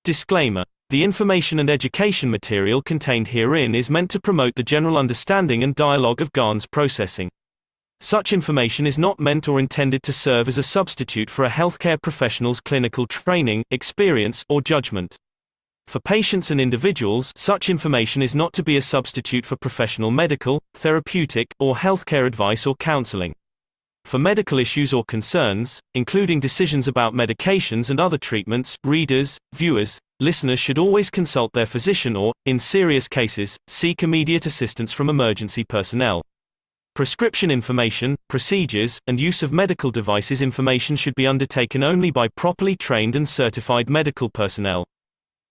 Disclaimer: the information and education material contained herein is meant to promote the general understanding and dialogue of GAN's processing. Such information is not meant or intended to serve as a substitute for a healthcare professional's clinical training, experience, or judgment. For patients and individuals, such information is not to be a substitute for professional medical, therapeutic, or healthcare advice or counseling. For medical issues or concerns, including decisions about medications and other treatments, readers, viewers, listeners should always consult their physician or, in serious cases, seek immediate assistance from emergency personnel. Prescription information, procedures, and use of medical devices information should be undertaken only by properly trained and certified medical personnel.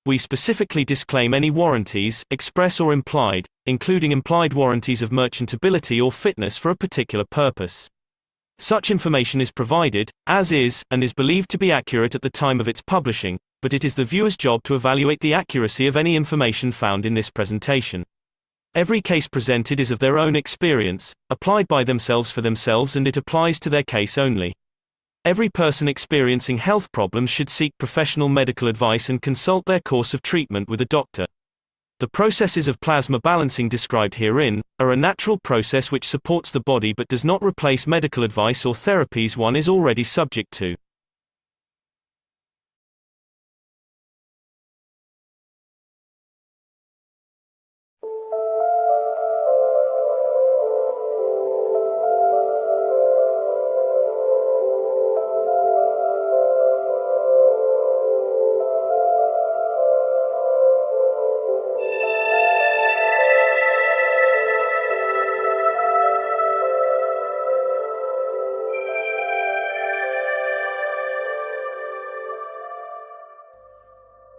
We specifically disclaim any warranties, express or implied, including implied warranties of merchantability or fitness for a particular purpose. Such information is provided, as is, and is believed to be accurate at the time of its publishing, but it is the viewer's job to evaluate the accuracy of any information found in this presentation. Every case presented is of their own experience, applied by themselves for themselves, and it applies to their case only. Every person experiencing health problems should seek professional medical advice and consult their course of treatment with a doctor. The processes of plasma balancing described herein are a natural process which supports the body but does not replace medical advice or therapies one is already subject to.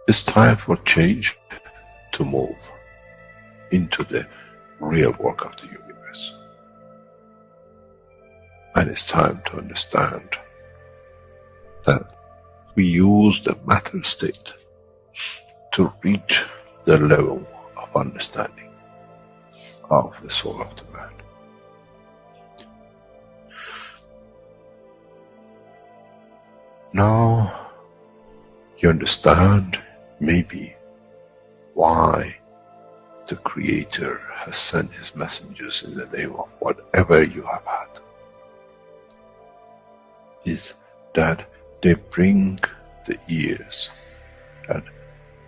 It's time for change to move into the real work of the universe. And it's time to understand that we use the matter state to reach the level of understanding of the soul of the man. Now you understand maybe why the Creator has sent His messengers in the name of whatever you have had. Is that they bring the ears, that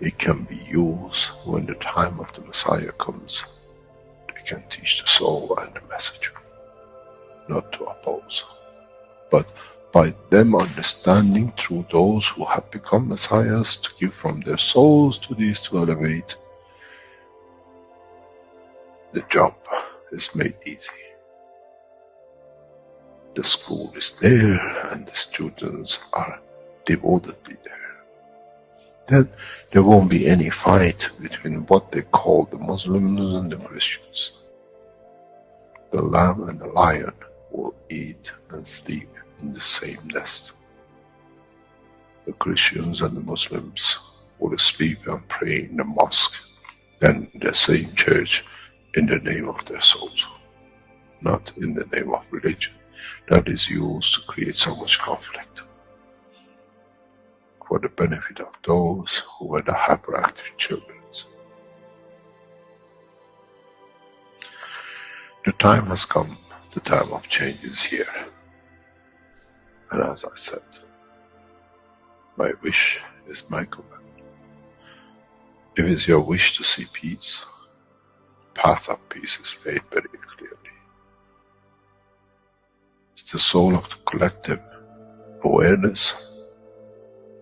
it can be used when the time of the Messiah comes. They can teach the soul and the messenger, not to oppose, but by them understanding through those who have become messiahs, to give from their souls to these to elevate, the job is made easy. The school is there and the students are devotedly there. Then there won't be any fight between what they call the Muslims and the Christians. The lamb and the lion will eat and sleep in the same nest. The Christians and the Muslims will sleep and pray in the mosque and in the same church in the name of their souls, not in the name of religion that is used to create so much conflict for the benefit of those who were the hyperactive children. The time has come, the time of change is here. And as I said, my wish is my command. If it's your wish to see peace, the path of peace is laid very clearly. It's the soul of the collective awareness.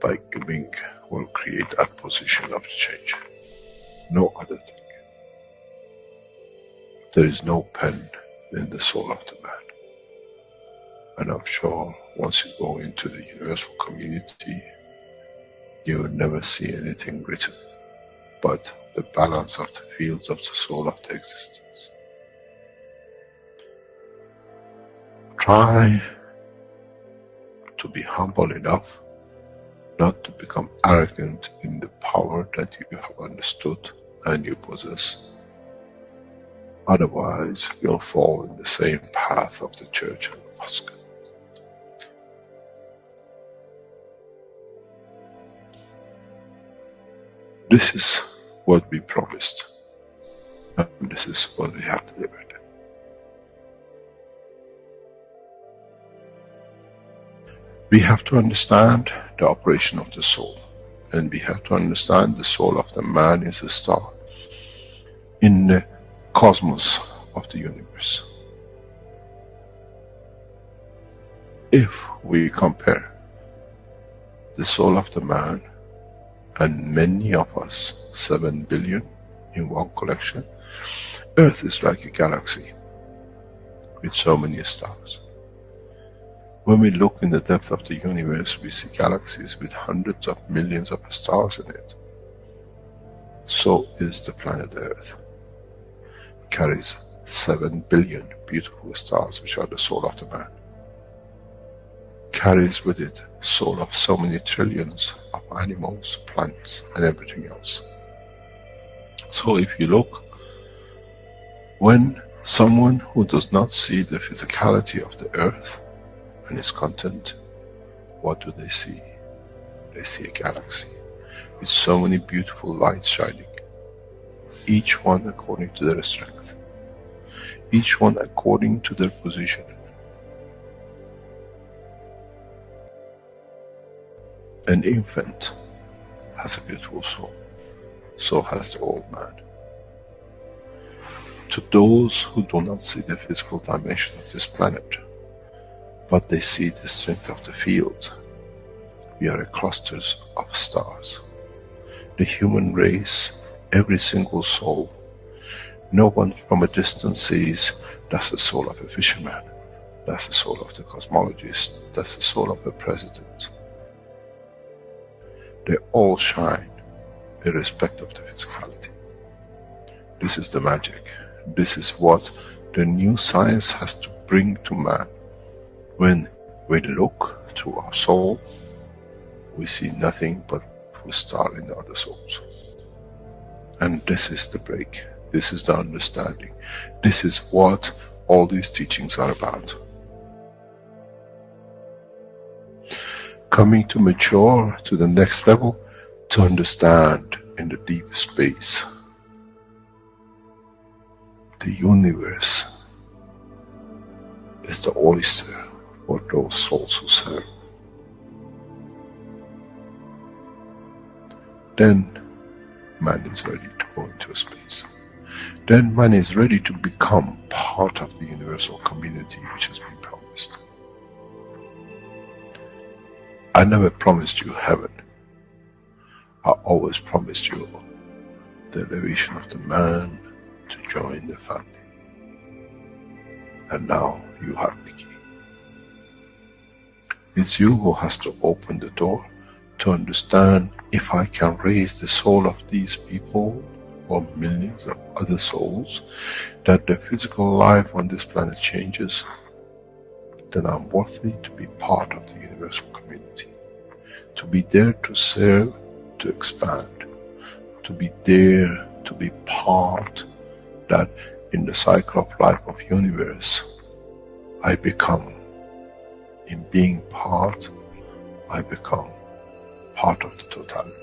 By giving will create that position of change. No other thing. There is no pen in the soul of the man. And I'm sure once you go into the universal community, you will never see anything written but the balance of the fields of the soul of the existence. Try to be humble enough not to become arrogant in the power that you have understood and you possess. Otherwise, you'll fall in the same path of the church and the mosque. This is what we promised, and this is what we have delivered. We have to understand the operation of the soul, and we have to understand the soul of the man is a star in the cosmos of the universe. If we compare the soul of the man and many of us, 7 billion in one collection, Earth is like a galaxy with so many stars. When we look in the depth of the universe, we see galaxies with hundreds of millions of stars in it. So is the planet Earth. It carries 7 billion beautiful stars, which are the soul of the man. Carries with it soul of so many trillions of animals, plants, and everything else. So if you look, when someone who does not see the physicality of the earth and its content, what do they see? They see a galaxy with so many beautiful lights shining, each one according to their strength, each one according to their position. An infant has a beautiful soul, so has the old man. To those who do not see the physical dimension of this planet, but they see the strength of the field, we are clusters of stars. The human race, every single soul, no one from a distance sees that's the soul of a fisherman, that's the soul of the cosmologist, that's the soul of the president. They all shine irrespective of the physicality. This is the magic. This is what the new science has to bring to man. When we look through our soul, we see nothing but a star in the other souls. And this is the break. This is the understanding. This is what all these teachings are about. Coming to mature to the next level, to understand in the deep space, the universe is the oyster for those souls who serve. Then man is ready to go into space. Then man is ready to become part of the universal community which has been promised. I never promised you heaven. I always promised you the elevation of the man to join the family. And now you have the key. It's you who has to open the door to understand, if I can raise the soul of these people or millions of other souls, that the physical life on this planet changes, then I'm worthy to be part of the universal community. To be there to serve, to expand. To be there to be part, that in the cycle of life of universe, I become, in being part, I become part of the totality.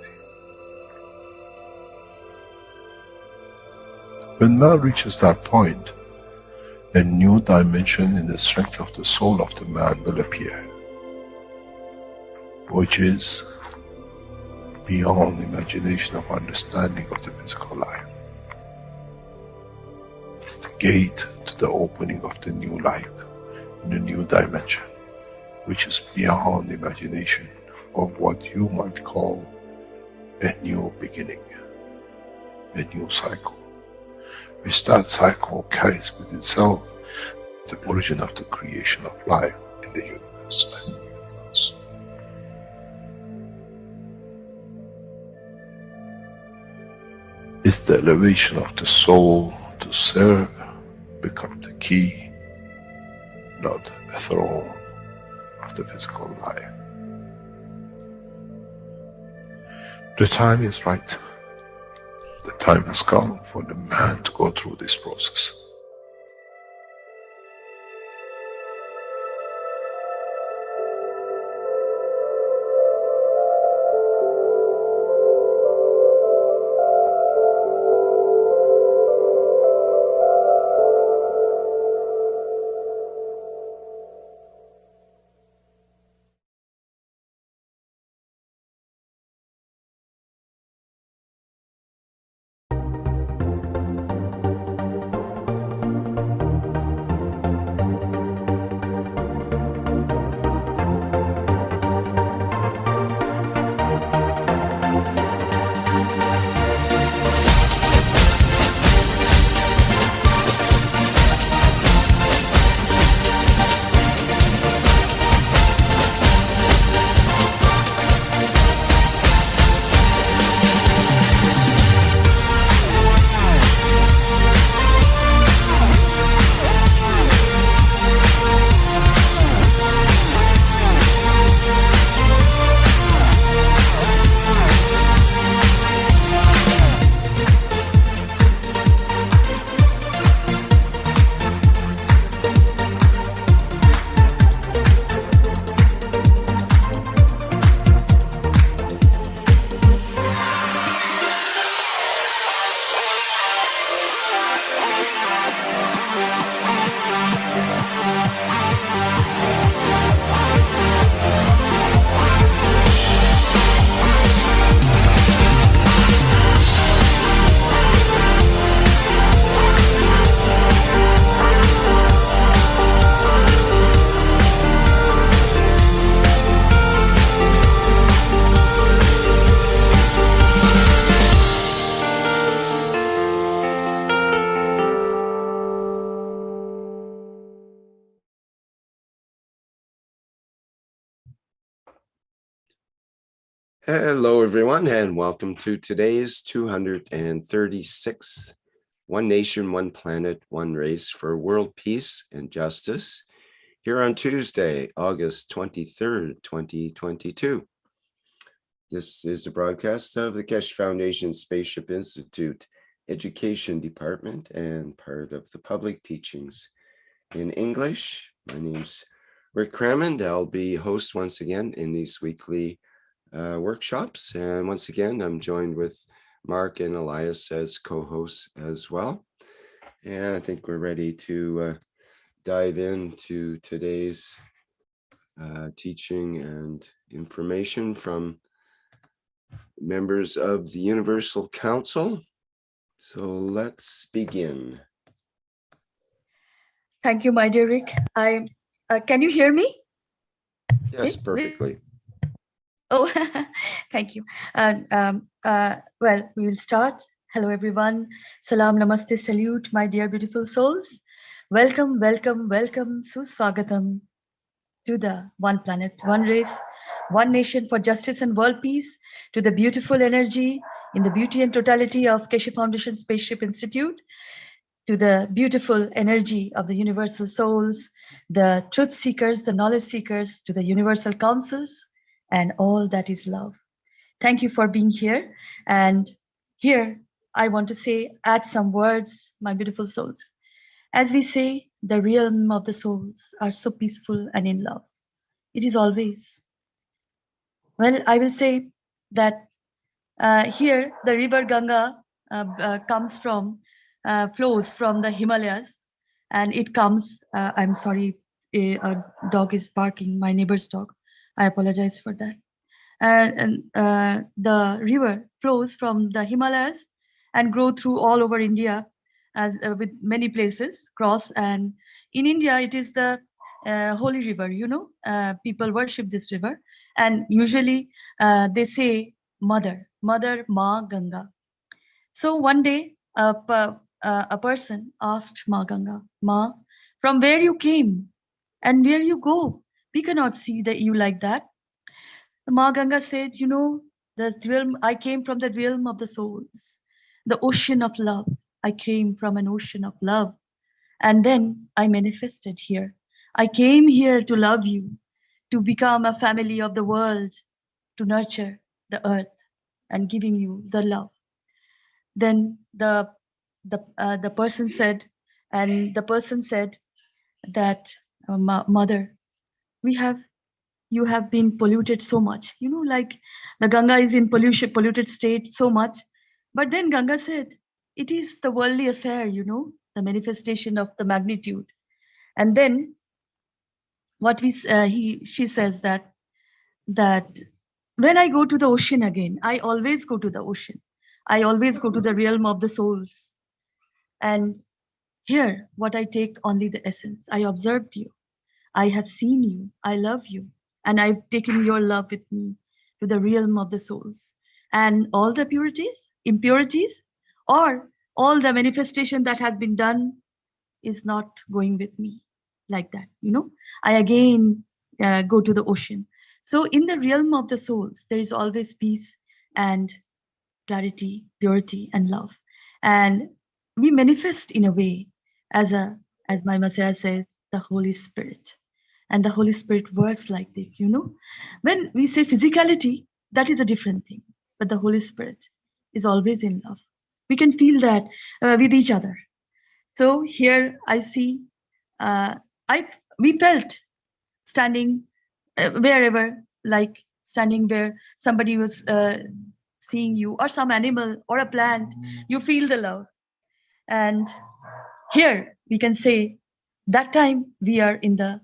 When man reaches that point, a new dimension in the strength of the soul of the man will appear, which is beyond imagination of understanding of the physical life. It's the gate to the opening of the new life, in a new dimension, which is beyond imagination of what you might call a new beginning, a new cycle. Which that cycle carries with itself the origin of the creation of life in the universe and the universe. It's the elevation of the soul to serve become the key, not a throne of the physical life. The time is right. The time has come for the man to go through this process. Hello, everyone, and welcome to today's 236th One Nation, One Planet, One Race for World Peace and Justice here on Tuesday, August 23rd, 2022. This is a broadcast of the Keshe Foundation Spaceship Institute Education Department and part of the public teachings in English. My name's Rick Crammond. I'll be host once again in these weekly workshops. And once again, I'm joined with Mark and Elias as co-hosts as well. And I think we're ready to dive into today's teaching and information from members of the Universal Council. So let's begin. Thank you, my dear Rick. Can you hear me? Yes, Okay. perfectly. Oh, thank you. Well, we will start. Hello, everyone. Salam, namaste, salute, my dear beautiful souls. Welcome, welcome, welcome, suswagatam to the One Planet, One Race, One Nation for Justice and World Peace, to the beautiful energy in the beauty and totality of Keshe Foundation Spaceship Institute, to the beautiful energy of the universal souls, the truth seekers, the knowledge seekers, to the universal councils, and all that is love. Thank you for being here. And here, I want to add some words, my beautiful souls. As we say, the realm of the souls are so peaceful and in love. It is always. Well, I will say that here, the river Ganga flows from the Himalayas, and it comes, I'm sorry, a dog is barking, my neighbor's dog. I apologize for that. The river flows from the Himalayas and grow through all over India, as with many places cross. And in India, it is the holy river. People worship this river, and usually they say Mother Ma Ganga. So one day, a person asked Ma Ganga, Ma, from where you came and where you go? We cannot see you like that. Ma Ganga said, I came from the realm of the souls, the ocean of love. I came from an ocean of love. And then I manifested here. I came here to love you, to become a family of the world, to nurture the earth and giving you the love. Then the person said, that Mother, you have been polluted so much, like the Ganga is in polluted state so much. But then Ganga said, it is the worldly affair, the manifestation of the magnitude. And then she says that when I go to the ocean again, I always go to the ocean. I always go to the realm of the souls. And here, what I take only the essence. I observed you. I have seen you. I love you. And I've taken your love with me to the realm of the souls. And all the purities, impurities, or all the manifestation that has been done is not going with me like that. I again go to the ocean. So in the realm of the souls, there is always peace and clarity, purity, and love. And we manifest in a way as my Masera says, the Holy Spirit. And the Holy Spirit works like that, When we say physicality, that is a different thing. But the Holy Spirit is always in love. We can feel that with each other. So here I see, we felt standing wherever, like standing where somebody was seeing you, or some animal or a plant, you feel the love. And here we can say that time we are in the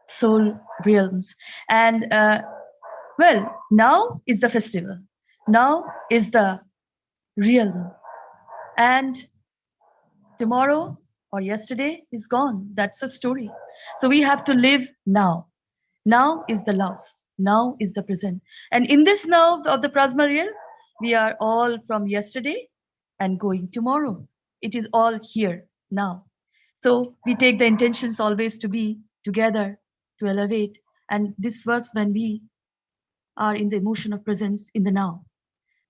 soul realms. And well, now is the festival. Now is the realm. And tomorrow or yesterday is gone. That's a story. So we have to live now. Now is the love. Now is the present. And in this now of the plasma realm, we are all from yesterday and going tomorrow. It is all here now. So we take the intentions always to be together, to elevate. And this works when we are in the emotion of presence in the now.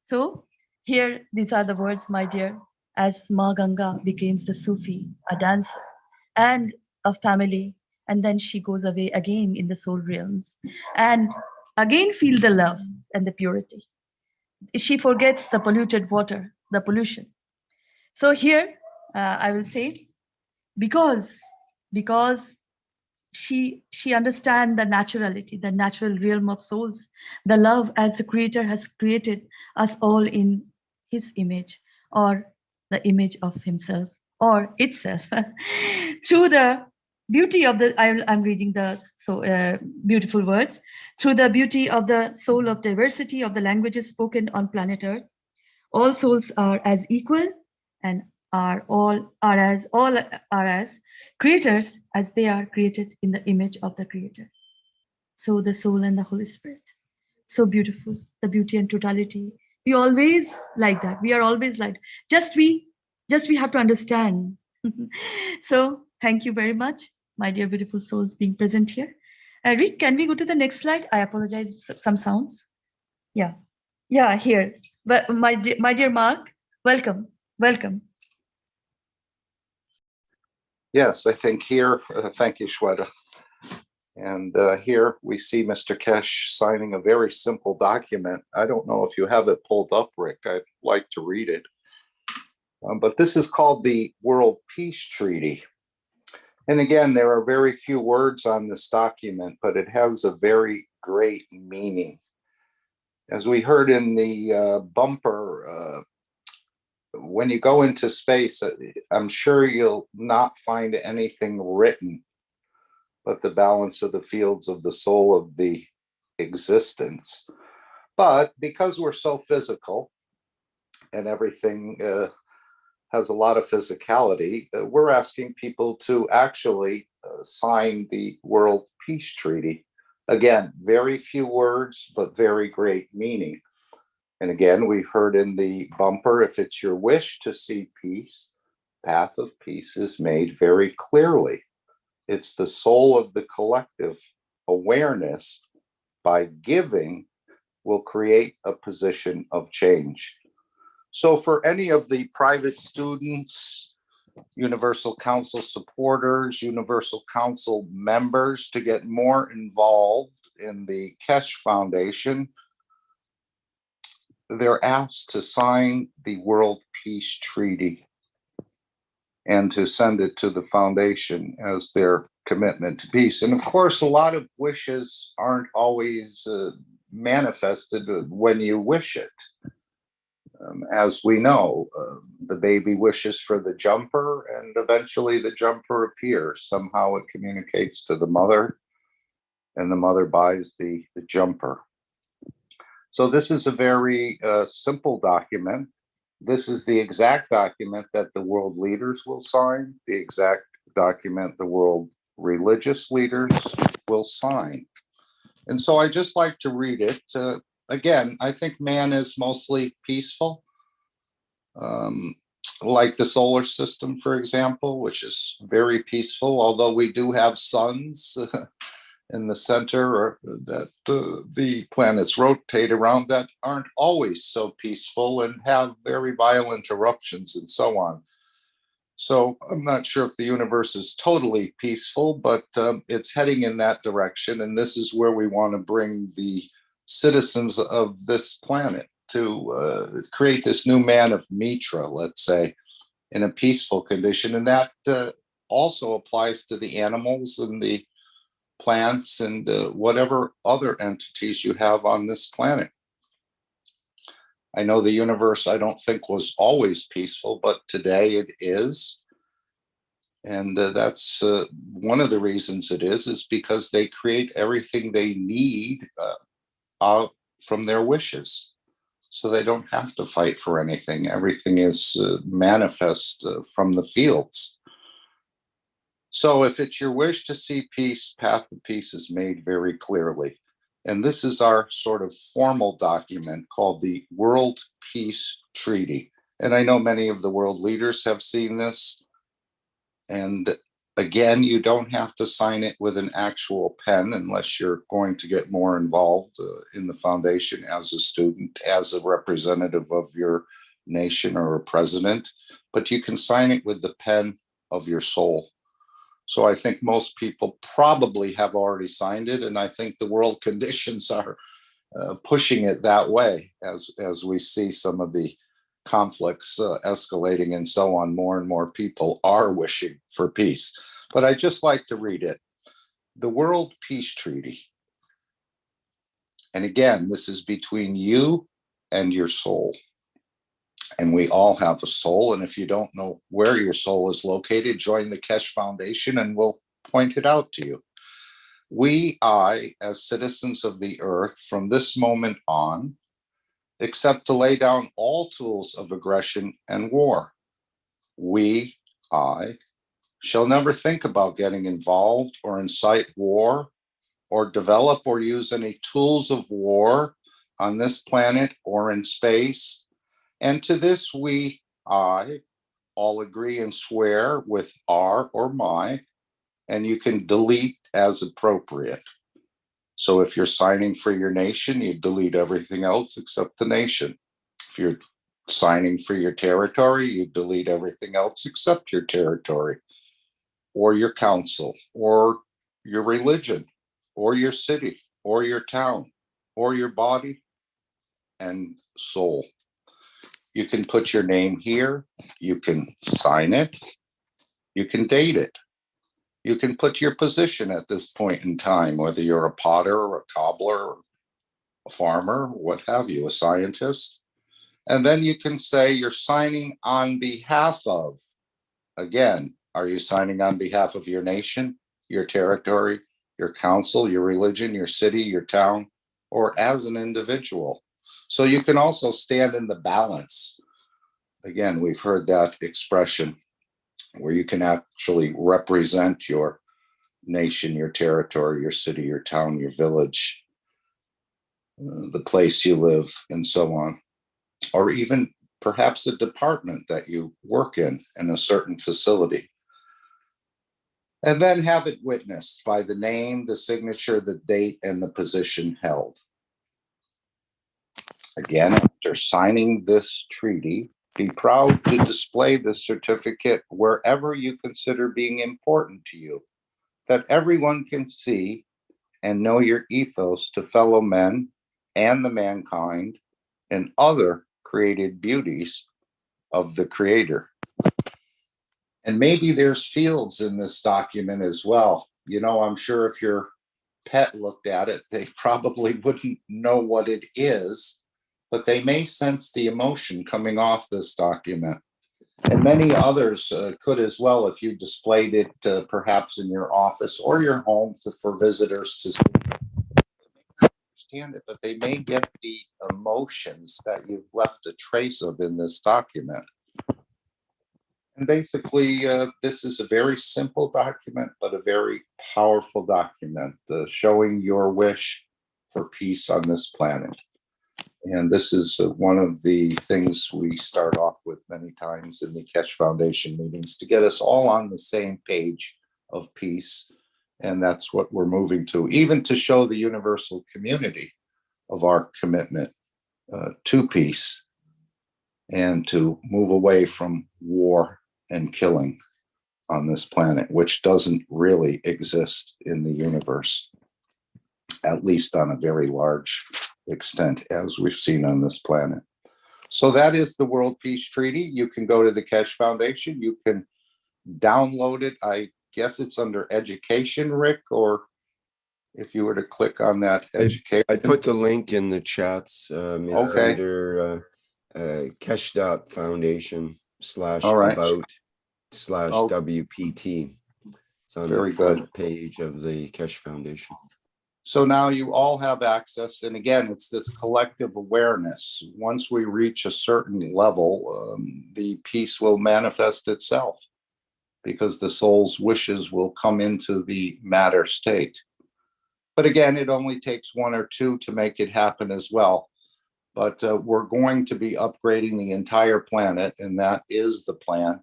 So here, these are the words, my dear, as Ma Ganga becomes the Sufi, a dancer, and a family, and then she goes away again in the soul realms, and again feel the love and the purity. She forgets the polluted water, the pollution. So here, I will say, because she understands the naturality, the natural realm of souls, the love as the Creator has created us all in His image, or the image of Himself or itself. Through the beauty of the, I'm reading the beautiful words. Through the beauty of the soul of diversity of the languages spoken on planet Earth, all souls are as equal and all are as creators as they are created in the image of the Creator. So the soul and the Holy Spirit, so beautiful, the beauty and totality. We always like that. We are always like, just we have to understand. So thank you very much, my dear beautiful souls being present here. Rick, can we go to the next slide? I apologize, some sounds. Yeah, here. But my dear Mark, welcome. Yes, I think here, thank you, Shweta. And here we see Mr. Keshe signing a very simple document. I don't know if you have it pulled up, Rick. I'd like to read it. But this is called the World Peace Treaty. And again, there are very few words on this document, but it has a very great meaning. As we heard in the bumper, when you go into space, I'm sure you'll not find anything written but the balance of the fields of the soul of the existence. But because we're so physical and everything has a lot of physicality, we're asking people to actually sign the World Peace Treaty. Again, very few words, but very great meaning. And again, we've heard in the bumper, if it's your wish to see peace, path of peace is made very clearly. It's the soul of the collective awareness by giving will create a position of change. So for any of the private students, Universal Council supporters, Universal Council members to get more involved in the Keshe Foundation, they're asked to sign the World Peace Treaty and to send it to the foundation as their commitment to peace. And of course, a lot of wishes aren't always manifested when you wish it. As we know, the baby wishes for the jumper and eventually the jumper appears. Somehow it communicates to the mother and the mother buys the jumper. So this is a very simple document. This is the exact document that the world leaders will sign, the exact document the world religious leaders will sign. And so I just like to read it. Again, I think man is mostly peaceful, like the solar system, for example, which is very peaceful, although we do have suns in the center, or that the planets rotate around, that aren't always so peaceful and have very violent eruptions and so on. So I'm not sure if the universe is totally peaceful, but it's heading in that direction. And this is where we want to bring the citizens of this planet to create this new man of Mitra, let's say, in a peaceful condition. And that also applies to the animals and the plants and whatever other entities you have on this planet. I know the universe, I don't think, was always peaceful, but today it is. And that's one of the reasons it is because they create everything they need out from their wishes. So they don't have to fight for anything. Everything is manifest from the fields. So if it's your wish to see peace, path of peace is made very clearly. And this is our sort of formal document called the World Peace Treaty. And I know many of the world leaders have seen this. And Again, you don't have to sign it with an actual pen unless you're going to get more involved in the foundation as a student, as a representative of your nation or a president, but you can sign it with the pen of your soul. So I think most people probably have already signed it, and I think the world conditions are pushing it that way as we see some of the conflicts escalating and so on. More and more people are wishing for peace. But I just like to read it. The World Peace Treaty. And again, this is between you and your soul. And we all have a soul. And if you don't know where your soul is located, join the Keshe Foundation and we'll point it out to you. I, as citizens of the earth, from this moment on, accept to lay down all tools of aggression and war. I, shall never think about getting involved or incite war or develop or use any tools of war on this planet or in space. And to this I, all agree and swear with our or my, and you can delete as appropriate. So if you're signing for your nation, you delete everything else except the nation. If you're signing for your territory, you delete everything else except your territory, or your council, or your religion, or your city, or your town, or your body and soul. You can put your name here, you can sign it, you can date it. You can put your position at this point in time, whether you're a potter or a cobbler, or a farmer, what have you, a scientist. And then you can say you're signing on behalf of. Again, are you signing on behalf of your nation, your territory, your council, your religion, your city, your town, or as an individual? So you can also stand in the balance. Again, we've heard that expression where you can actually represent your nation, your territory, your city, your town, your village, the place you live, and so on, or even perhaps a department that you work in a certain facility. And then have it witnessed by the name, the signature, the date, and the position held. Again, after signing this treaty, be proud to display the certificate wherever you consider being important to you, that everyone can see and know your ethos to fellow men and the mankind and other created beauties of the Creator. And maybe there's fields in this document as well. You know, I'm sure if your pet looked at it, they probably wouldn't know what it is, but they may sense the emotion coming off this document. And many others could as well if you displayed it perhaps in your office or your home for visitors to understand it, but they may get the emotions that you've left a trace of in this document. And basically, this is a very simple document, but a very powerful document showing your wish for peace on this planet. And this is one of the things we start off with many times in the Keshe Foundation meetings to get us all on the same page of peace. And that's what we're moving to, even to show the universal community of our commitment to peace and to move away from war and killing on this planet, which doesn't really exist in the universe, at least on a very large extent, as we've seen on this planet. So that is the World Peace Treaty. You can go to the Keshe Foundation. You can download it. I guess it's under education, Rick, or if you were to click on that education. I put the link in the chats. It's Okay. under Keshe.Foundation All right. /about/WPT. It's on Very the front good. page of the Keshe Foundation. So now you all have access. And again, it's this collective awareness. Once we reach a certain level, the peace will manifest itself because the soul's wishes will come into the matter state. But again, it only takes one or two to make it happen as well. But we're going to be upgrading the entire planet, and that is the plan.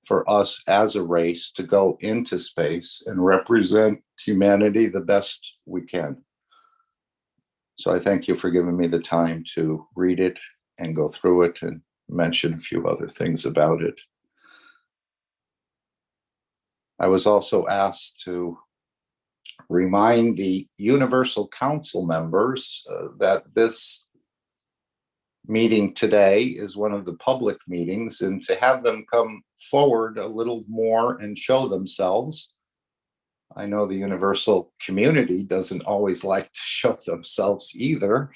for us as a race to go into space and represent humanity the best we can. So I thank you for giving me the time to read it and go through it and mention a few other things about it. I was also asked to remind the Universal Council members that this meeting today is one of the public meetings, and to have them come forward a little more and show themselves. I know the universal community doesn't always like to show themselves either,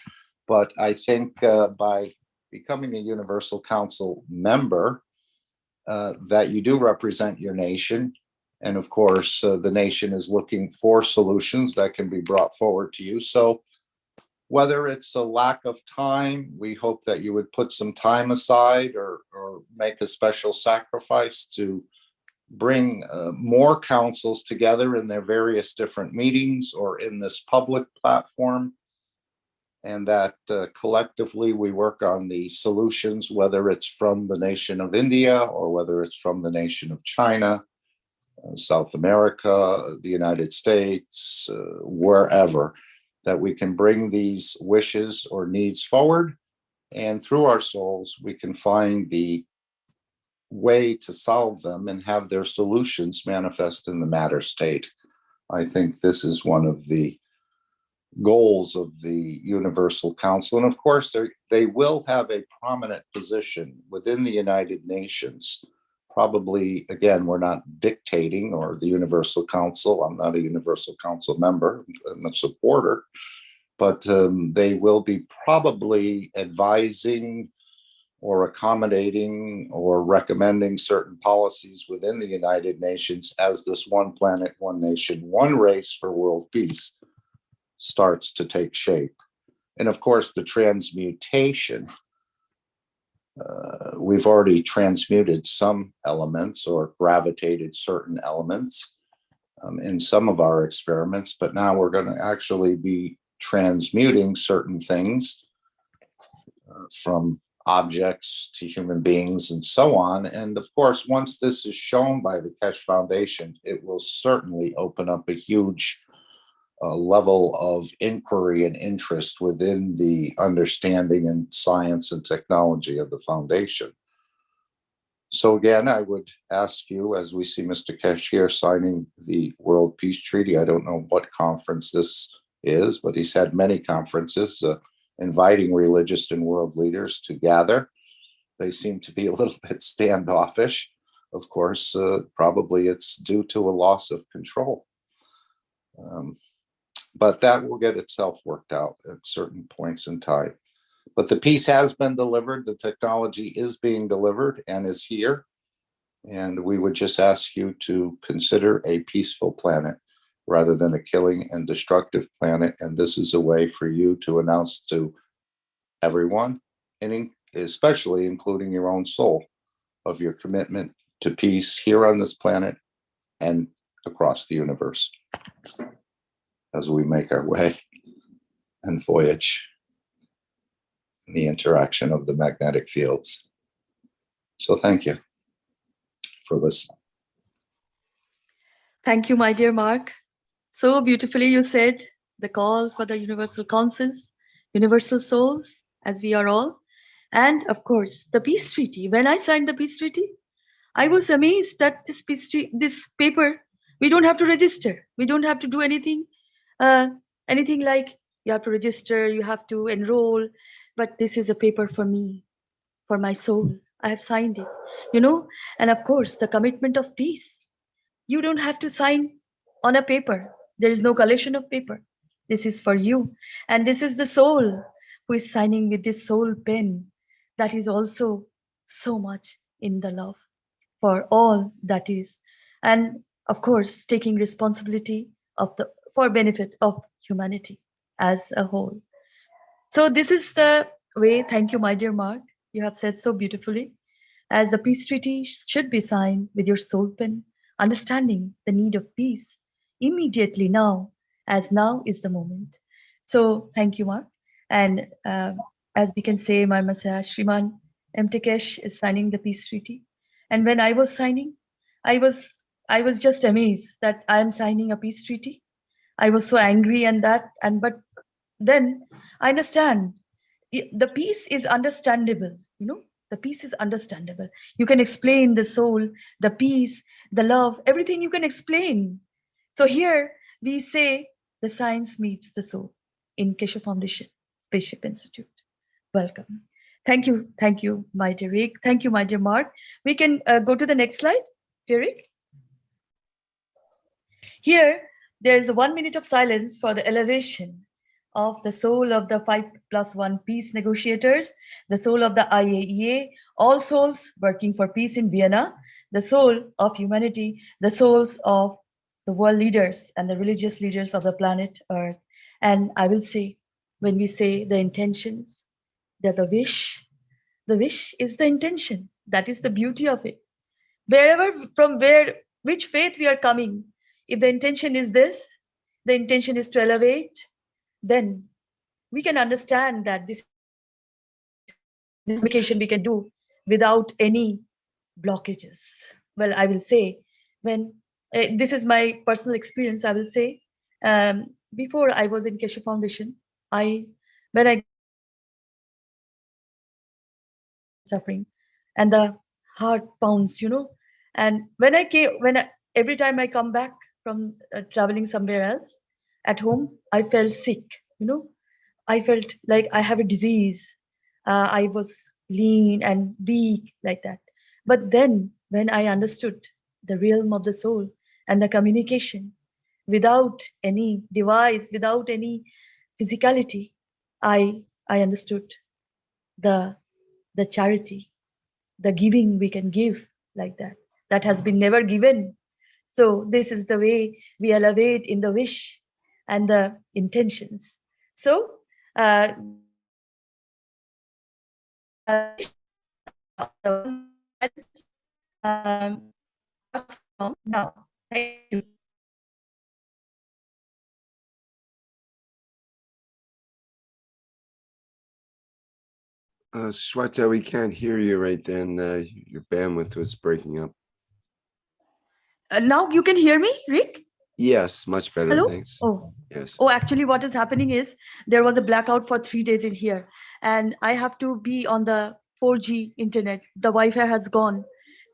but I think by becoming a Universal Council member, that you do represent your nation. And of course, the nation is looking for solutions that can be brought forward to you. So whether it's a lack of time, we hope that you would put some time aside or make a special sacrifice to bring more councils together in their various different meetings or in this public platform, and that collectively we work on the solutions, whether it's from the nation of India or whether it's from the nation of China, South America, the United States, wherever, that we can bring these wishes or needs forward, and through our souls we can find the way to solve them and have their solutions manifest in the matter state. I think this is one of the goals of the Universal Council. And of course, they will have a prominent position within the United Nations. Probably, again, we're not dictating, or the Universal Council, I'm not a Universal Council member, I'm a supporter, but they will be probably advising or accommodating or recommending certain policies within the United Nations as this one planet, one nation, one race for world peace starts to take shape. And of course, the transmutation, we've already transmuted some elements or gravitated certain elements in some of our experiments, but now we're going to actually be transmuting certain things from objects to human beings and so on. And of course, once this is shown by the Keshe Foundation, it will certainly open up a huge level of inquiry and interest within the understanding and science and technology of the foundation. So again, I would ask you, as we see Mr. Keshe here signing the World Peace Treaty, I don't know what conference this is, but he's had many conferences inviting religious and world leaders to gather. They seem to be a little bit standoffish. Of course, probably it's due to a loss of control. But that will get itself worked out at certain points in time. But the peace has been delivered. The technology is being delivered and is here. And we would just ask you to consider a peaceful planet rather than a killing and destructive planet. And this is a way for you to announce to everyone, and especially including your own soul, of your commitment to peace here on this planet and across the universe as we make our way and voyage in the interaction of the magnetic fields. So thank you for listening. Thank you, my dear Mark. So beautifully you said the call for the universal councils, universal souls, as we are all. And of course, the peace treaty. When I signed the peace treaty, I was amazed that this paper, we don't have to register. We don't have to do anything like you have to register, you have to enroll. But this is a paper for me, for my soul. I have signed it, and of course, the commitment of peace. You don't have to sign on a paper. There is no collection of paper. This is for you. And this is the soul who is signing with this soul pen. That is also so much in the love for all that is. And of course, taking responsibility for benefit of humanity as a whole. So this is the way. Thank you, my dear Mark. You have said so beautifully. As the peace treaty should be signed with your soul pen, understanding the need of peace immediately now, as now is the moment. So thank you, Mark. And as we can say, my Messiah Shriman M. Keshe is signing the peace treaty. And when I was signing, I was just amazed that I am signing a peace treaty. I was so angry and but then I understand the peace is understandable, the peace is understandable. You can explain the soul, the peace, the love, everything you can explain. So here we say the science meets the soul in Keshe Foundation, Spaceship Institute. Welcome. Thank you, my dear Rick. Thank you, my dear Mark. We can go to the next slide, dear Rick. Here, there is a 1 minute of silence for the elevation of the soul of the 5+1 peace negotiators, the soul of the IAEA, all souls working for peace in Vienna, the soul of humanity, the souls of the world leaders and the religious leaders of the planet Earth. And I will say, when we say the intentions, that the wish is the intention. That is the beauty of it. Which faith we are coming, if the intention is this, the intention is to elevate, then we can understand that this communication we can do without any blockages. Well, I will say, when this is my personal experience, I will say, before I was in Keshe Foundation, when I suffering and the heart pounds, and every time I come back from traveling somewhere else, at home, I felt sick, I felt like I have a disease. I was lean and weak like that. But then when I understood the realm of the soul and the communication without any device, without any physicality, I understood the charity, the giving we can give like that has been never given. So this is the way we elevate in the wish and the intentions. So now, thank you. Shweta, we can't hear you right then. Your bandwidth was breaking up. Now you can hear me, Rick? Yes, much better. Hello? Thanks. Oh, yes. Oh, actually, what is happening is there was a blackout for 3 days in here, and I have to be on the 4G internet. The Wi-Fi has gone,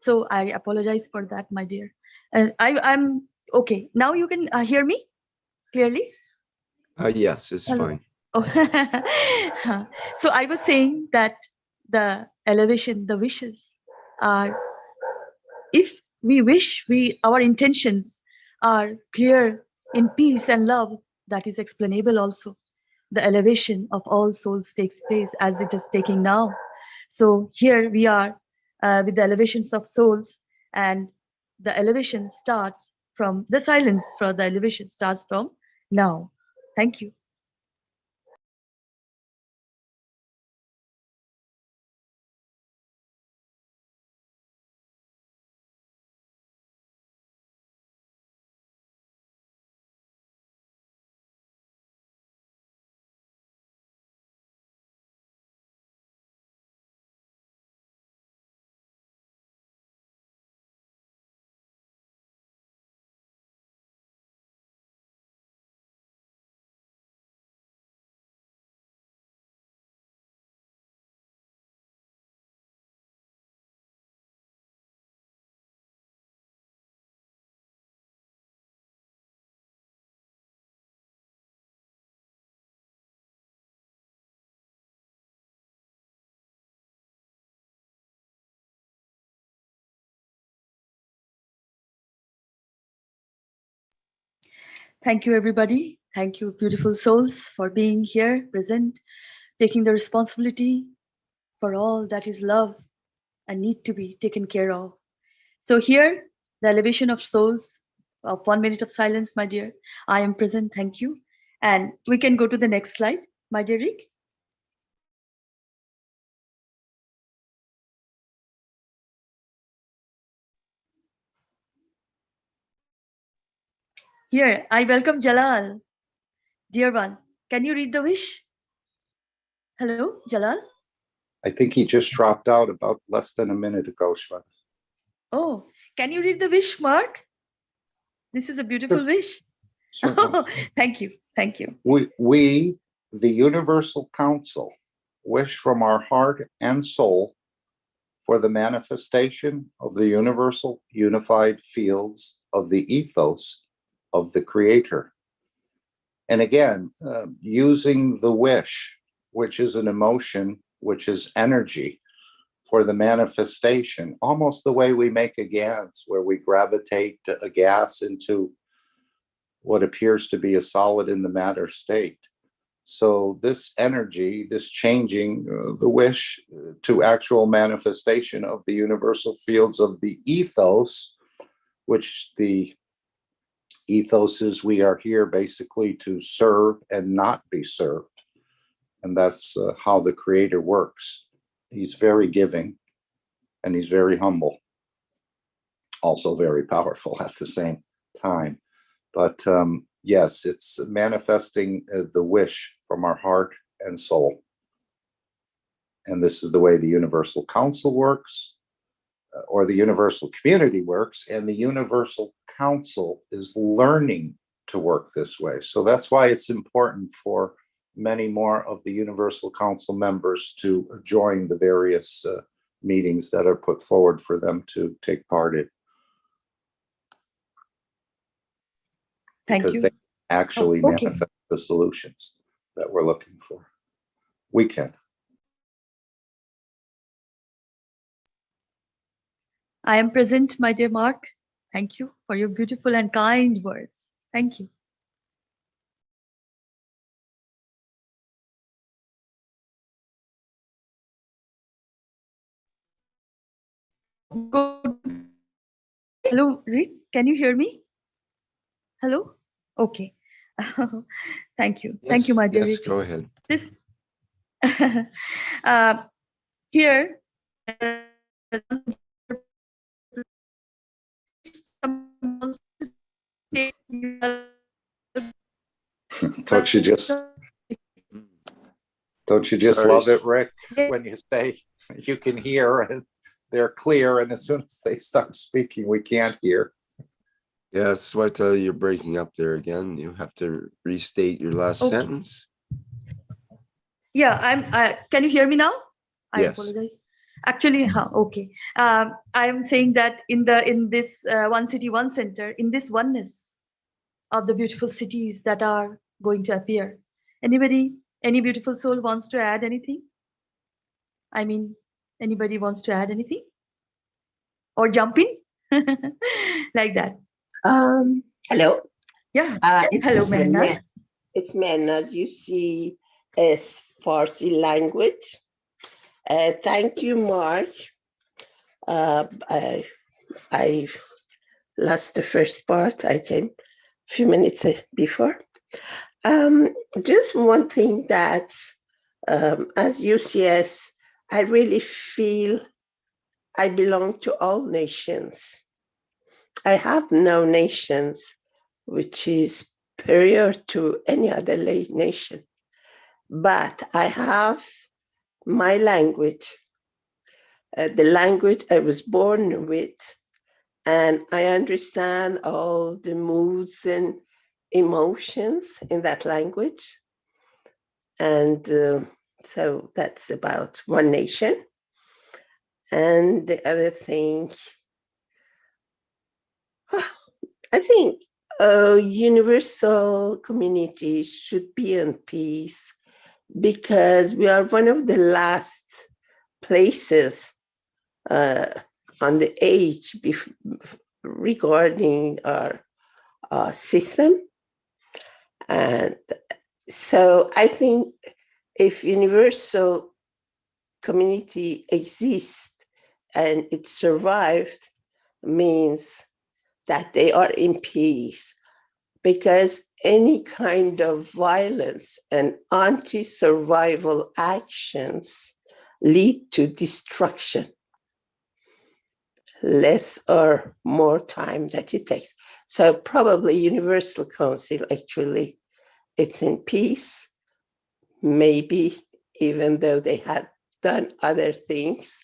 so I apologize for that, my dear. And I'm okay now. You can hear me clearly. Yes, it's Hello? fine. Oh, so I was saying that the elevation, the wishes are, if we wish, our intentions are clear in peace and love, that is explainable also. The elevation of all souls takes place as it is taking now. So here we are with the elevations of souls, and the elevation starts from the silence, for the elevation starts from now. Thank you. Thank you, everybody. Thank you, beautiful souls, for being here, present, taking the responsibility for all that is love and need to be taken care of. So here, the elevation of souls of 1 minute of silence, my dear. I am present. Thank you. And we can go to the next slide, my dear Rick. Here, I welcome Jalal. Dear one, can you read the wish? Hello, Jalal? I think he just dropped out about less than a minute ago, Shweta. Oh, Can you read the wish, Mark? This is a beautiful wish. Certainly. Thank you. Thank you. We, the Universal Council, wish from our heart and soul for the manifestation of the universal unified fields of the ethos of the Creator. And again, using the wish, which is an emotion, which is energy, for the manifestation, almost the way we make a gas, where we gravitate a gas into what appears to be a solid in the matter state. So this energy, this changing the wish to actual manifestation of the universal fields of the ethos, which the ethos is we are here basically to serve and not be served. And that's how the Creator works. He's very giving and he's very humble, also very powerful at the same time. But yes, it's manifesting the wish from our heart and soul. And this is the way the Universal Council works, or the Universal Community works, and the Universal Council is learning to work this way. So that's why it's important for many more of the Universal Council members to join the various meetings that are put forward for them to take part in. Thank Because you. they actually Oh, okay. manifest the solutions that we're looking for. We can. I am present, my dear Mark. Thank you for your beautiful and kind words. Thank you. Hello, Rick, can you hear me? Hello? Okay. Thank you. Thank you, my dear Yes, Rick. go ahead. This here Don't you just Sorry. love it, Rick, when you say you can hear and they're clear, and as soon as they start speaking, we can't hear. Yes, what you're breaking up there again. You have to restate your last Okay. sentence. Yeah, can you hear me now? I Yes. apologize. Actually, okay. I'm saying that in this one city, one center, in this oneness of the beautiful cities that are going to appear. Anybody, any beautiful soul wants to add anything? I mean, anybody wants to add anything? Or jump in? Like that. Hello. Yeah. It's Hello, Mehran. It's Mehran, as you see, is Farsi language. Thank you, Mark. I lost the first part. I came a few minutes before. Just one thing that, as UCS, I really feel I belong to all nations. I have no nations which is superior to any other nation. But I have my language, the language I was born with, and I understand all the moods and emotions in that language. And so that's about one nation. And the other thing, I think universal communities should be in peace, because we are one of the last places on the age regarding our system. And so I think if universal community exists and it survived, means that they are in peace, because any kind of violence and anti-survival actions lead to destruction, less or more time that it takes. So probably Universal Council, actually, it's in peace, maybe even though they had done other things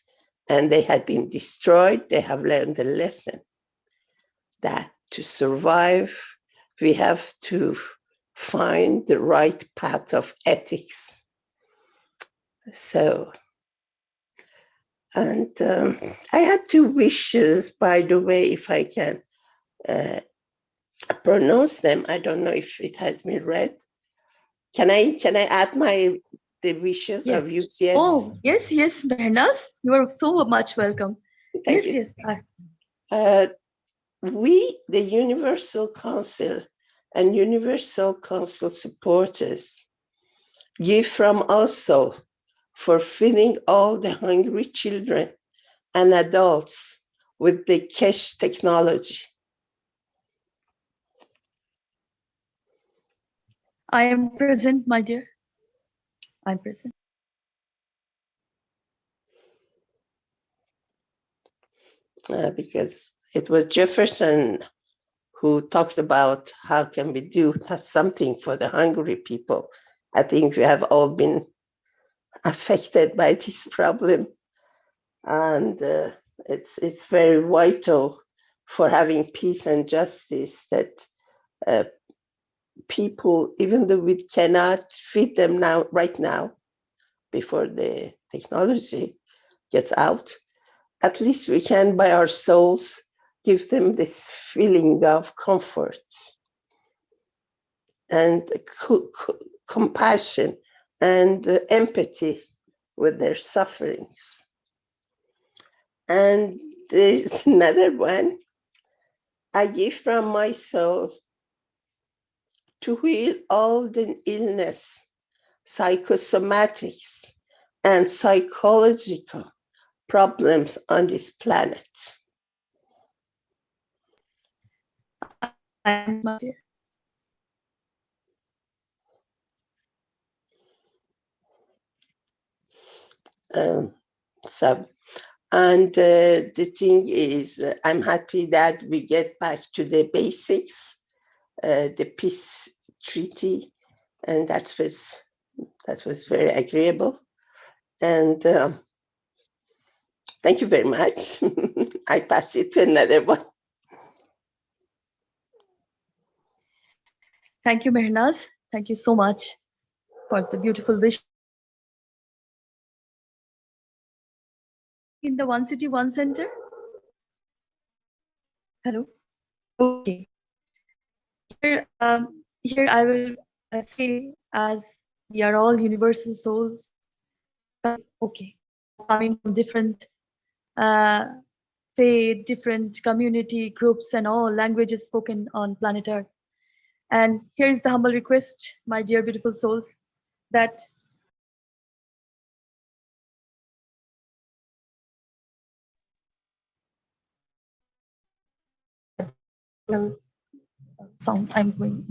and they had been destroyed, they have learned a lesson. that to survive, we have to find the right path of ethics. So, and I had two wishes, by the way, if I can pronounce them. I don't know if it has been read. Can I add the wishes of UCS? Oh, yes, Mehnas, you are so much welcome. Thank you. We, the Universal Council and Universal Council supporters, give from our soul for feeding all the hungry children and adults with the Keshe technology. I am present, my dear. I'm present. Because it was Jefferson who talked about how can we do something for the hungry people. I think we have all been affected by this problem, and it's very vital for having peace and justice that people, even though we cannot feed them now, right now, before the technology gets out, at least we can, by our souls, give them this feeling of comfort and compassion and empathy with their sufferings. And there's another one. I give from my soul to heal all the illness, psychosomatics, and psychological problems on this planet. My dear. And the thing is, I'm happy that we get back to the basics, the peace treaty, and that was very agreeable. And thank you very much. I pass it to another one. Thank you, Mehrnaz. Thank you so much for the beautiful wish. In the One City, One Center. Hello. Okay. Here I will say, as we are all universal souls. Okay, coming from different faith, different community groups, and all languages spoken on planet Earth. And here is the humble request, my dear beautiful souls, that sound I'm going.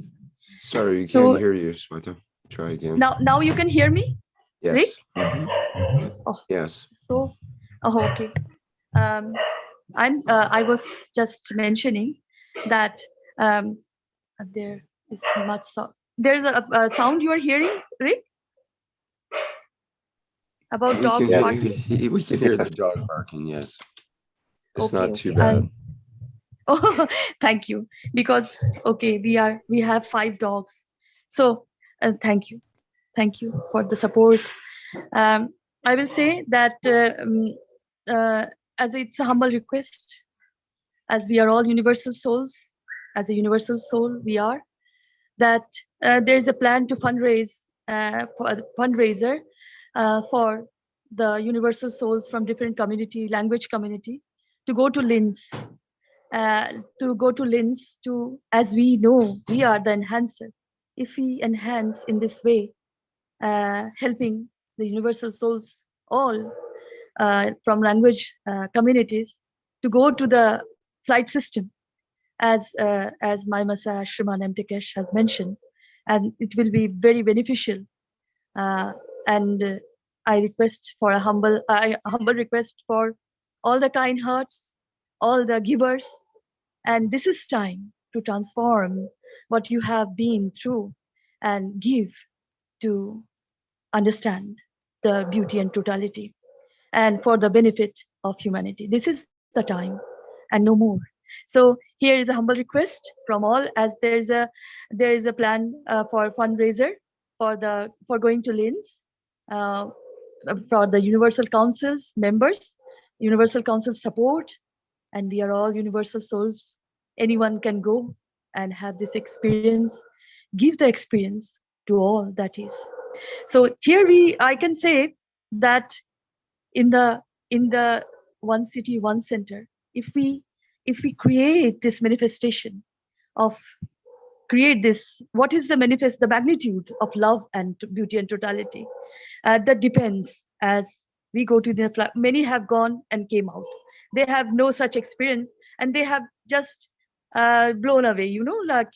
Sorry, you can't hear you, Sweta. Try again. Now you can hear me? Yes. Right? Mm-hmm. Oh, yes. So, okay. I was just mentioning that there is much sound. There's a sound you are hearing, Rick? About dogs barking? We can hear the dog barking, yes. It's not too bad. Oh, thank you. Because, okay, we have 5 dogs. So, thank you. Thank you for the support. I will say that as it's a humble request, as we are all universal souls, as a universal soul we are, that there's a plan to fundraise for a fundraiser for the universal souls from different community, language community, to go to Linz, to, as we know, we are the enhancer. If we enhance in this way, helping the universal souls all from language communities to go to the flight system, as my Masa Shriman M. Keshe has mentioned, and it will be very beneficial. And I request for a humble request for all the kind hearts, all the givers, and this is time to transform what you have been through and give to understand the beauty and totality, and for the benefit of humanity. This is the time and no more. So here is a humble request from all, as there is a plan for fundraiser for going to LINS, for the Universal Council's members, Universal Council support, and we are all universal souls. Anyone can go and have this experience, give the experience to all, that is. So here I can say that in the one city, one center, if we create this manifestation of what is the magnitude of love and beauty and totality, that depends. As we go to the many have gone and came out, they have no such experience, and they have just blown away, like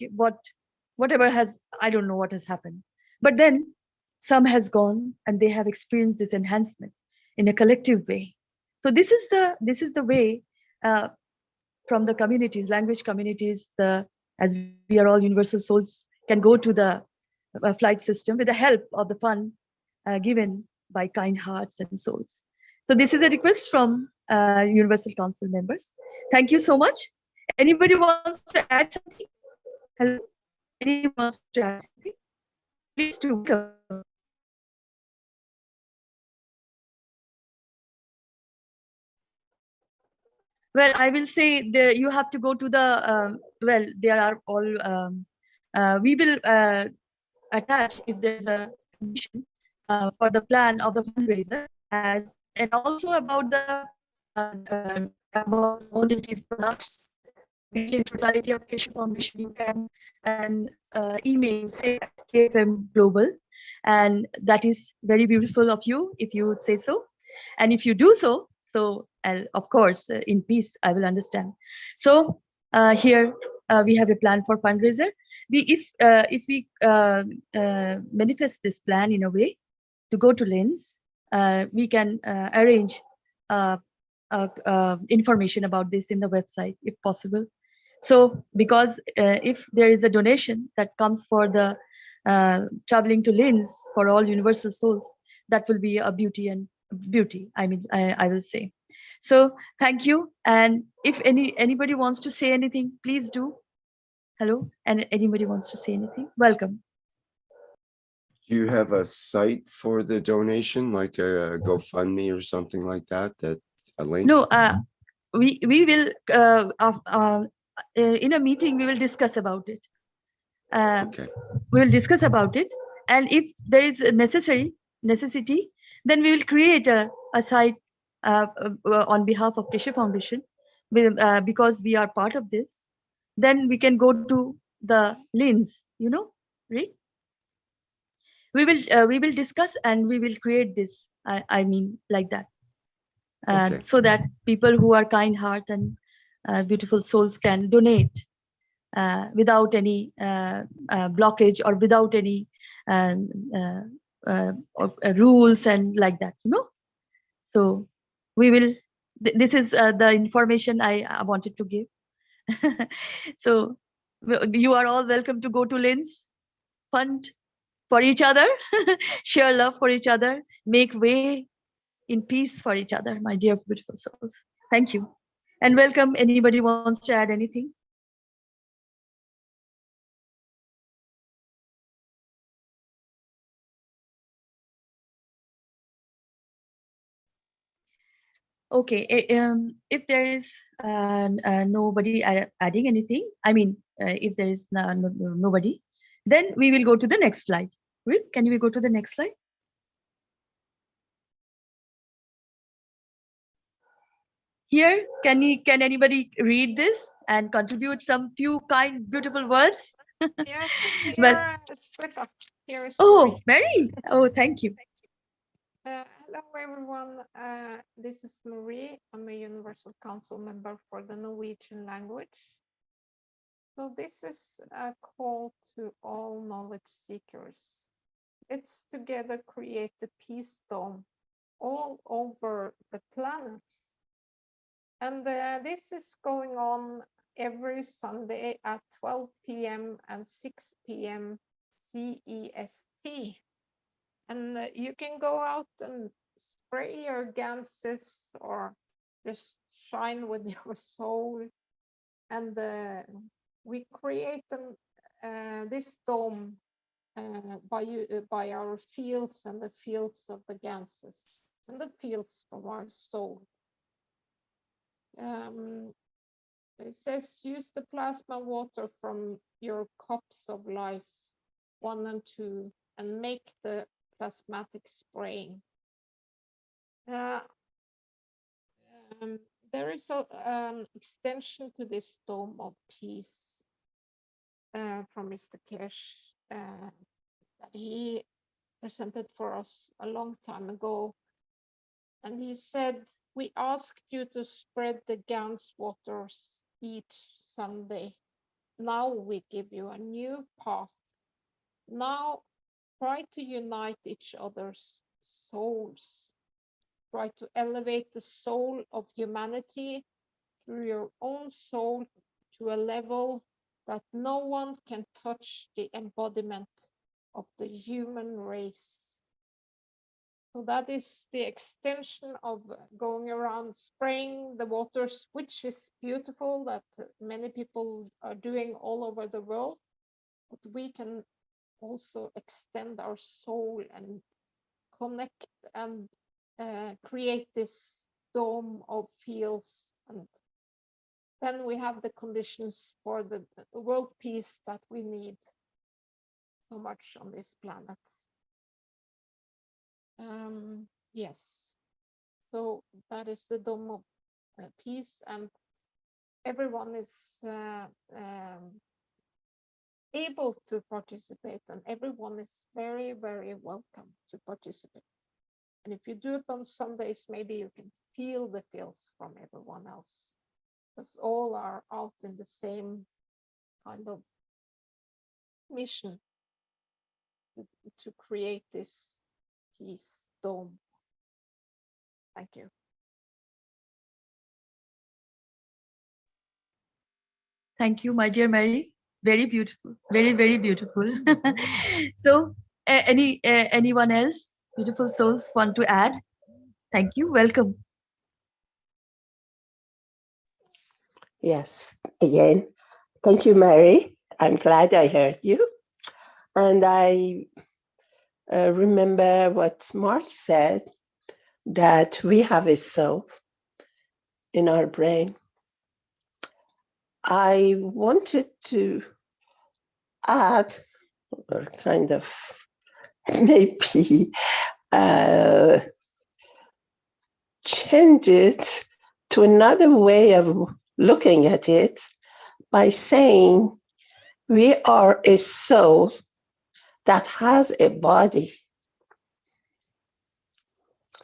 whatever has, I don't know what has happened. But then some has gone and they have experienced this enhancement in a collective way. So this is the way, from the communities, language communities, as we are all universal souls, can go to the flight system with the help of the fund given by kind hearts and souls. So this is a request from Universal Council members. Thank you so much. Anybody wants to add something? Hello? Anyone wants to add something? Please do. Well, I will say you have to go to the, well, there are all, we will attach if there's a condition for the plan of the fundraiser, and also about the about all its products, beauty and totality of Keshe Foundation. You can email, say, KFM Global, and that is very beautiful of you if you say so, and if you do so, of course, in peace, I will understand. So here we have a plan for fundraiser. If we manifest this plan in a way to go to LINS, we can arrange information about this in the website if possible. So because if there is a donation that comes for the traveling to LINS for all universal souls, that will be a beauty, I will say. So thank you. And if anybody wants to say anything, please do. Hello, and anybody wants to say anything, welcome. Do you have a site for the donation, like a GoFundMe or something like that? A link? No, we will in a meeting we will discuss about it. Okay. We will discuss about it, and if there is a necessity, then we will create a site on behalf of Keshe Foundation, because we are part of this. Then we can go to the LINS, right? We will discuss and we will create this. I mean, like that, Okay. so that people who are kind heart and beautiful souls can donate without any blockage or without any rules and like that, So we will. This is the information I wanted to give. So you are all welcome to go to LINS, fund for each other, share love for each other, make way in peace for each other, my dear beautiful souls. Thank you. And welcome. Anybody wants to add anything? Okay, if there is nobody adding anything, I mean, if there is nobody, then we will go to the next slide. Rick, can we go to the next slide? Here, can anybody read this and contribute some few kind, beautiful words? Yes, Well, here is oh, Mary. Oh, thank you. Hello, everyone. This is Marie. I'm a Universal Council member for the Norwegian language. So this is a call to all knowledge seekers. Let's together create the peace dome all over the planet. And this is going on every Sunday at 12 p.m. and 6 p.m. CEST. And you can go out and spray your ganses or just shine with your soul and we create this dome by our fields and the fields of the ganses and the fields of our soul. It says, use the plasma water from your cups of life 1 and 2 and make the plasmatic spraying. There is an extension to this dome of peace from Mr. Keshe that he presented for us a long time ago. And he said, we asked you to spread the Gans waters each Sunday. Now we give you a new path. Now try to unite each other's souls. Try to elevate the soul of humanity through your own soul to a level that no one can touch the embodiment of the human race. So that is the extension of going around spraying the waters, which is beautiful, that many people are doing all over the world. But we can also extend our soul and connect and create this dome of fields. And then we have the conditions for the world peace that we need so much on this planet. Yes, so that is the dome of peace, and everyone is able to participate, and everyone is very, very welcome to participate. And if you do it on Sundays, maybe you can feel the feels from everyone else, because all are out in the same kind of mission to create this peace dome. Thank you. Thank you, my dear Mary. Very beautiful. Very, very beautiful. So, anyone else? Beautiful souls want to add? Thank you. Welcome. Yes, again, thank you, Mary. I'm glad I heard you. And I remember what Mark said, that we have a soul in our brain. I wanted to add, or kind of maybe change it to another way of looking at it by saying we are a soul that has a body.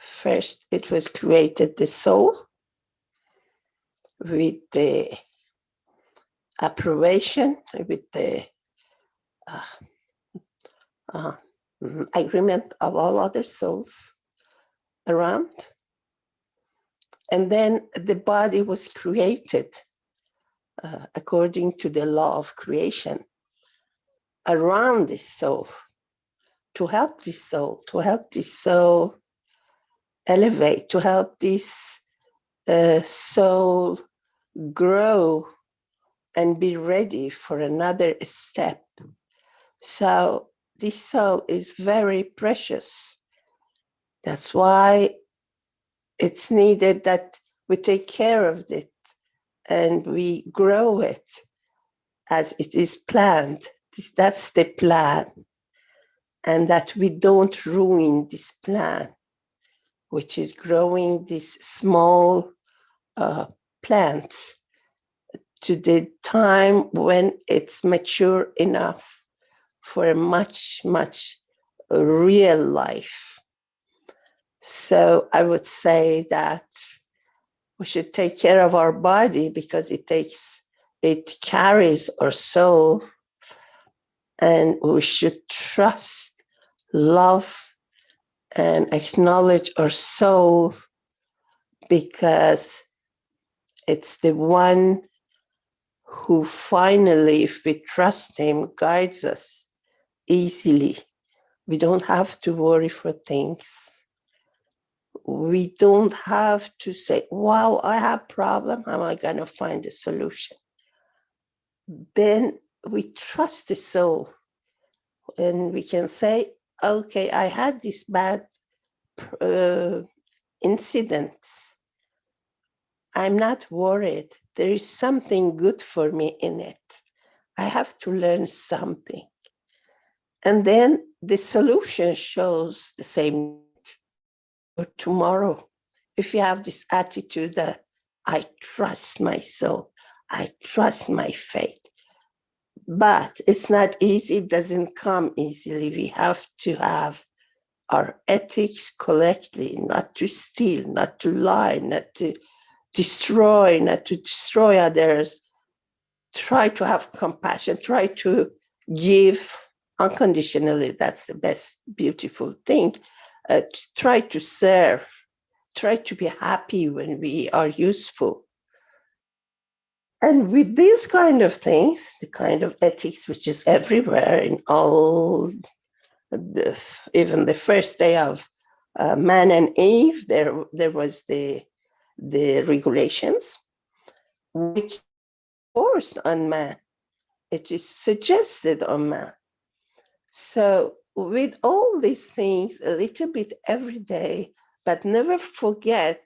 First, it was created the soul with the approbation, with the agreement of all other souls around. And then the body was created according to the law of creation around this soul, to help this soul elevate, to help this soul grow and be ready for another step. So this soul is very precious. That's why it's needed that we take care of it and we grow it as it is planned. That's the plan. And that we don't ruin this plan, which is growing this small plant to the time when it's mature enough for a much, much real life. So I would say that we should take care of our body because it carries our soul, and we should trust, love, and acknowledge our soul because it's the one who finally, if we trust him, guides us easily. We don't have to worry for things. We don't have to say, wow, I have a problem. How am I going to find a solution? then we trust the soul, and we can say, okay, I had this bad incident. I'm not worried. There is something good for me in it. I have to learn something. And then the solution shows the same for tomorrow. If you have this attitude that I trust my soul, I trust my faith. But it's not easy, it doesn't come easily. We have to have our ethics correctly, not to steal, not to lie, not to destroy others. Try to have compassion, try to give unconditionally. That's the best, beautiful thing. Try to serve, try to be happy when we are useful. And with these kind of things, the kind of ethics which is everywhere in all, even the first day of man and Eve, there was the regulations, which forced on man. It is suggested on man. So with all these things, a little bit every day, but never forget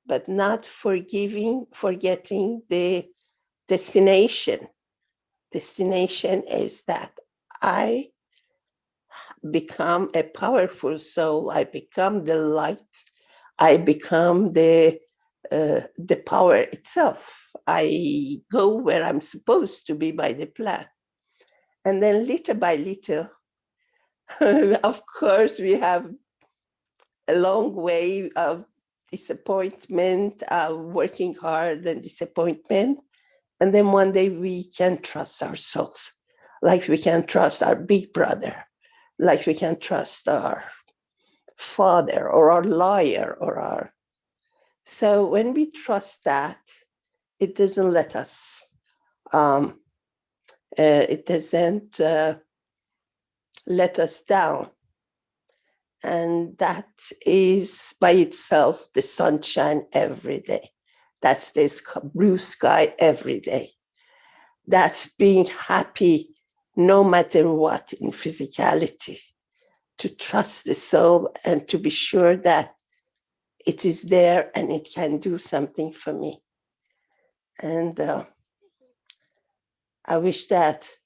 but not forgetting the destination. Destination is that I become a powerful soul. I become the light. I become the power itself. I go where I'm supposed to be by the plan. And then little by little, of course, we have a long way of disappointment, working hard and disappointment. And then one day we can trust our souls, like we can trust our big brother, like we can trust our father or our lawyer or our. So when we trust that, it doesn't let us, it doesn't let us down. And that is by itself the sunshine every day. That's this blue sky every day. That's being happy no matter what in physicality, to trust the soul and to be sure that it is there and it can do something for me. And I wish that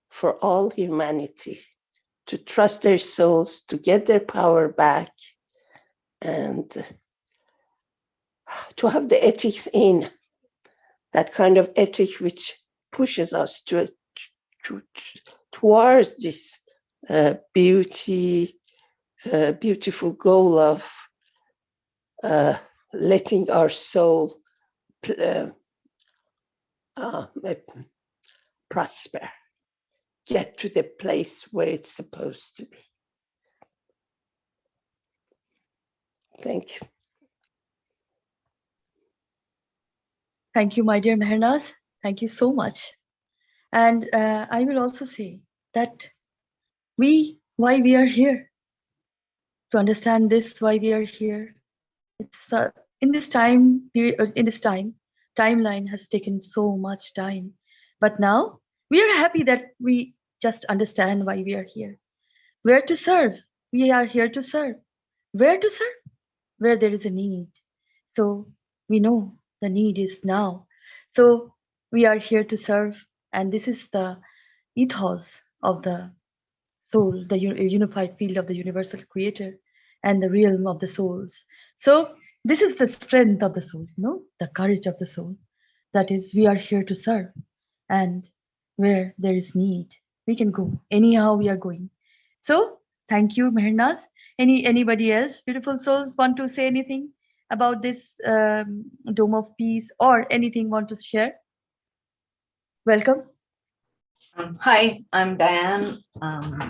for all humanity, to trust their souls, to get their power back, and to have the ethics in, that kind of ethic which pushes us towards this beautiful goal of letting our soul prosper, get to the place where it's supposed to be. Thank you. Thank you, my dear Mehrnaz. Thank you so much. And I will also say that why we are here, to understand this, why we are here. It's in this time period, timeline has taken so much time, but now we are happy that we just understand why we are here. Where to serve? We are here to serve. Where to serve? Where there is a need. So we know the need is now. So we are here to serve, and this is the ethos of the soul, the unified field of the universal creator and the realm of the souls. So this is the strength of the soul, the courage of the soul. That is, we are here to serve, and where there is need, we can go. Anyhow, we are going. So thank you, Mehrnaz. Anybody else, beautiful souls, want to say anything about this Dome of Peace or anything want to share? Welcome. Hi, I'm Diane.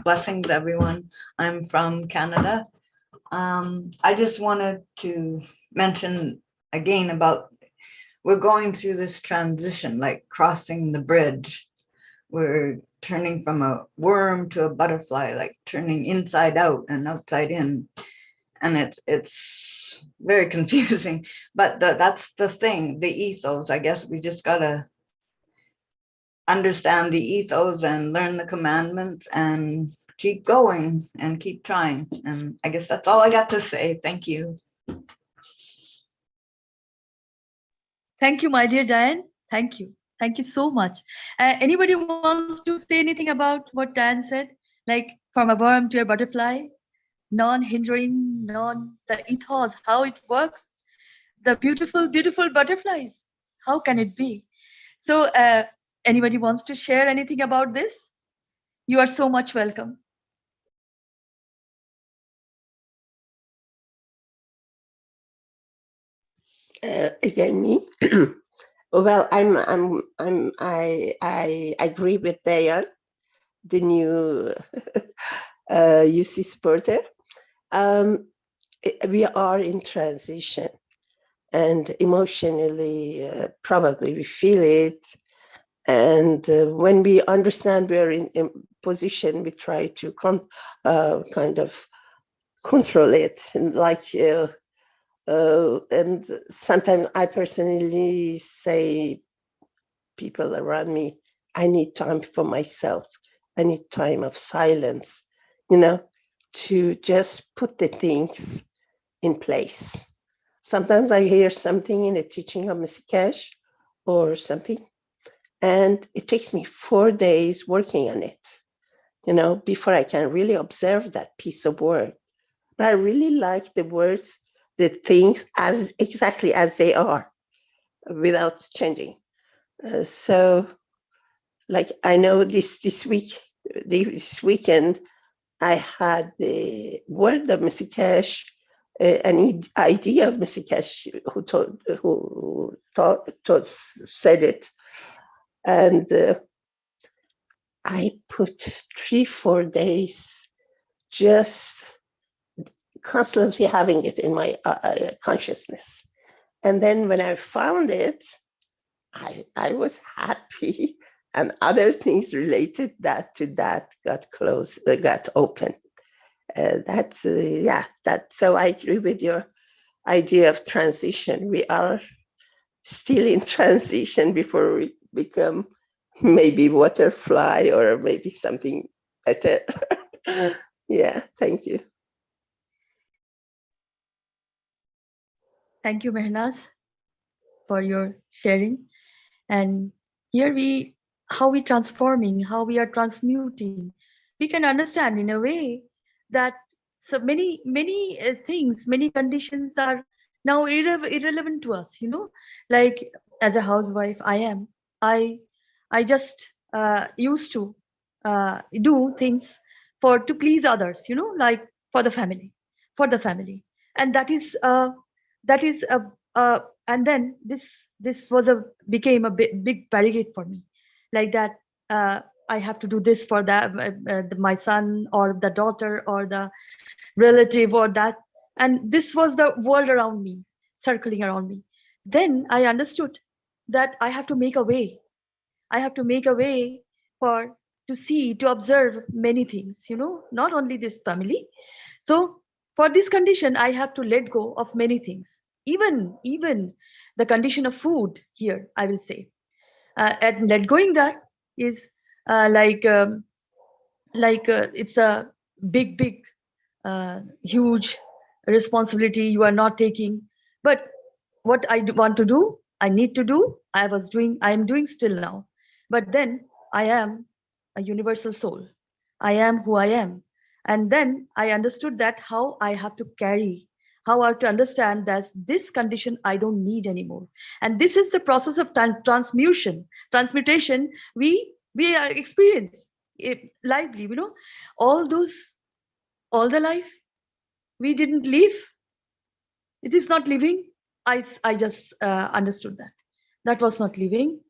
Blessings, everyone. I'm from Canada. I just wanted to mention again about we're going through this transition, like crossing the bridge. We're turning from a worm to a butterfly, like turning inside out and outside in. And it's very confusing, but that's the thing, the ethos. I guess we just gotta understand the ethos and learn the commandments and keep going and keep trying. And I guess that's all I got to say. Thank you. Thank you, my dear Diane. Thank you. Thank you so much. Anybody wants to say anything about what Diane said? Like from a worm to a butterfly, non-hindering, the ethos, how it works, the beautiful, beautiful butterflies. How can it be? So anybody wants to share anything about this? You are so much welcome. Again, me. Well, I agree with Dayan, the new UC supporter. We are in transition, and emotionally, probably we feel it. And when we understand we're in a position, we try to kind of control it, and and sometimes I personally say, people around me, I need time for myself. I need time of silence, to just put the things in place. Sometimes I hear something in a teaching of Mr. Keshe or something, and it takes me 4 days working on it, before I can really observe that piece of work. But I really like the words, the things as exactly as they are, without changing. So, like, I know this weekend, I had the word of Mr. Keshe, an idea of Mr. Keshe, who said it, and I put 3-4 days just constantly having it in my consciousness. And then when I found it, I was happy, and other things related to that got open. So I agree with your idea of transition. We are still in transition before we become maybe butterfly or maybe something better. Yeah, thank you. Thank you, Mehnaz, for your sharing. And here how we transforming, how we are transmuting. We can understand in a way that so many things, many conditions are now irrelevant to us. Like as a housewife, I just used to do things to please others. Like for the family, and that is and then this became a big barricade for me, like that I have to do this for my son or the daughter or the relative or that, and this was the world around me, circling around me. Then I understood that I have to make a way. I have to make a way to observe many things, not only this family. So for this condition, I have to let go of many things, even the condition of food here, I will say. And let going that is it's a big, huge responsibility you are not taking. But what I want to do, I need to do, I am doing still now. But then I am a universal soul. I am who I am. And then I understood that how I have to understand that this condition I don't need anymore. And this is the process of transmutation we experience it lively, all the life we didn't live. It is not living. I just understood that was not living.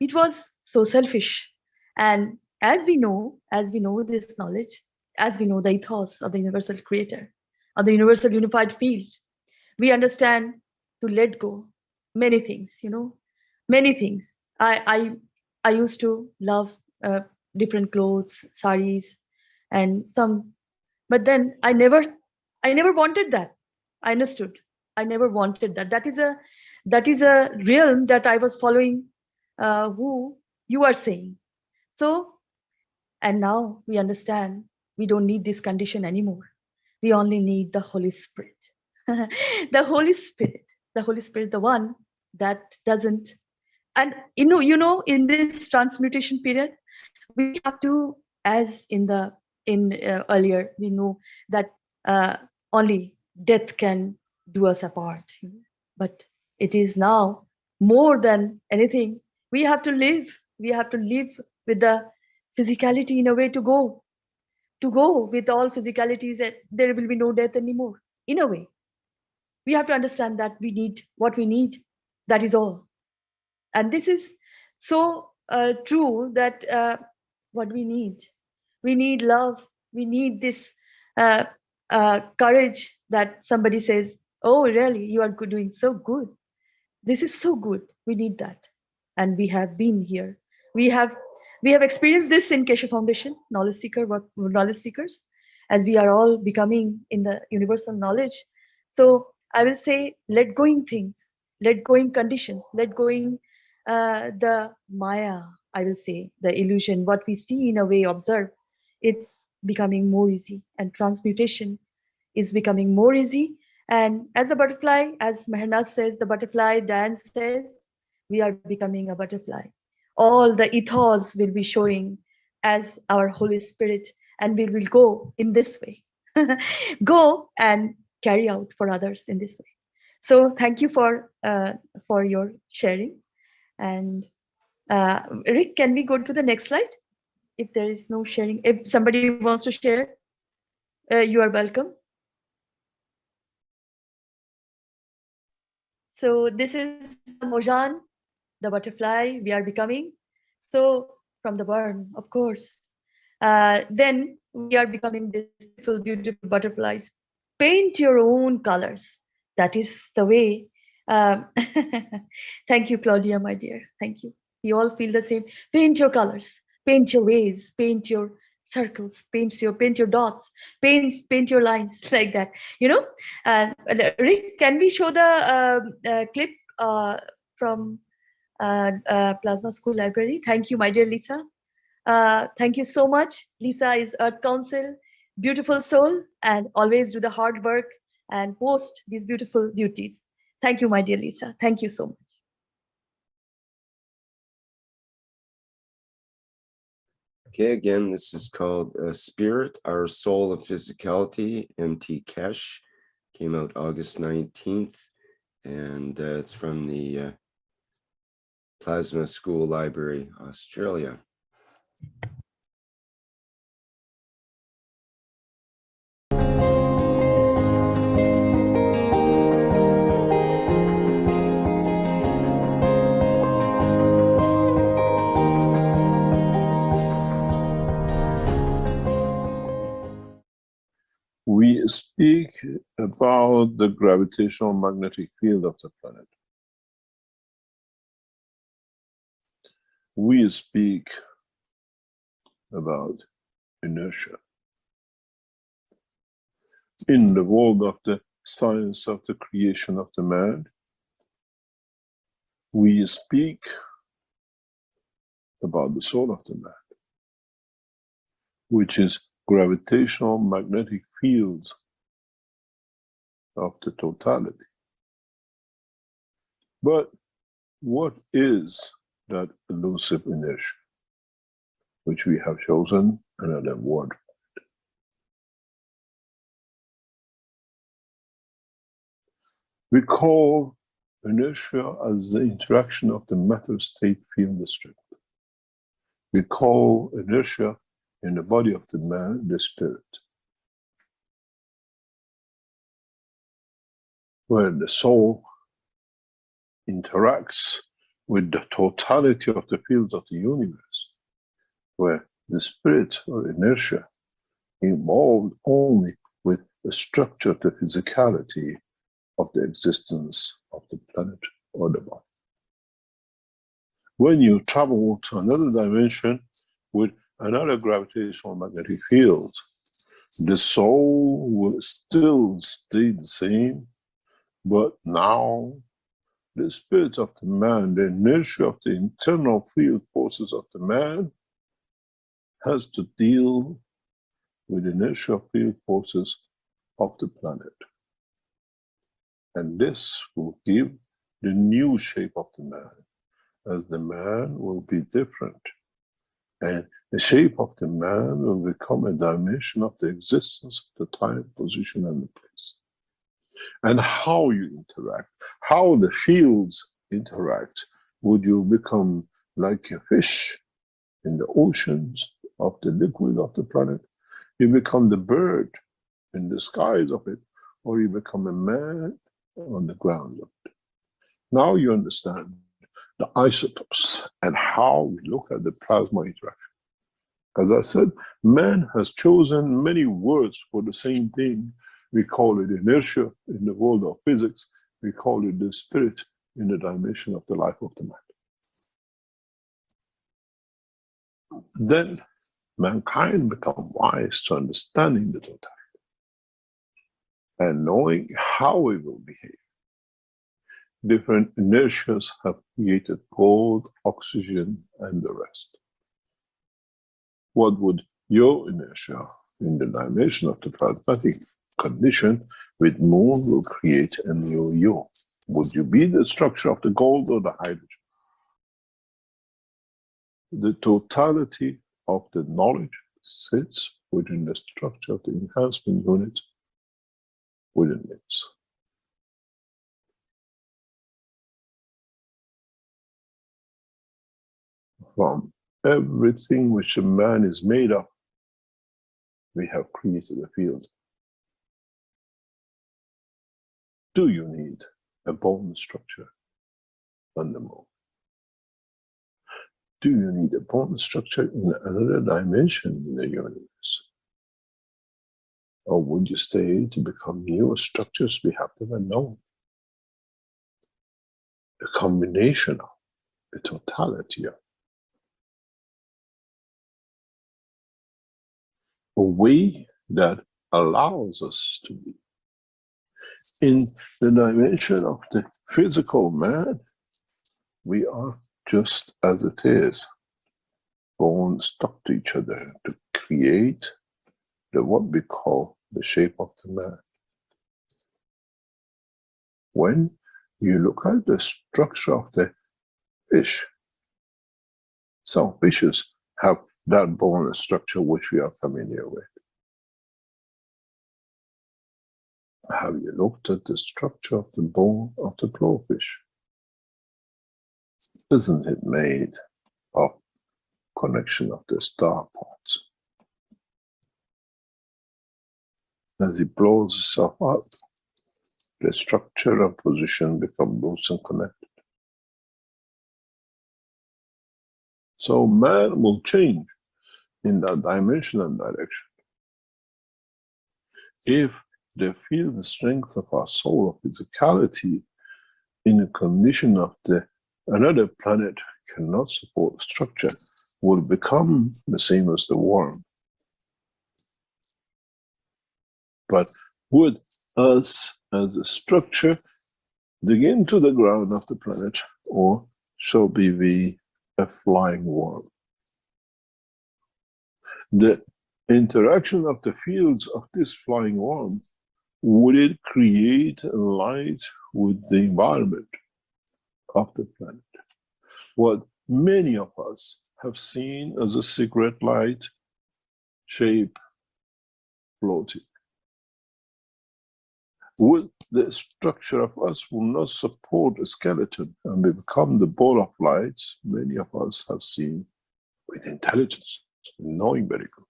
It was so selfish. And as we know this knowledge, as we know the ethos of the universal creator, of the universal unified field, we understand to let go many things, many things. I used to love different clothes, saris, and some, but then I never wanted that. I understood. I never wanted that. That is a realm that I was following, who you are saying. So, and now we understand we don't need this condition anymore. We only need the Holy Spirit. The Holy Spirit, the one that doesn't. And in this transmutation period, we have to, as in earlier, we know that only death can do us apart. But it is now more than anything. We have to live. We have to live with the physicality in a way to go with all physicalities, and there will be no death anymore. In a way, we have to understand that we need what we need. That is all. And this is so true that what we need love. We need this courage that somebody says, oh, really, you are doing so good. This is so good. We need that. And we have been here. We have experienced this in Keshe Foundation, knowledge seekers, as we are all becoming in the universal knowledge. So I will say, let going things, let going conditions, let going the Maya, I will say, the illusion, what we see in a way, observe, it's becoming more easy, and transmutation is becoming more easy. And as a butterfly, as Mehran says, the butterfly, Dan says, we are becoming a butterfly. All the ethos will be showing as our Holy Spirit, and we will go in this way. Go and carry out for others in this way. So thank you for your sharing. And Rick, can we go to the next slide? If there is no sharing, if somebody wants to share, you are welcome. So this is Mehran, the butterfly we are becoming. So from the burn, of course, then we are becoming this beautiful, beautiful butterflies. Paint your own colors. That is the way. Thank you, Claudia, my dear. Thank you. We all feel the same. Paint your colors. Paint your ways. Paint your circles. Paint your dots. Paint your lines like that. Rick, can we show the clip from Plasma School Library? Thank you, my dear Lisa. Thank you so much. Lisa is Earth Council, beautiful soul, and always do the hard work and post these beautiful beauties. Thank you, my dear Lisa. Thank you so much. Okay, again, this is called Spirit, Our Soul of Physicality, MT Keshe. Came out August 19th, and it's from the Plasma School Library, Australia. We speak about the gravitational magnetic field of the planet. We speak about inertia. In the world of the science of the creation of the man, we speak about the soul of the man, which is gravitational magnetic field of the totality. But what is that elusive inertia, which we have chosen another word for it? We call inertia as the interaction of the matter-state field strength. We call inertia in the body of the man the spirit, where the soul interacts with the totality of the fields of the universe, where the spirit or inertia involved only with the structure, the physicality of the existence of the planet or the body. When you travel to another dimension with another gravitational magnetic field, the soul will still stay the same, but now the spirit of the man, the inertia of the internal field forces of the man, has to deal with inertial field forces of the planet. And this will give the new shape of the man, as the man will be different. And the shape of the man will become a dimension of the existence, the time, position, and the place. And how you interact, how the fields interact, would you become like a fish in the oceans of the liquid of the planet? You become the bird in the skies of it, or you become a man on the ground of it. Now you understand the isotopes and how we look at the plasma interaction. As I said, man has chosen many words for the same thing. We call it inertia in the world of physics. We call it the spirit in the dimension of the life of the man. Then mankind become wise to understanding the totality and knowing how it will behave. Different inertias have created gold, oxygen, and the rest. What would your inertia in the dimension of the plasmatic condition with moon will create a new you? Would you be the structure of the gold or the hydrogen? The totality of the knowledge sits within the structure of the enhancement unit within it. From everything which a man is made of, we have created a field. Do you need a bone structure on the moon? Do you need a bone structure in another dimension in the universe? Or would you stay to become new structures we have never known? A combination of, a totality of. A way that allows us to be. In the dimension of the physical man, we are just as it is, bones stuck to each other to create what we call the shape of the man. When you look at the structure of the fish, some fishes have that bone structure which we are familiar with. Have you looked at the structure of the bone of the blowfish? Isn't it made of connection of the star parts? As it blows itself up, the structure and position become loose and connected. So man will change in that dimension and direction. If they feel the strength of our soul of physicality in a condition of another planet cannot support structure, will become the same as the worm. But would us as a structure dig into the ground of the planet, or shall we be a flying worm? The interaction of the fields of this flying worm, would it create a light with the environment of the planet? What many of us have seen as a cigarette light shape floating. Would the structure of us will not support a skeleton and become the ball of lights many of us have seen with intelligence, knowing very close.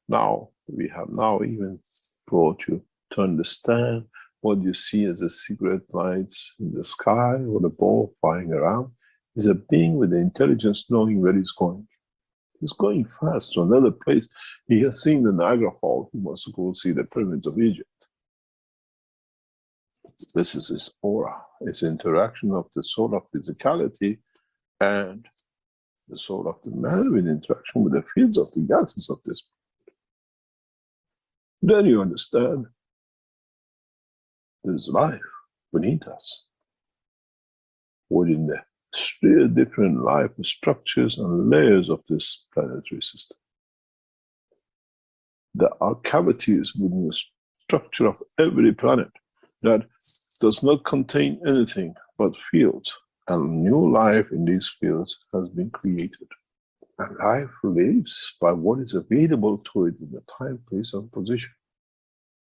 Now, we have now even brought you to understand what you see as a cigarette lights in the sky or the ball flying around is a being with the intelligence knowing where he's going. He's going fast to another place. He has seen the Niagara Falls. He wants to go see the pyramids of Egypt. This is his aura, his interaction of the soul of physicality and the soul of the man with interaction with the fields of the gases of this. Then you understand there's life beneath us, within the different life structures and layers of this planetary system. There are cavities within the structure of every planet that does not contain anything but fields, and new life in these fields has been created. And life lives by what is available to it in the time, place, and position.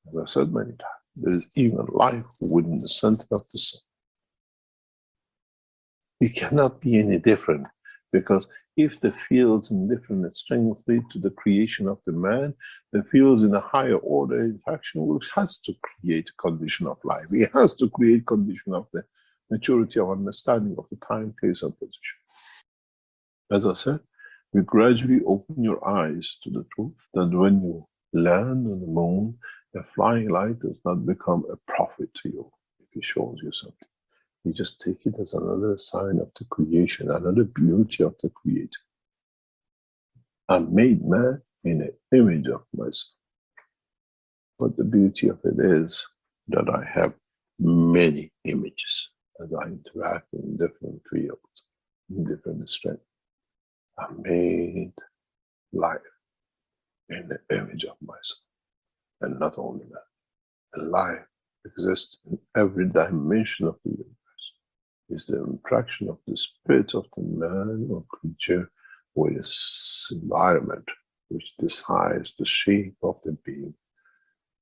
As I said many times, there is even life within the center of the sun. It cannot be any different, because if the fields in different strengths lead to the creation of the man, the fields in a higher order interaction has to create a condition of life. It has to create condition of the maturity of understanding of the time, place, and position. As I said, you gradually open your eyes to the truth that when you land on the moon, the flying light does not become a profit to you if it shows you something. You just take it as another sign of the creation, another beauty of the Creator. I'm made man in the image of myself. But the beauty of it is that I have many images as I interact in different fields, in different strengths. I'm made life in the image of myself. And not only that, life exists in every dimension of the universe. It's the interaction of the spirit of the man or creature with its environment, which decides the shape of the being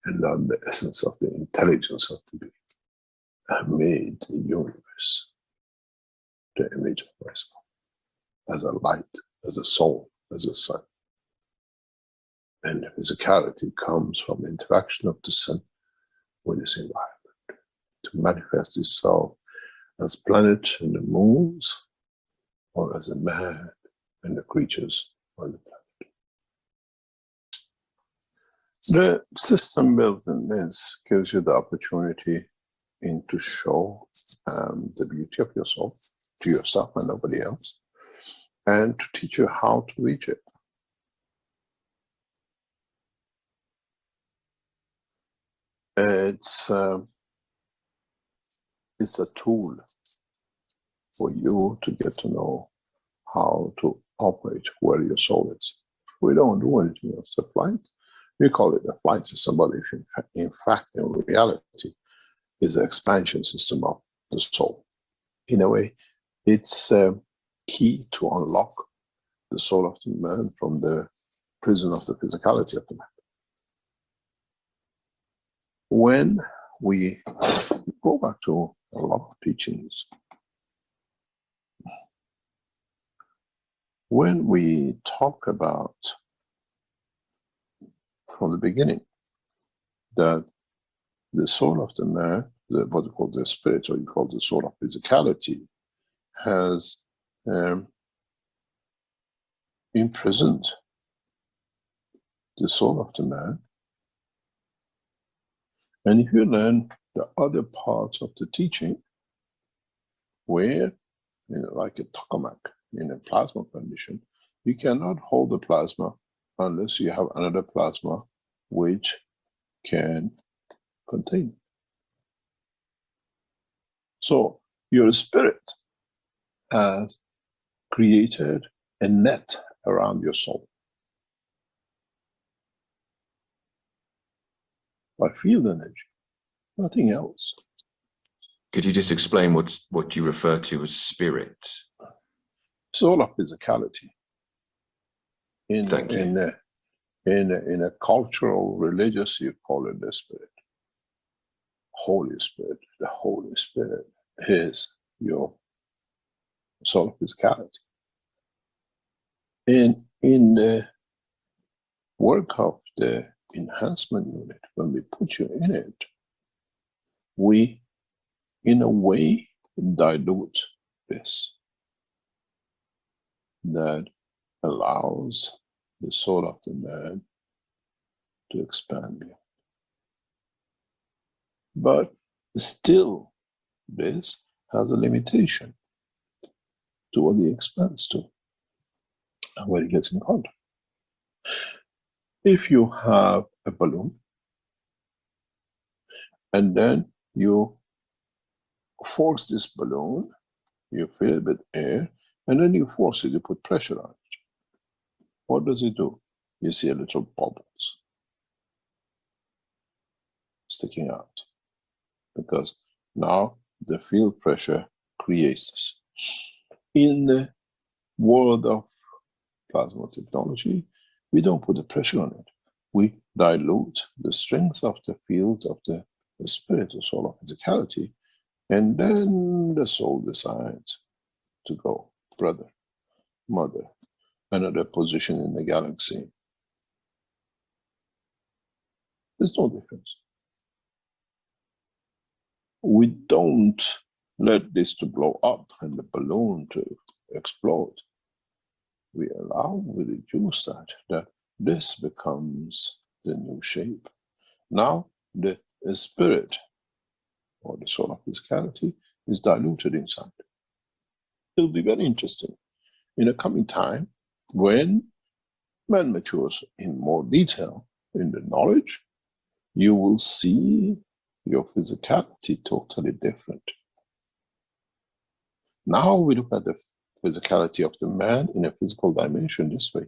and not the essence of the intelligence of the being. I made the universe, the image of myself, as a light, as a soul, as a sun. And the physicality comes from the interaction of the sun with its environment to manifest itself as planets and the moons, or as a man and the creatures on the planet. The system built in this gives you the opportunity to show the beauty of your soul to yourself and nobody else, and to teach you how to reach it. It's a tool for you to get to know how to operate where your soul is. We don't do anything else. The flight, we call it a flight system, but if in fact, in reality, is an expansion system of the soul. In a way, it's a key to unlock the soul of the man from the prison of the physicality of the man. When we go back to a lot of teachings, when we talk about from the beginning that the soul of the man, what we call the spirit, or you call the soul of physicality, has imprisoned the soul of the man. And if you learn the other parts of the teaching, where, like a tokamak in a plasma condition, you cannot hold the plasma unless you have another plasma which can contain. So your spirit has created a net around your soul by field energy, nothing else. Could you just explain what you refer to as spirit? Soul of physicality. Thank you. In a cultural, religious, you call it the spirit. Holy Spirit. The Holy Spirit is your soul of physicality. In the work of the enhancement unit, when we put you in it, we, in a way, dilute this. That allows the soul of the man to expand beyond. But still, this has a limitation to what it expands to and where it gets in contact. If you have a balloon and then you force this balloon, you fill it with air, and then you force it, you put pressure on it. What does it do? You see a little bubbles. sticking out, because now the field pressure creates this. In the world of plasma technology, we don't put the pressure on it. We dilute the strength of the field of the spirit, the soul of physicality, and then the soul decides to go, brother, mother, another position in the galaxy. There's no difference. We don't let this to blow up and the balloon to explode. We allow, we reduce that this becomes the new shape. Now the spirit or the soul of physicality is diluted inside. It'll be very interesting in a coming time when man matures in more detail in the knowledge. You will see your physicality totally different. Now we look at the physicality of the man in a physical dimension this way.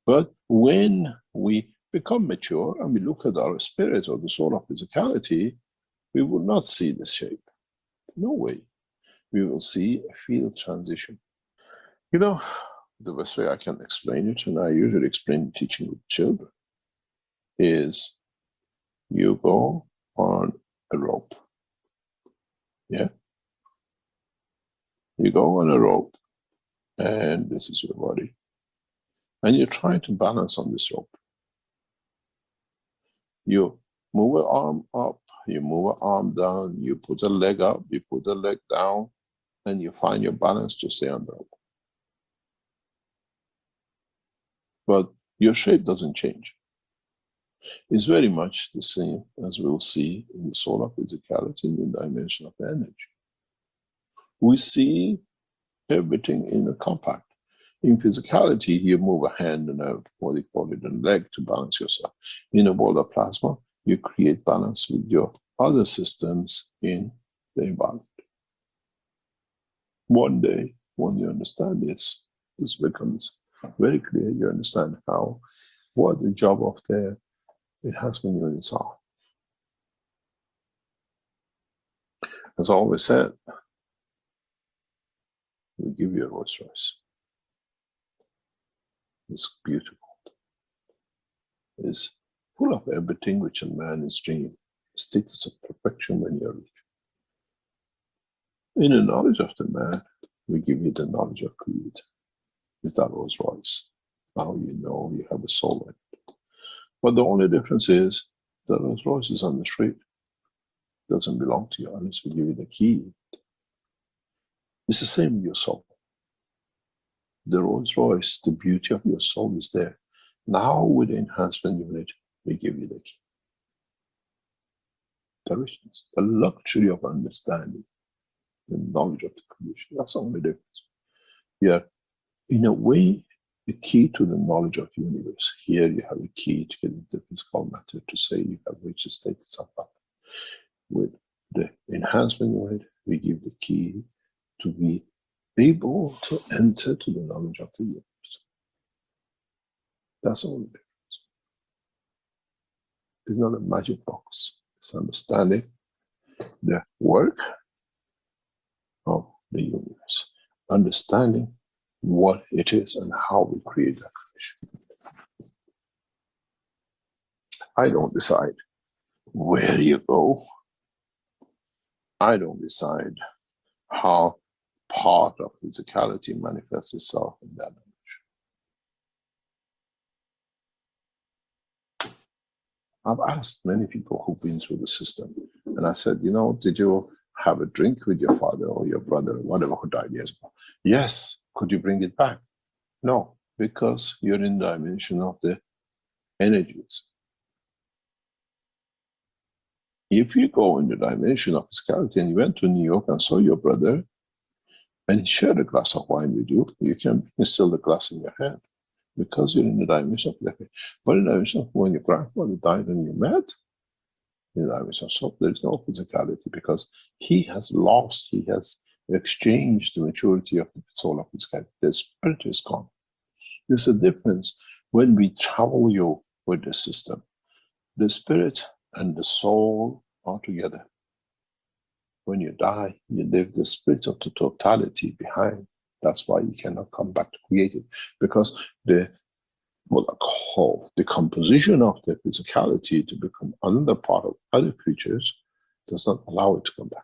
But when we become mature and we look at our spirit or the soul of physicality, we will not see this shape. No way. We will see a field transition. You know, the best way I can explain it, and I usually explain teaching with children, is you go on a rope. Yeah? You go on a rope, and this is your body. And you're trying to balance on this rope. You move an arm up, you move an arm down, you put a leg up, you put a leg down, and you find your balance to stay on the rope. But your shape doesn't change. It's very much the same as we'll see in the soul of physicality in the dimension of energy. We see everything in a compact. In physicality, you move a hand and a, what do you call it, a leg to balance yourself. In a world of plasma, you create balance with your other systems in the environment. One day, when you understand this becomes very clear. You understand how, what the job of the enhancement units are. As I always said, we give you a Rolls Royce. It's beautiful. It's full of everything which a man is dreaming. Status of perfection when you're rich. In the knowledge of the man, we give you the knowledge of creed. It's that Rolls Royce. Now you know you have a soul in it. But the only difference is that Rolls Royce is on the street. It doesn't belong to you unless we give you the key. It's the same with your soul. The Rolls Royce, the beauty of your soul is there. Now with the enhancement unit, we give you the key. The richness, the luxury of understanding, the knowledge of the creation. That's the only difference. Yeah, in a way, the key to the knowledge of the universe. Here you have a key to get into physical matter to say you have reached a state of up. With the enhancement unit, we give the key to be able to enter to the knowledge of the universe. That's the only difference. It's not a magic box. It's understanding the work of the universe. Understanding what it is and how we create that creation. I don't decide where you go. I don't decide how part of physicality manifests itself in that dimension. I've asked many people who've been through the system, and I said, you know, did you have a drink with your father or your brother or whatever who died years ago? Yes. Could you bring it back? No, because you're in the dimension of the energies. If you go in the dimension of physicality and you went to New York and saw your brother and he shared a glass of wine with you, you can still the glass in your hand because you're in the dimension of life. But in the dimension of when your grandfather died and you met, in the dimension of soul, there's no physicality because he has lost, he has exchanged the maturity of the soul of physicality. The spirit is gone. There's a difference when we travel you with the system. The spirit and the soul are together. When you die, you leave the spirit of the totality behind. That's why you cannot come back to create it, because the what I call the composition of the physicality to become another part of other creatures does not allow it to come back.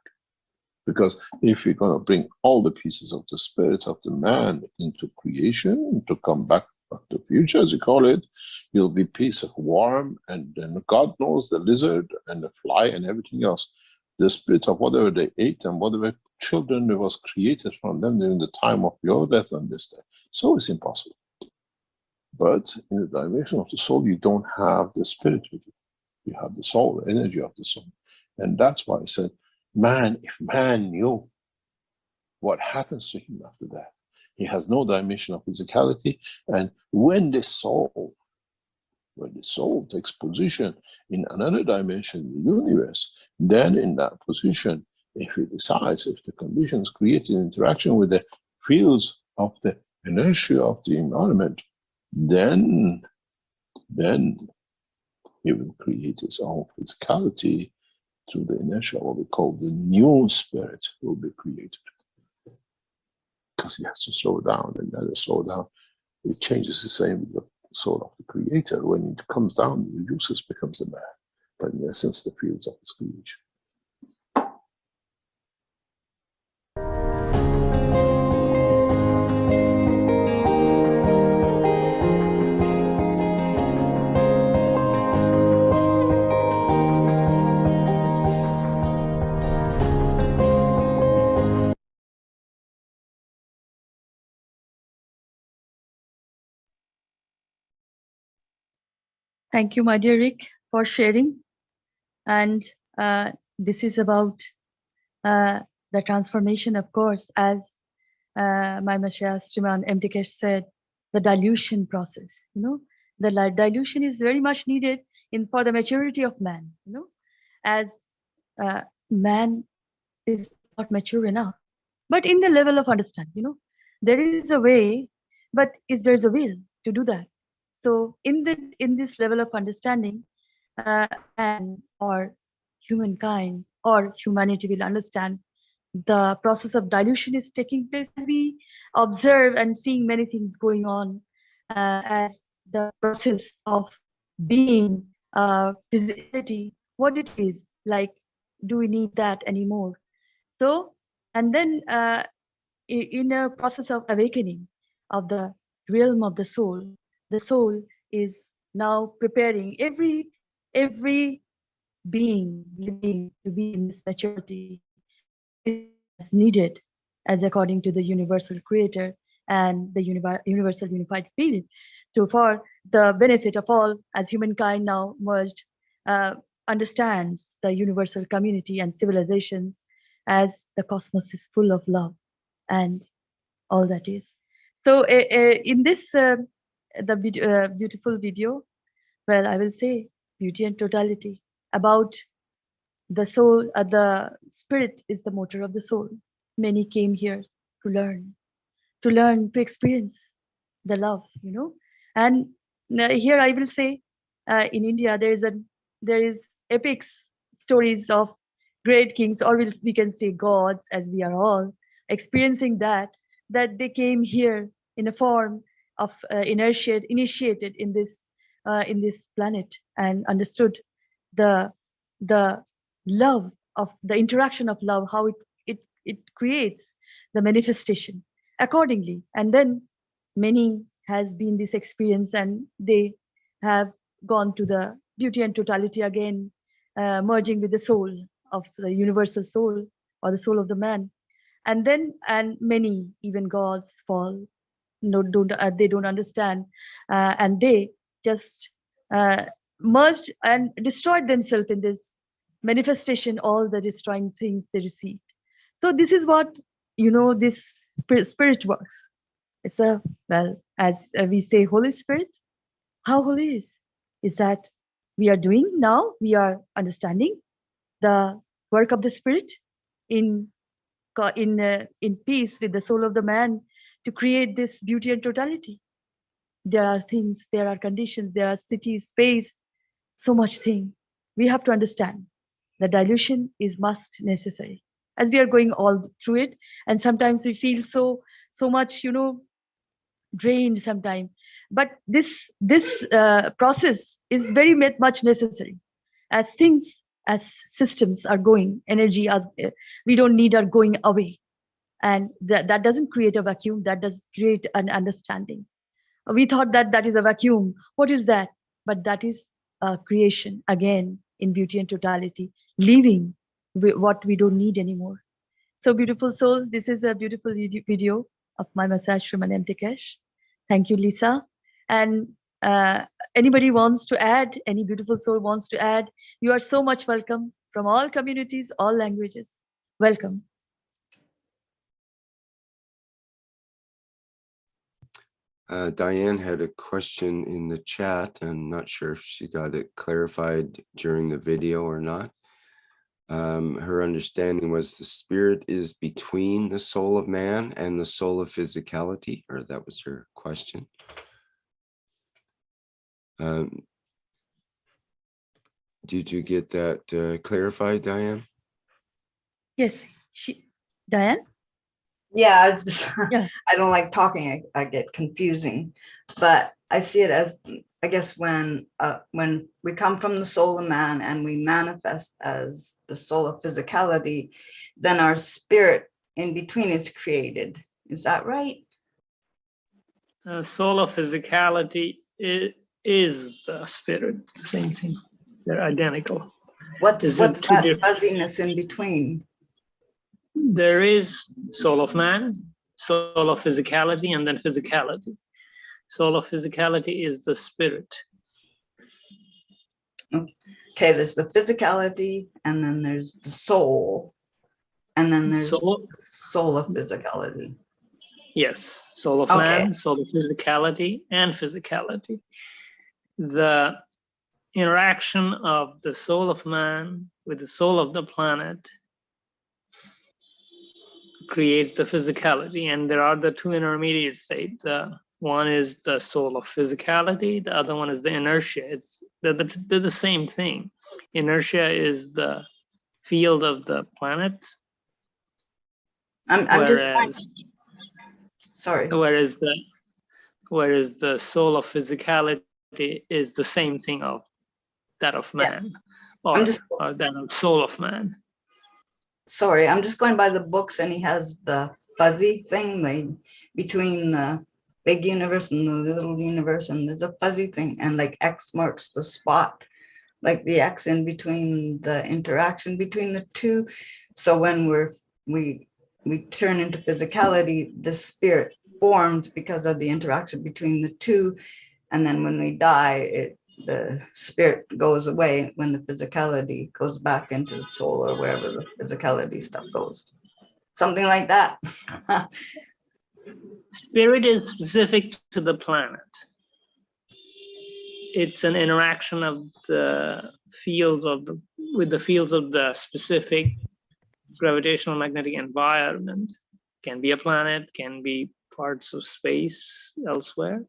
Because if you're going to bring all the pieces of the spirit of the man into creation, to come back to the future, as you call it, you'll be a piece of worm, and then God knows the lizard and the fly and everything else. The spirit of whatever they ate and whatever children that was created from them during the time of your death on this day. So it's impossible. But in the dimension of the soul, you don't have the spirit with you. You have the soul, the energy of the soul. And that's why I said, man, if man knew what happens to him after that, he has no dimension of physicality. And when the soul takes position in another dimension in the universe, then in that position, if he decides, if the conditions create an interaction with the fields of the inertia of the environment, then he will create his own physicality through the inertia, what we call the new spirit will be created. Because he has to slow down, and let it slow down. It changes the same with the soul of the creator. When it comes down, it reduces, becomes the man. But in essence, the fields of his creation. Thank you, my dear Rick, for sharing. And this is about the transformation, of course, as my Mashayikh Shriman MT Keshe said, the dilution process. You know, the dilution is very much needed for the maturity of man. You know, as man is not mature enough, but in the level of understanding, you know, there is a way, but there's a will to do that. So in this level of understanding, man or humankind or humanity will understand the process of dilution is taking place. We observe and seeing many things going on as the process of being physicality, what it is like. Do we need that anymore? So, and then in a process of awakening of the realm of the soul is now preparing every being living to be in this maturity is needed, as according to the universal creator and the universal unified field, for the benefit of all, as humankind now merged understands the universal community and civilizations, as the cosmos is full of love and all that is. So in this beautiful video, well, I will say beauty and totality, about the soul, the spirit is the motor of the soul. Many came here to learn, to experience the love, you know. And here I will say, in India, there is epics, stories of great kings, or we can say gods, as we are all experiencing that they came here in a form of initiated in this planet, and understood the love of the interaction of love, how it creates the manifestation accordingly. And then many has been this experience, and they have gone to the beauty and totality again, merging with the soul of the universal soul, or the soul of the man. And then, and many, even gods, fall. No, they don't understand, and they just merged and destroyed themselves in this manifestation, all the destroying things they received. So this is what, you know, this spirit works. It's a, well, as we say, Holy Spirit. How holy is that we are doing now? We are understanding the work of the Spirit in peace with the soul of the man, to create this beauty and totality. There are things, there are conditions, there are cities, space, so much thing we have to understand that dilution is must necessary as we are going all through it. And sometimes we feel so much, drained sometimes. But this process is very much necessary. As things, as systems are going, energy we don't need are going away. And that doesn't create a vacuum, that does create an understanding. We thought that that is a vacuum. What is that? But that is creation, again, in beauty and totality, leaving what we don't need anymore. So beautiful souls, this is a beautiful video of my massage from AM CET. Thank you, Lisa. And anybody wants to add, any beautiful soul wants to add, you are so much welcome from all communities, all languages. Welcome. Diane had a question in the chat. I'm not sure if she got it clarified during the video or not. Her understanding was the spirit is between the soul of man and the soul of physicality, or that was her question. Did you get that clarified, Diane? Yes, Diane? Yeah, I was just, Yeah. I don't like talking. I get confusing, but I see it as, I guess, when we come from the soul of man and we manifest as the soul of physicality, then our spirit in between is created. Is that right? Soul of physicality is the spirit, the same thing. They're identical. What's that fuzziness in between? There is soul of man, soul of physicality, and then physicality. Soul of physicality is the spirit. Okay, there's the physicality, and then there's the soul, and then there's soul of physicality. Yes, soul of man, soul of physicality, and physicality. The interaction of the soul of man with the soul of the planet creates the physicality, and there are the two intermediate states. The one is the soul of physicality, the other one is the inertia. They're the same thing. Inertia is the field of the planet. Whereas the soul of physicality is the same thing of that of man, or that of soul of man. Sorry, I'm just going by the books, and he has the fuzzy thing between the big universe and the little universe, and there's a fuzzy thing, and like X marks the spot, like the X in between the interaction between the two. So when we turn into physicality, the spirit formed because of the interaction between the two, and then when we die, the spirit goes away when the physicality goes back into the soul, or wherever the physicality stuff goes. Something like that. Spirit is specific to the planet. It's an interaction of the fields with the fields of the specific gravitational magnetic environment. Can be a planet, can be parts of space elsewhere.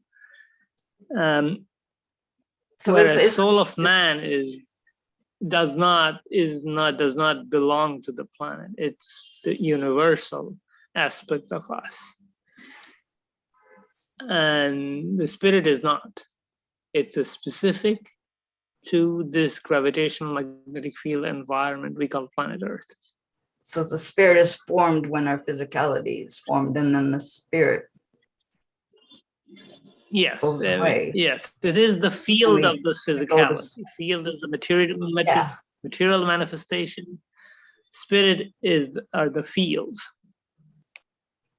So whereas soul of man does not belong to the planet. It's the universal aspect of us. And the spirit is not. It's a specific to this gravitational magnetic field environment we call planet Earth. So the spirit is formed when our physicality is formed, and then the spirit goes away. Yes, this is the field of this physicality. Field is the material manifestation. Spirit are the fields.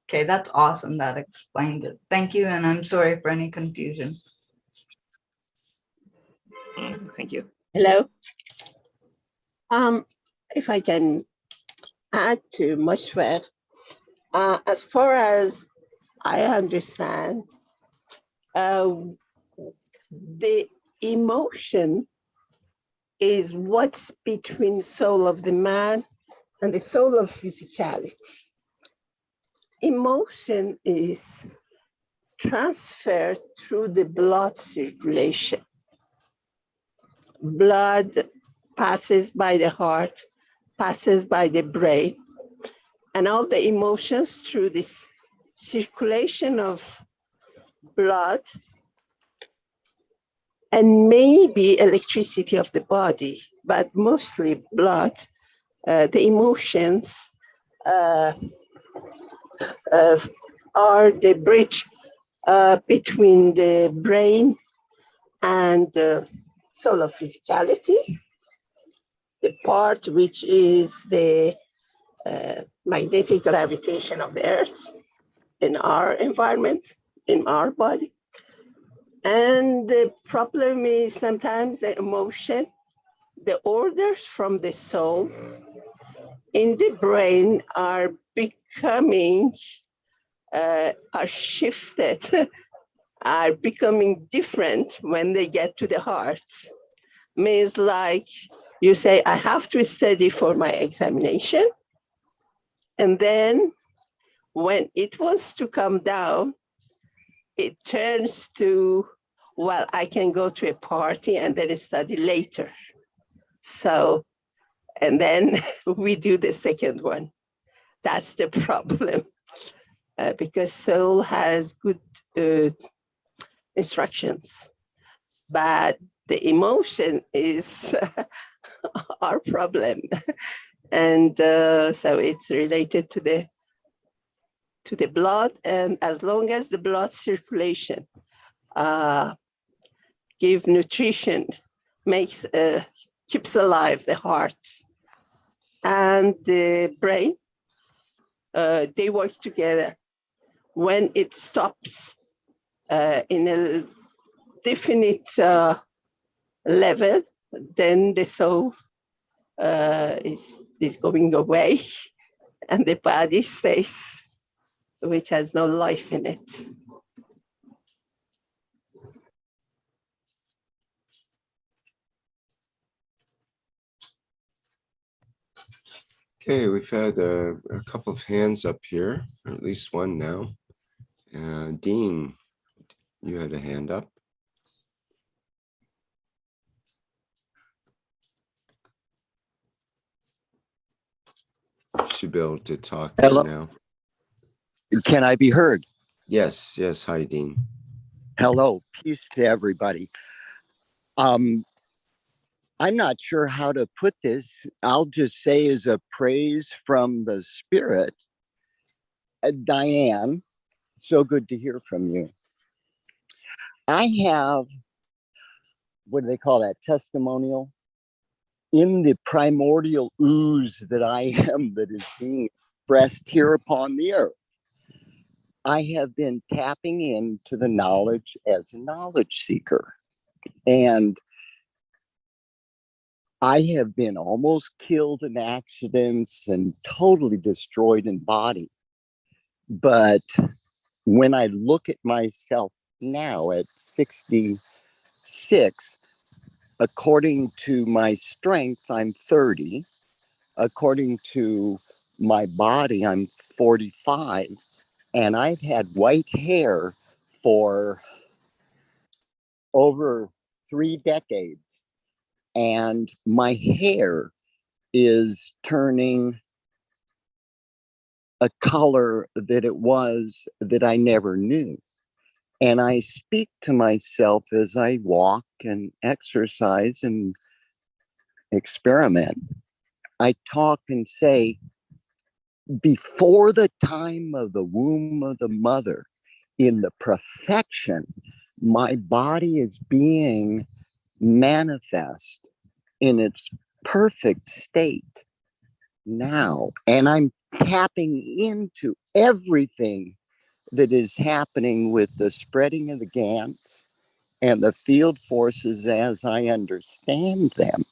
Okay, that's awesome. That explains it. Thank you, and I'm sorry for any confusion. Thank you. Hello. If I can add to Moshwer, as far as I understand, the emotion is what's between soul of the man and the soul of physicality. Emotion is transferred through the blood circulation. Blood passes by the heart, passes by the brain, and all the emotions through this circulation of blood and maybe electricity of the body, but mostly blood, the emotions are the bridge between the brain and soul of physicality, the part which is the magnetic gravitation of the earth in our environment, in our body. And the problem is sometimes the emotion, the orders from the soul in the brain are becoming, are shifted, are becoming different when they get to the heart. Means like you say, I have to study for my examination. And then when it wants to come down, it turns to, well, I can go to a party and then study later. So, and then we do the second one. That's the problem. Because soul has good instructions, but the emotion is our problem. And so it's related to the blood, and as long as the blood circulation give nutrition, makes keeps alive the heart and the brain, they work together. When it stops in a definite level, then the soul is going away and the body stays, which has no life in it. Okay, we've had a couple of hands up here, or at least one now. Dean, you had a hand up. You should be able to talk Hello. now. Can I be heard? Yes, yes. Hi, Dean. Hello, peace to everybody. I'm not sure how to put this. I'll just say as a praise from the spirit, Diane, so good to hear from you. I have, what do they call that, testimonial? In the primordial ooze that I am, that is being expressed here upon the earth. I have been tapping into the knowledge as a knowledge seeker. And I have been almost killed in accidents and totally destroyed in body. But when I look at myself now at 66, according to my strength, I'm 30. According to my body, I'm 45. And I've had white hair for over 3 decades. And my hair is turning a color that it was that I never knew. And I speak to myself as I walk and exercise and experiment. I talk and say, before the time of the womb of the mother, in the perfection, my body is being manifest in its perfect state now. And I'm tapping into everything that is happening with the spreading of the GANs and the field forces as I understand them,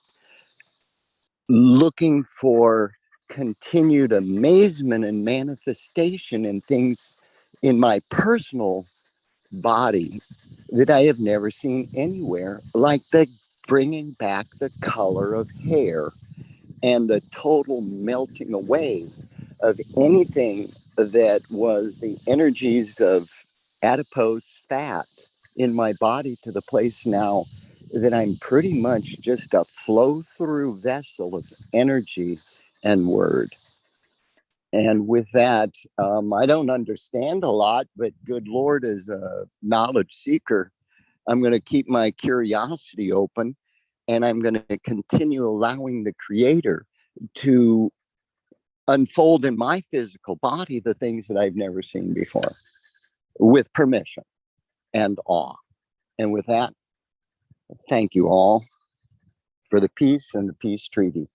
looking for continued amazement and manifestation in things in my personal body that I have never seen anywhere, like the bringing back the color of hair and the total melting away of anything that was the energies of adipose fat in my body, to the place now that I'm pretty much just a flow-through vessel of energy and word. And with that, I don't understand a lot, but good Lord, as a knowledge seeker, I'm going to keep my curiosity open, and I'm going to continue allowing the Creator to unfold in my physical body the things that I've never seen before, with permission and awe. And with that, thank you all for the peace and the peace treaty.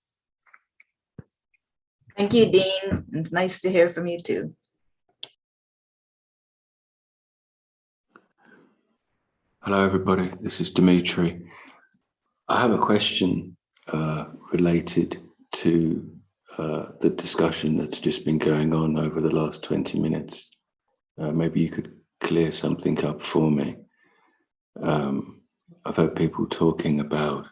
Thank you, Dean. It's nice to hear from you too. Hello, everybody. This is Dimitri. I have a question related to the discussion that's just been going on over the last 20 minutes. Maybe you could clear something up for me. I've heard people talking about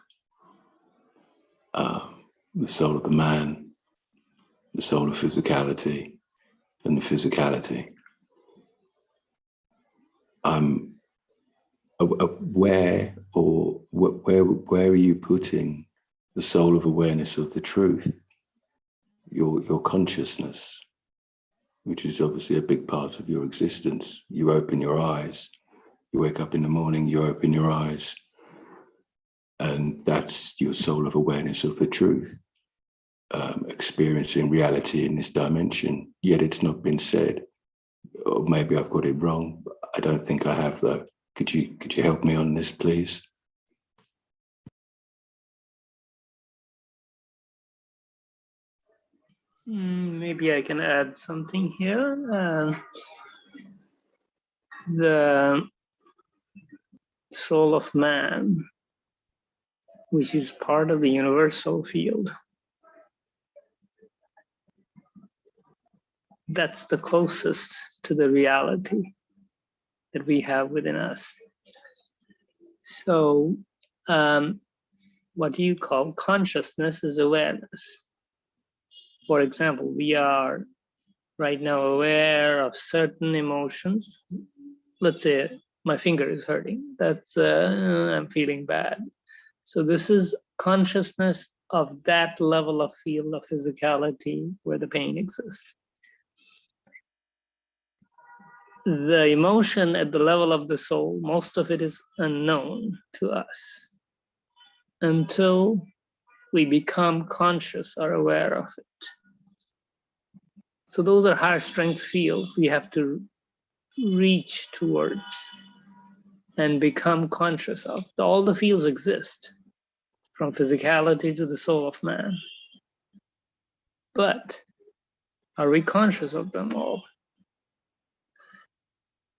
the soul of the man, the soul of physicality, and the physicality. Where are you putting the soul of awareness of the truth, your consciousness, which is obviously a big part of your existence? You open your eyes, you wake up in the morning, you open your eyes, and that's your soul of awareness of the truth, experiencing reality in this dimension. Yet it's not been said, or maybe I've got it wrong, but I don't think I have though. Could you help me on this, please? Maybe I can add something here. The soul of man, which is part of the universal field, that's the closest to the reality that we have within us. So what you call consciousness is awareness. For example, we are right now aware of certain emotions. Let's say my finger is hurting. That's I'm feeling bad. So this is consciousness of that level of field of physicality where the pain exists. The emotion at the level of the soul, most of it is unknown to us until we become conscious or aware of it. So those are higher strength fields we have to reach towards and become conscious of. All the fields exist, from physicality to the soul of man. But are we conscious of them all?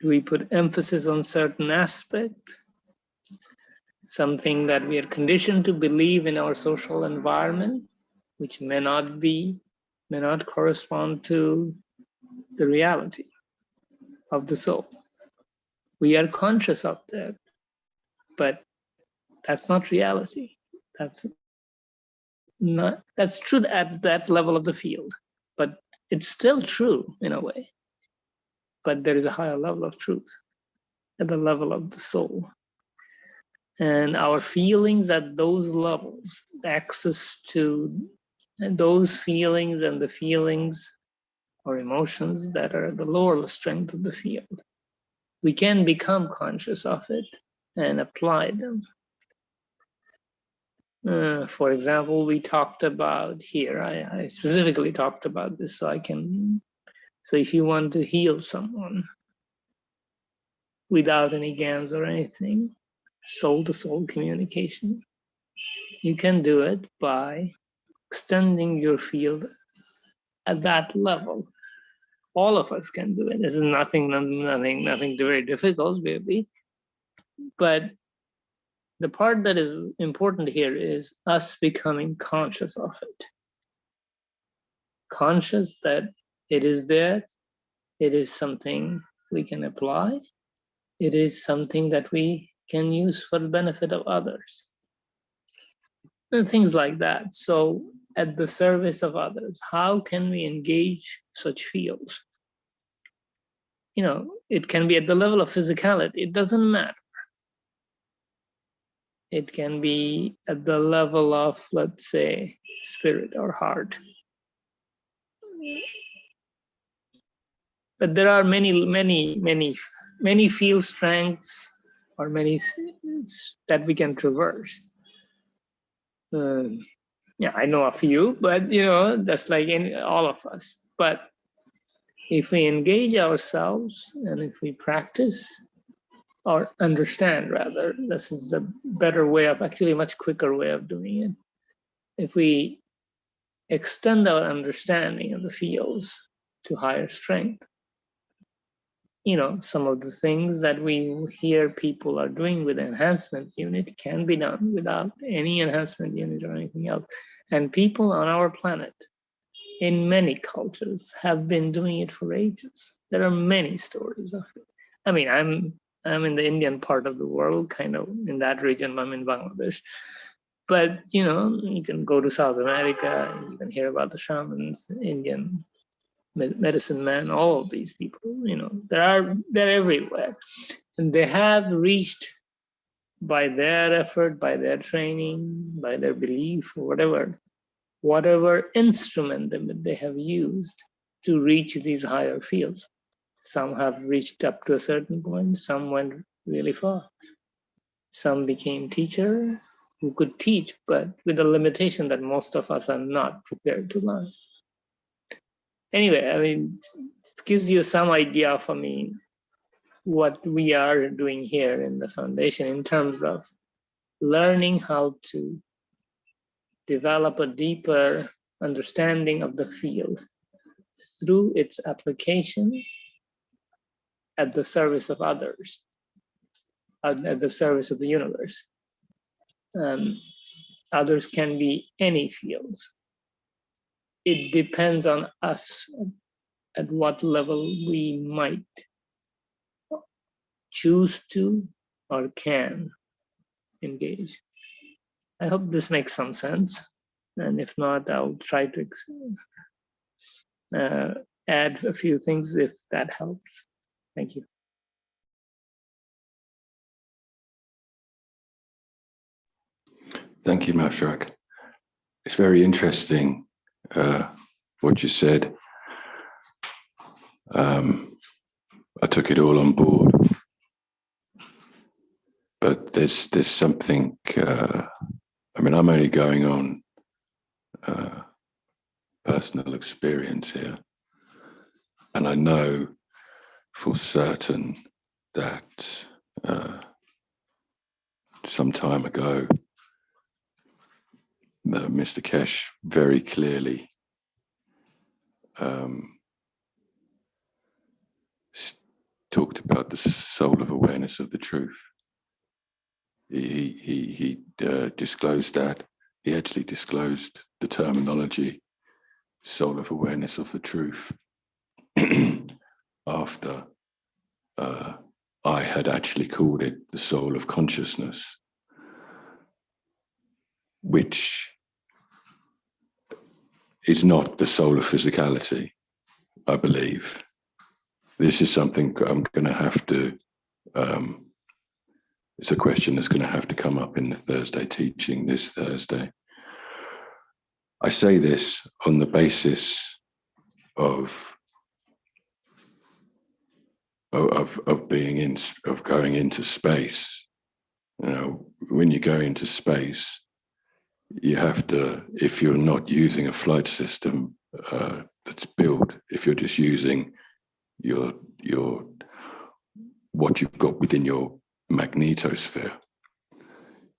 Do we put emphasis on certain aspect? Something that we are conditioned to believe in our social environment, which may not correspond to the reality of the soul. We are conscious of that, but that's not reality. That's true at that level of the field, but it's still true in a way. But there is a higher level of truth at the level of the soul. And our feelings at those levels, access to those feelings and the feelings or emotions that are the lower strength of the field, we can become conscious of it and apply them. For example, we talked about here, I specifically talked about this so if you want to heal someone without any GANs or anything, soul-to-soul communication, you can do it by extending your field at that level. All of us can do it. This is nothing very difficult, maybe. But the part that is important here is us becoming conscious of it. Conscious that it is there, it is something we can apply, it is something that we can use for the benefit of others. And things like that. So at the service of others, how can we engage such fields? It can be at the level of physicality, it doesn't matter. It can be at the level of, let's say, spirit or heart. But there are many field strengths or many that we can traverse. Yeah, I know a few, but just like in all of us. But if we engage ourselves and if we practice or understand, rather, this is the better way of, actually a much quicker way of doing it. If we extend our understanding of the fields to higher strength, some of the things that we hear people are doing with enhancement unit can be done without any enhancement unit or anything else. And people on our planet, in many cultures, have been doing it for ages. There are many stories of it. I mean, I'm in the Indian part of the world, kind of in that region. I'm in Bangladesh. But, you can go to South America, and you can hear about the shamans, Indian medicine men, all of these people, they're everywhere. And they have reached, by their effort, by their training, by their belief, or whatever instrument that they have used to reach these higher fields. Some have reached up to a certain point, some went really far. Some became teacher who could teach, but with the limitation that most of us are not prepared to learn. Anyway, I mean, it gives you some idea of, what we are doing here in the foundation in terms of learning how to develop a deeper understanding of the field through its application at the service of others, at the service of the universe. Others can be any fields. It depends on us at what level we might choose to or can engage. I hope this makes some sense. And if not, I'll try to add a few things if that helps. Thank you. Thank you, Mashrak. It's very interesting what you said. I took it all on board, but there's something. I'm only going on personal experience here, and I know for certain that some time ago, Mr. Keshe very clearly talked about the soul of awareness of the truth. He disclosed that. He actually disclosed the terminology soul of awareness of the truth after I had actually called it the soul of consciousness, which is not the soul of physicality, I believe. This is something I'm going to have to, it's a question that's going to have to come up in the Thursday teaching this Thursday. I say this on the basis of going into space. When you go into space, you have to, if you're not using a flight system that's built, if you're just using your what you've got within your magnetosphere,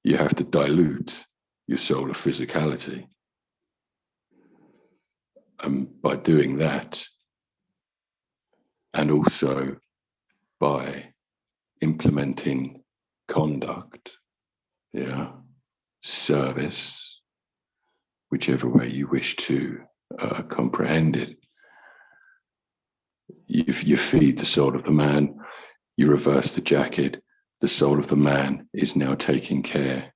you have to dilute your soul of physicality. By doing that, and also by implementing conduct, service, whichever way you wish to comprehend it, you feed the soul of the man, you reverse the jacket, the soul of the man is now taking care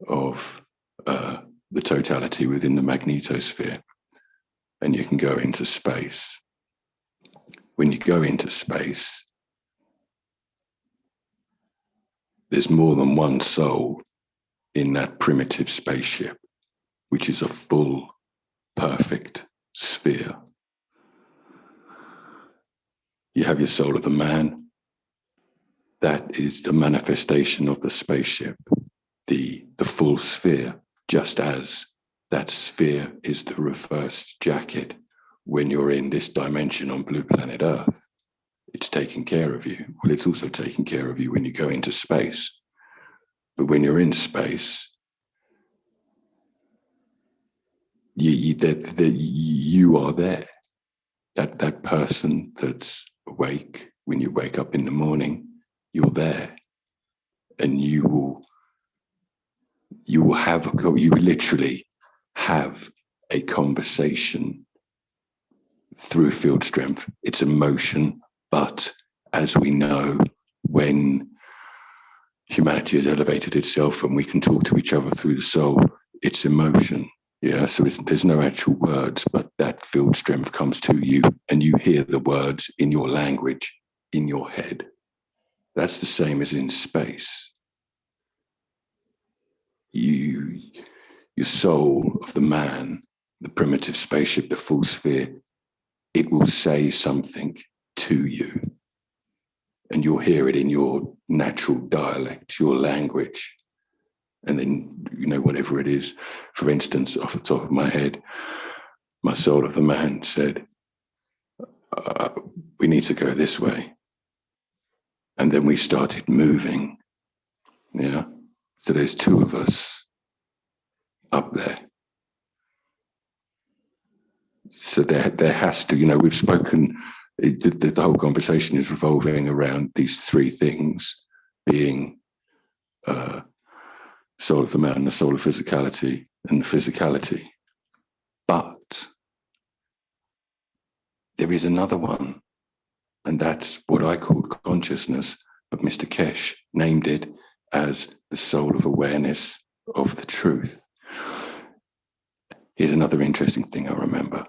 of the totality within the magnetosphere, and you can go into space. When you go into space, there's more than one soul in that primitive spaceship, which is a full, perfect sphere. You have your soul of the man. That is the manifestation of the spaceship, the full sphere, just as that sphere is the reversed jacket when you're in this dimension on blue planet Earth. It's taking care of you. Well, it's also taking care of you when you go into space. But when you're in space, you are there. That person that's awake when you wake up in the morning, you're there, and you will literally have a conversation through field strength. It's emotion, but as we know, when humanity has elevated itself and we can talk to each other through the soul, it's emotion. Yeah, so there's no actual words, but that field strength comes to you and you hear the words in your language, in your head. That's the same as in space. Your soul of the man, the primitive spaceship, the full sphere, it will say something to you. And you'll hear it in your natural dialect, your language. And then, whatever it is, for instance, off the top of my head, my soul of the man said, we need to go this way. And then we started moving. Yeah. So there's two of us up there. So there has to, we've spoken, the whole conversation is revolving around these three things being soul of the man, the soul of physicality, and the physicality. But there is another one, and that's what I called consciousness, but Mr. Keshe named it as the soul of awareness of the truth. Here's another interesting thing I remember.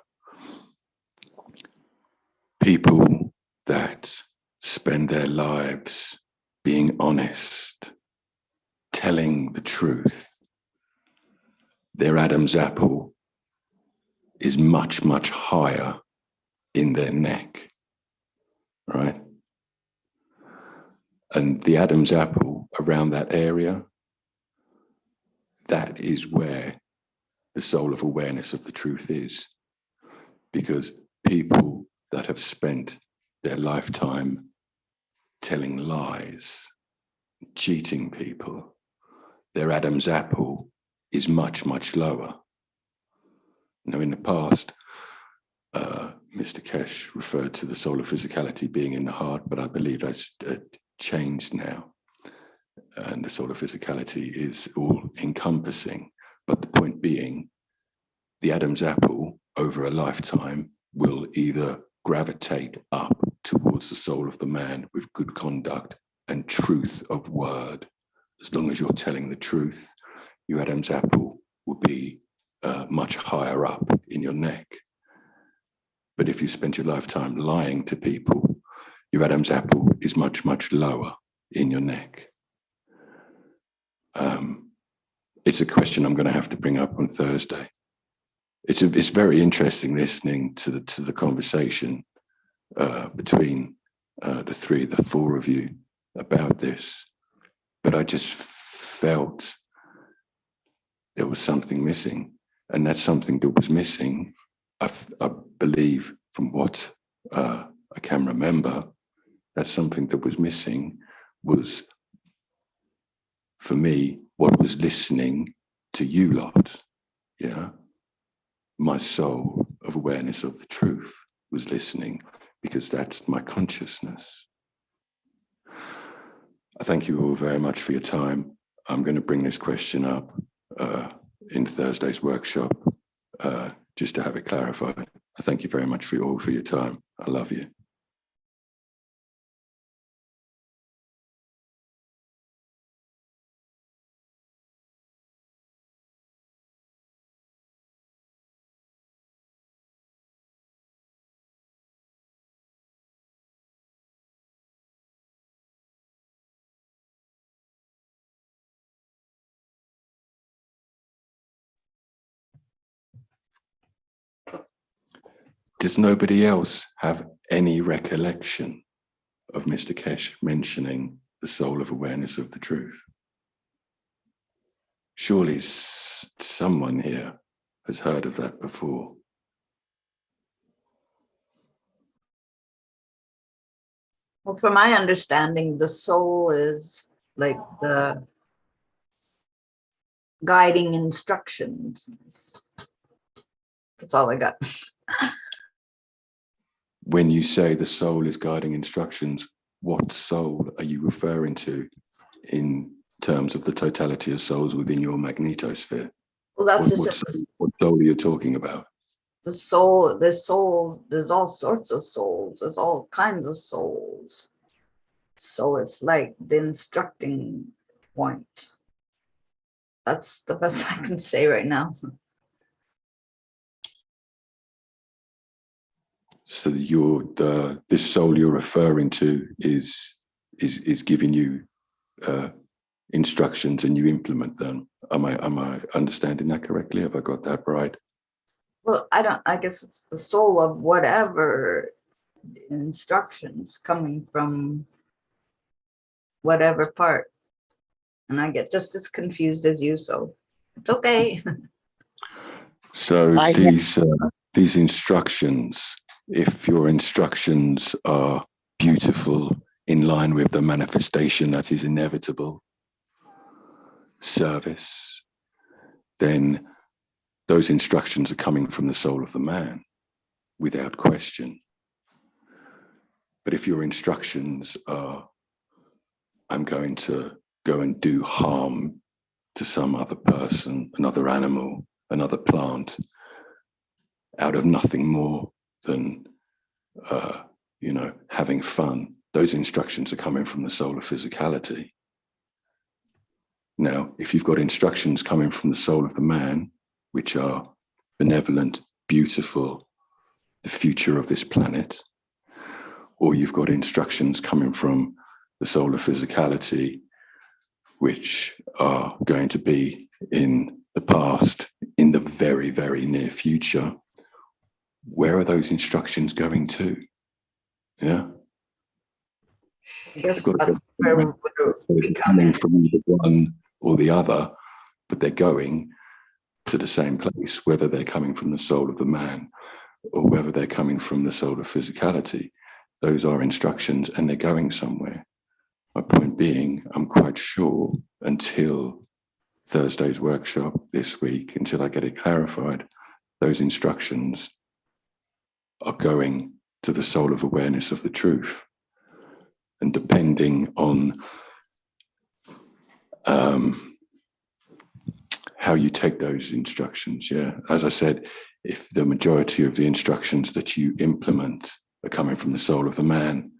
People that spend their lives being honest, telling the truth, their Adam's apple is much, much higher in their neck, right? And the Adam's apple around that area, that is where the soul of awareness of the truth is. Because people that have spent their lifetime telling lies, cheating people, their Adam's apple is much, much lower. Now, in the past, Mr. Keshe referred to the soul of physicality being in the heart, but I believe that's changed now. And the soul of physicality is all encompassing. But the point being, the Adam's apple over a lifetime will either gravitate up towards the soul of the man with good conduct and truth of word. As long as you're telling the truth, your Adam's apple will be much higher up in your neck. But if you spend your lifetime lying to people, your Adam's apple is much, much lower in your neck. It's a question I'm going to have to bring up on Thursday. It's very interesting listening to the conversation between the four of you about this, but I just felt there was something missing, and that something that was missing, I believe from what I can remember, that something that was missing was, for me, what was listening to you lot. Yeah, my soul of awareness of the truth was listening, because that's my consciousness. I thank you all very much for your time. I'm going to bring this question up in Thursday's workshop, just to have it clarified. I thank you very much for your time. I love you. Does nobody else have any recollection of Mr. Keshe mentioning the soul of awareness of the truth? Surely someone here has heard of that before. Well, from my understanding, the soul is like the guiding instructions. That's all I got. When you say the soul is guiding instructions, what soul are you referring to in terms of the totality of souls within your magnetosphere? Well, that's what soul are you talking about? The soul, there's souls, there's all sorts of souls, there's all kinds of souls. So it's like the instructing point. That's the best I can say right now. So this soul you're referring to is giving you instructions and you implement them. Am I understanding that correctly? Have I got that right? Well, I guess it's the soul of whatever instructions coming from whatever part. And I get just as confused as you, so it's okay. So these instructions, if your instructions are beautiful, in line with the manifestation that is inevitable, service, then those instructions are coming from the soul of the man, without question. But if your instructions are, I'm going to go and do harm to some other person, another animal, another plant, out of nothing more than, having fun, those instructions are coming from the soul of physicality. Now, if you've got instructions coming from the soul of the man, which are benevolent, beautiful, the future of this planet, or you've got instructions coming from the soul of physicality, which are going to be in the past, in the very, very near future, where are those instructions going to? Yeah. I guess that's where they're coming from either one or the other, but they're going to the same place, whether they're coming from the soul of the man or whether they're coming from the soul of physicality. Those are instructions and they're going somewhere. My point being, I'm quite sure until Thursday's workshop this week, until I get it clarified, those instructions are going to the soul of awareness of the truth. And depending on how you take those instructions, as I said, if the majority of the instructions that you implement are coming from the soul of the man,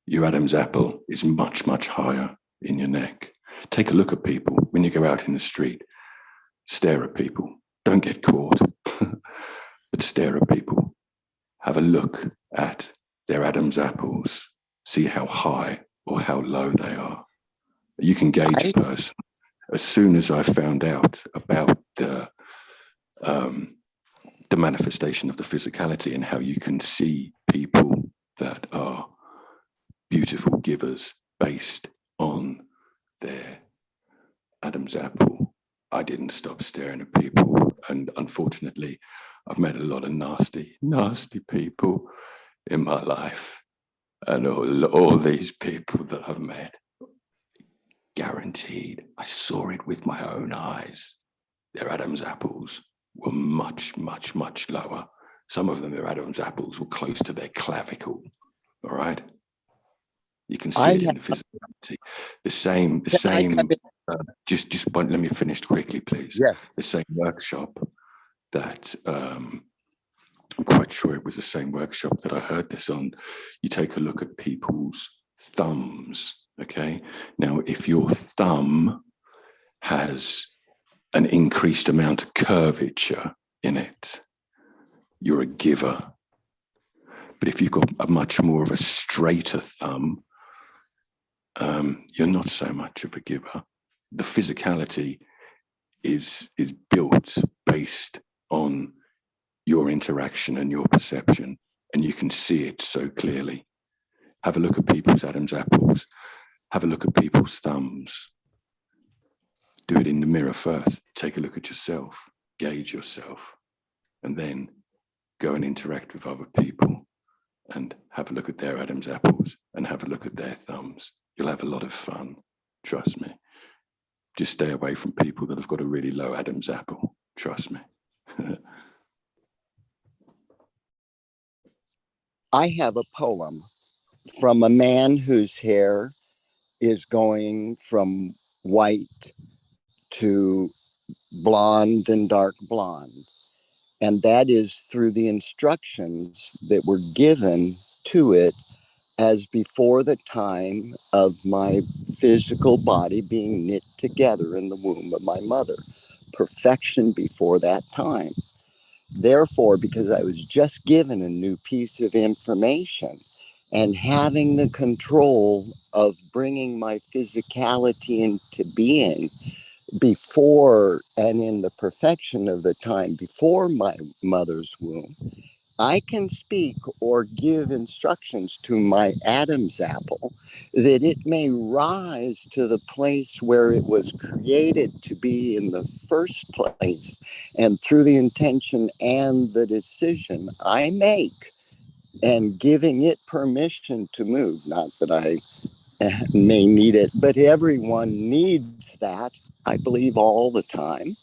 your Adam's apple is much, much higher in your neck. Take a look at people when you go out in the street. Stare at people. Don't get caught, but stare at people. Have a look at their Adam's apples. See how high or how low they are. You can gauge a person. As soon as I found out about the manifestation of the physicality and how you can see people that are beautiful givers based on their Adam's apple, I didn't stop staring at people. And unfortunately, I've met a lot of nasty, nasty people in my life. And all these people that I've met, guaranteed, I saw it with my own eyes. Their Adam's apples were much, much, much lower. Some of them, their Adam's apples were close to their clavicle. All right. You can see it in the physicality. The same. Let me finish quickly, please. Yes. The same workshop that I'm quite sure it was the same workshop that I heard this on. You take a look at people's thumbs. Okay. Now, if your thumb has an increased amount of curvature in it, you're a giver. But if you've got a much more of a straighter thumb, you're not so much of a giver. The physicality is built based on your interaction and your perception. and you can see it so clearly. Have a look at people's Adam's apples. Have a look at people's thumbs. Do it in the mirror first. Take a look at yourself, gauge yourself, and then go and interact with other people and have a look at their Adam's apples and have a look at their thumbs. You'll have a lot of fun, trust me. Just stay away from people that have got a really low Adam's apple, trust me. I have a poem from a man whose hair is going from white to blonde and dark blonde. And that is through the instructions that were given to it as before the time of my physical body being knit together in the womb of my mother. Perfection before that time. Therefore, because I was just given a new piece of information and having the control of bringing my physicality into being before and in the perfection of the time before my mother's womb, I can speak or give instructions to my Adam's apple that it may rise to the place where it was created to be in the first place. And through the intention and the decision I make and giving it permission to move, not that I may need it, but everyone needs that, I believe, all the time.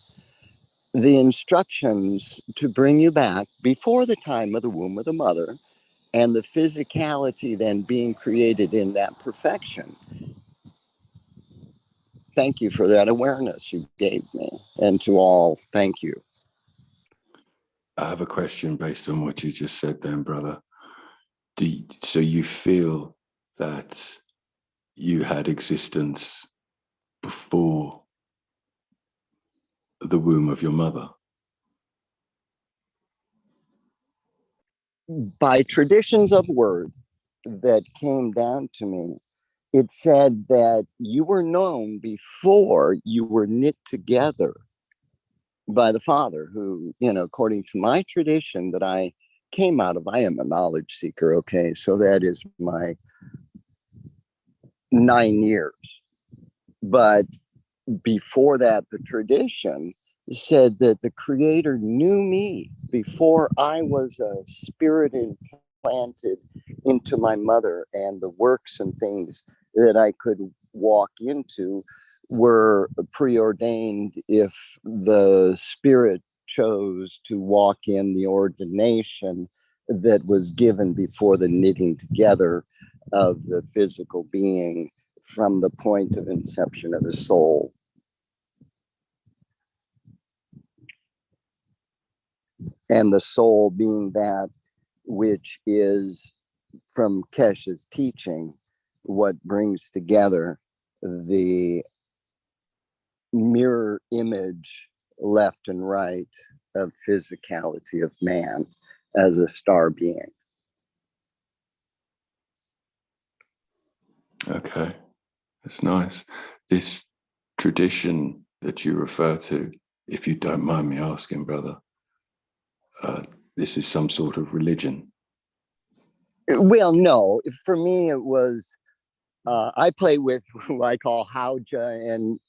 The instructions to bring you back before the time of the womb of the mother and the physicality then being created in that perfection. Thank you for that awareness you gave me, and to all, thank you. I have a question based on what you just said then, brother. So you feel that you had existence before the womb of your mother? By traditions of word that came down to me, it said that you were known before you were knit together by the Father, who, according to my tradition that I came out of, I am a knowledge seeker, okay? So that is my 9 years. But before that, the tradition said that the Creator knew me before I was a spirit implanted into my mother, and the works and things that I could walk into were preordained if the spirit chose to walk in the ordination that was given before the knitting together of the physical being from the point of inception of the soul. And the soul being that which is, from Keshe's teaching, what brings together the mirror image left and right of physicality of man as a star being. Okay, that's nice. This tradition that you refer to, if you don't mind me asking, brother, this is some sort of religion? Well, no, for me it was, I play with who I call Hauja, and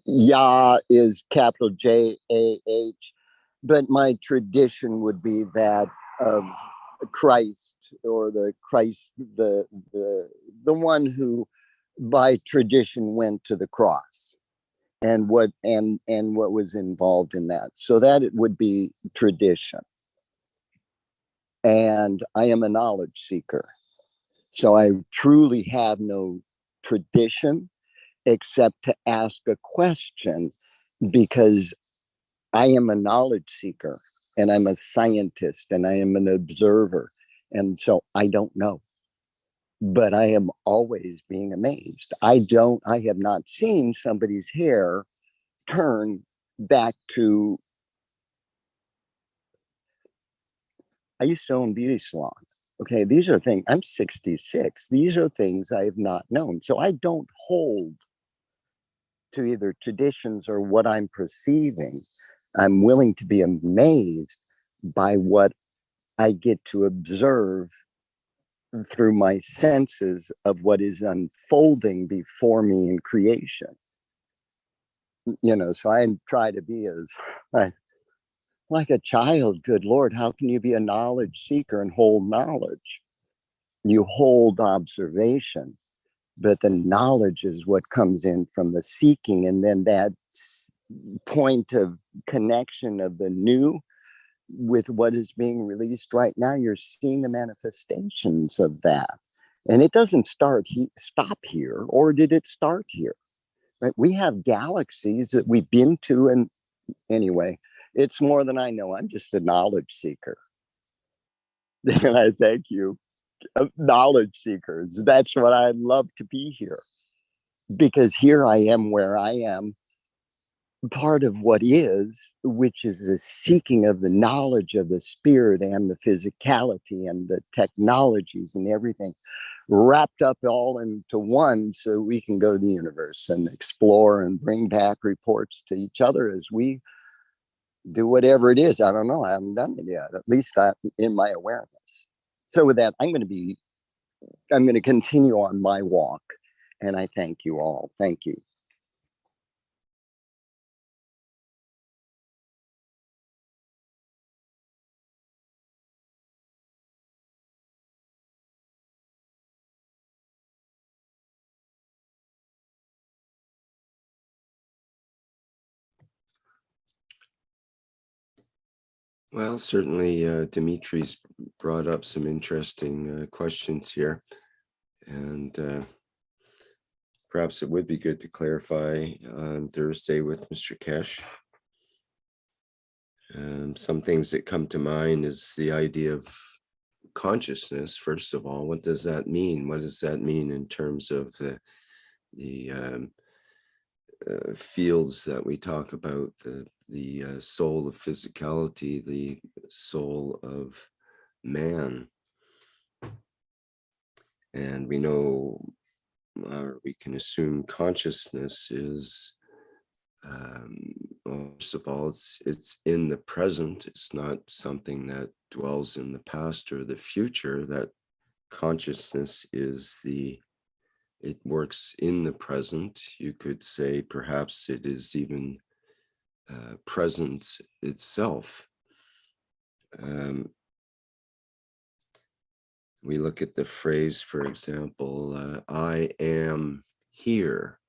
Yah is capital J-A-H, but my tradition would be that of Christ, or the Christ, the one who by tradition went to the cross, and what was involved in that. So that it would be tradition. And I am a knowledge seeker. So I truly have no tradition except to ask a question, because I am a knowledge seeker and I'm a scientist and I am an observer. And so I don't know, but I am always being amazed. I have not seen somebody's hair turn back to, I used to own beauty salon. Okay, these are things, I'm 66. These are things I have not known. So I don't hold to either traditions or what I'm perceiving. I'm willing to be amazed by what I get to observe through my senses of what is unfolding before me in creation. You know, so I try to be as like a child. Good Lord, how can you be a knowledge seeker and hold knowledge? You hold observation, but the knowledge is what comes in from the seeking. And then that point of connection of the new with what is being released right now, you're seeing the manifestations of that. And it doesn't stop here, or did it start here? Right? We have galaxies that we've been to, and anyway, it's more than I know. I'm just a knowledge seeker. And I thank you. Knowledge seekers. That's what I love to be here. Because here I am where I am, part of what is, which is the seeking of the knowledge of the spirit and the physicality and the technologies and everything wrapped up all into one, so we can go to the universe and explore and bring back reports to each other as we do whatever it is. I don't know. I haven't done it yet, at least in my awareness. So with that, I'm going to continue on my walk, and I thank you all. Thank you. Well, certainly Dimitri's brought up some interesting questions here, and perhaps it would be good to clarify on Thursday with Mr. Keshe. Some things that come to mind is the idea of consciousness. First of all, what does that mean? What does that mean in terms of the fields that we talk about, the soul of physicality, the soul of man? And we know, we can assume consciousness is, well, first of all, it's in the present. It's not something that dwells in the past or the future. That consciousness is it works in the present. You could say perhaps it is even presence itself. We look at the phrase, for example, I am here,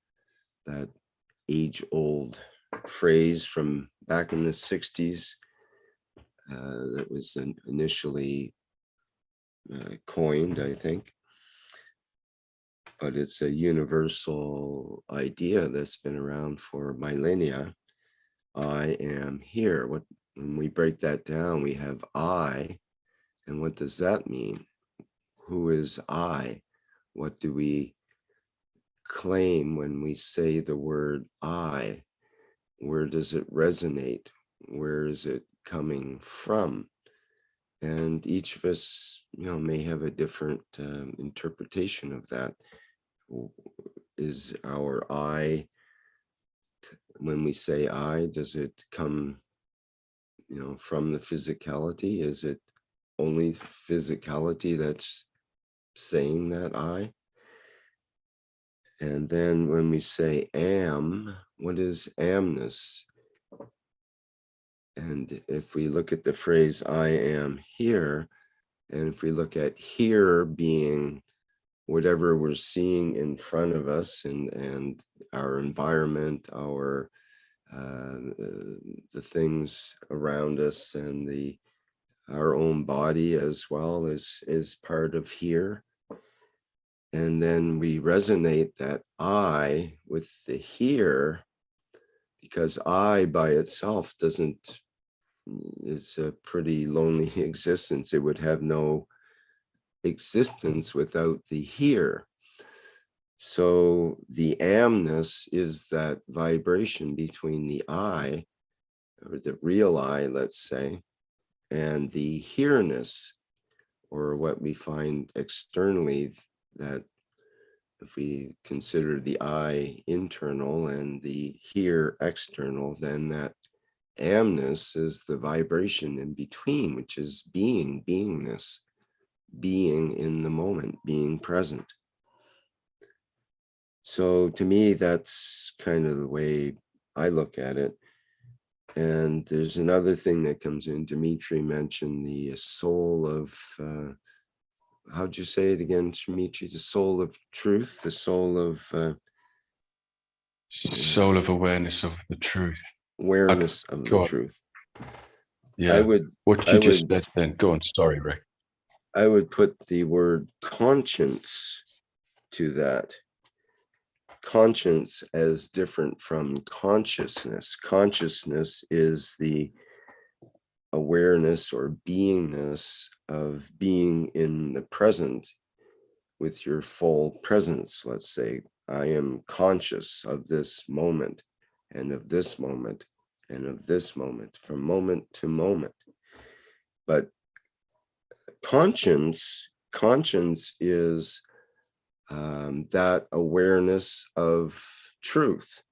that age-old phrase from back in the 60s that was initially coined, I think. But it's a universal idea that's been around for millennia. I am here. When we break that down, we have I, and what does that mean? Who is I? What do we claim when we say the word I? Where does it resonate? Where is it coming from? And each of us, may have a different interpretation of that. Is our I, when we say I, does it come, from the physicality? Is it only physicality that's saying that I? And then when we say am, what is amness? And if we look at the phrase I am here, and if we look at here being whatever we're seeing in front of us and our environment, our the things around us, and our own body as well is part of here. And then we resonate that I with the here, because I by itself is a pretty lonely existence. It would have no existence without the here. So the amness is that vibration between the I, or the real I, let's say, and the here-ness, or what we find externally, that if we consider the I internal and the here external, then that amness is the vibration in between, which is being, beingness, being in the moment, being present. So to me, that's kind of the way I look at it. And there's another thing that comes in. Dimitri mentioned the soul of, how'd you say it again, Dimitri? The soul of truth, the soul of... soul of awareness of the truth. Awareness of the truth. Yeah, what you just said then. Go on, sorry, Rick. I would put the word conscience to that. Conscience as different from consciousness. Consciousness is the awareness or beingness of being in the present with your full presence. Let's say, I am conscious of this moment and of this moment and of this moment, from moment to moment. But conscience is that awareness of truth.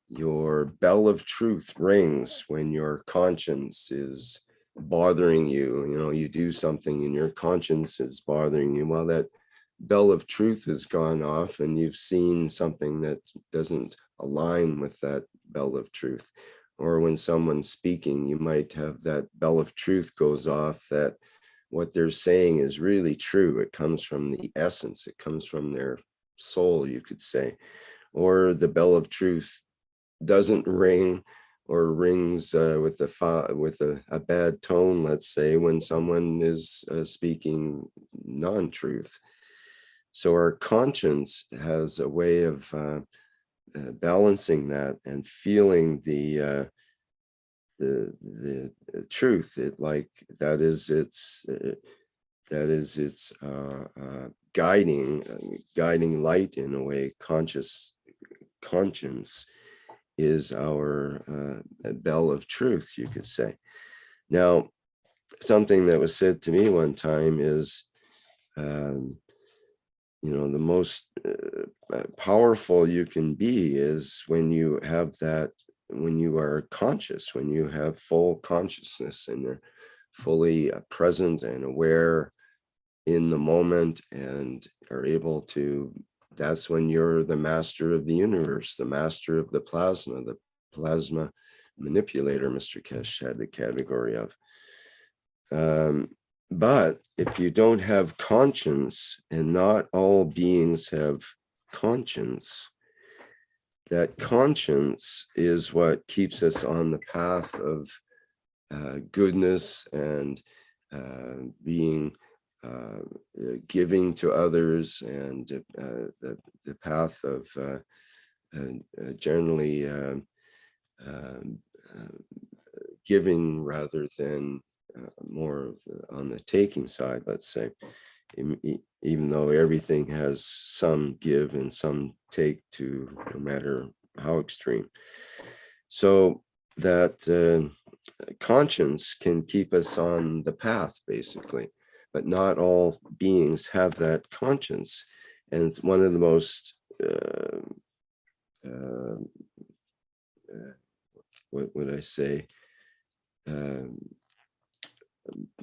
Your bell of truth rings when your conscience is bothering you. You know, you do something and your conscience is bothering you. Well, that bell of truth has gone off and you've seen something that doesn't align with that bell of truth. Or when someone's speaking, you might have that bell of truth goes off, that what they're saying is really true. It comes from the essence. It comes from their soul, you could say. Or the bell of truth doesn't ring, or rings with a bad tone, let's say, when someone is speaking non-truth. So our conscience has a way of balancing that and feeling the truth. It like that is its guiding light in a way. Conscience is our bell of truth, you could say. Now, something that was said to me one time is, you know, the most powerful you can be is when you have that, when you are conscious, when you have full consciousness and you're fully present and aware in the moment and are able to, that's when you're the master of the universe, the master of the plasma manipulator, Mr. Keshe had the category of. But if you don't have conscience, and not all beings have conscience, that conscience is what keeps us on the path of goodness and being giving to others, and the path of generally giving rather than more on the taking side, let's say, even though everything has some give and some take to, no matter how extreme. So that conscience can keep us on the path, basically, but not all beings have that conscience. And it's one of the most, what would I say?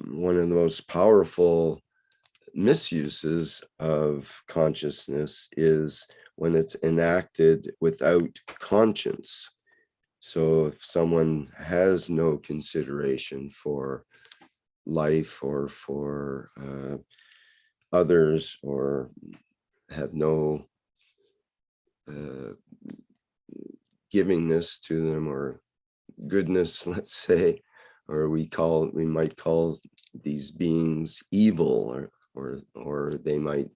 One of the most powerful misuses of consciousness is when it's enacted without conscience. So if someone has no consideration for life or for others, or have no givingness to them or goodness, let's say, or we might call these beings evil, or they might,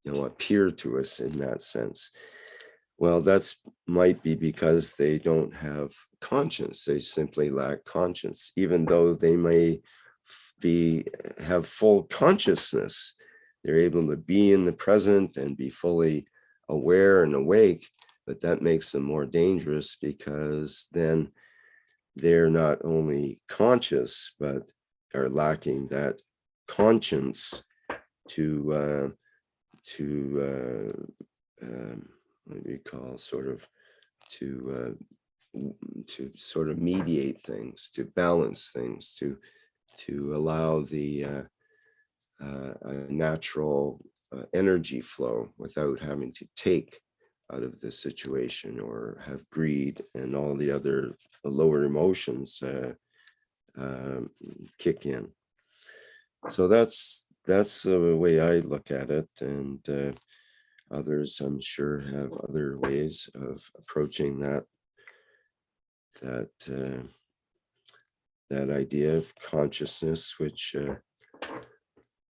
you know, appear to us in that sense. Well, that's might be because they don't have conscience. They simply lack conscience, even though they may have full consciousness. They're able to be in the present and be fully aware and awake, but that makes them more dangerous, because then they're not only conscious, but are lacking that conscience to what do you call, sort of, to sort of mediate things, to balance things, to allow the natural energy flow without having to take out of the situation or have greed and all the other lower emotions kick in. So that's the way I look at it, and others, I'm sure, have other ways of approaching that idea of consciousness, which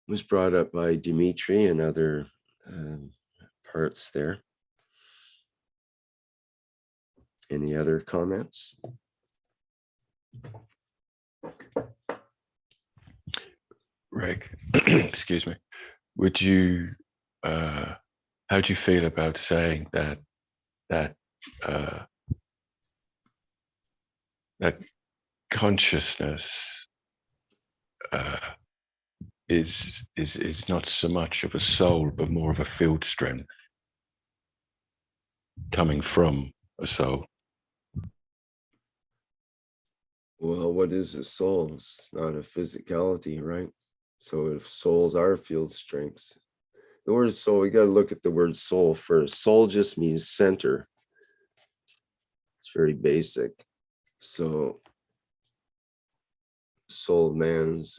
was brought up by Dimitri and other parts there. Any other comments? Rick, excuse me. Would you, how do you feel about saying that that consciousness is not so much of a soul, but more of a field strength coming from a soul? Well, what is a soul? It's not a physicality, right? So if souls are field strengths, the word soul, we got to look at the word soul first. Soul just means center. It's very basic. So soul of man's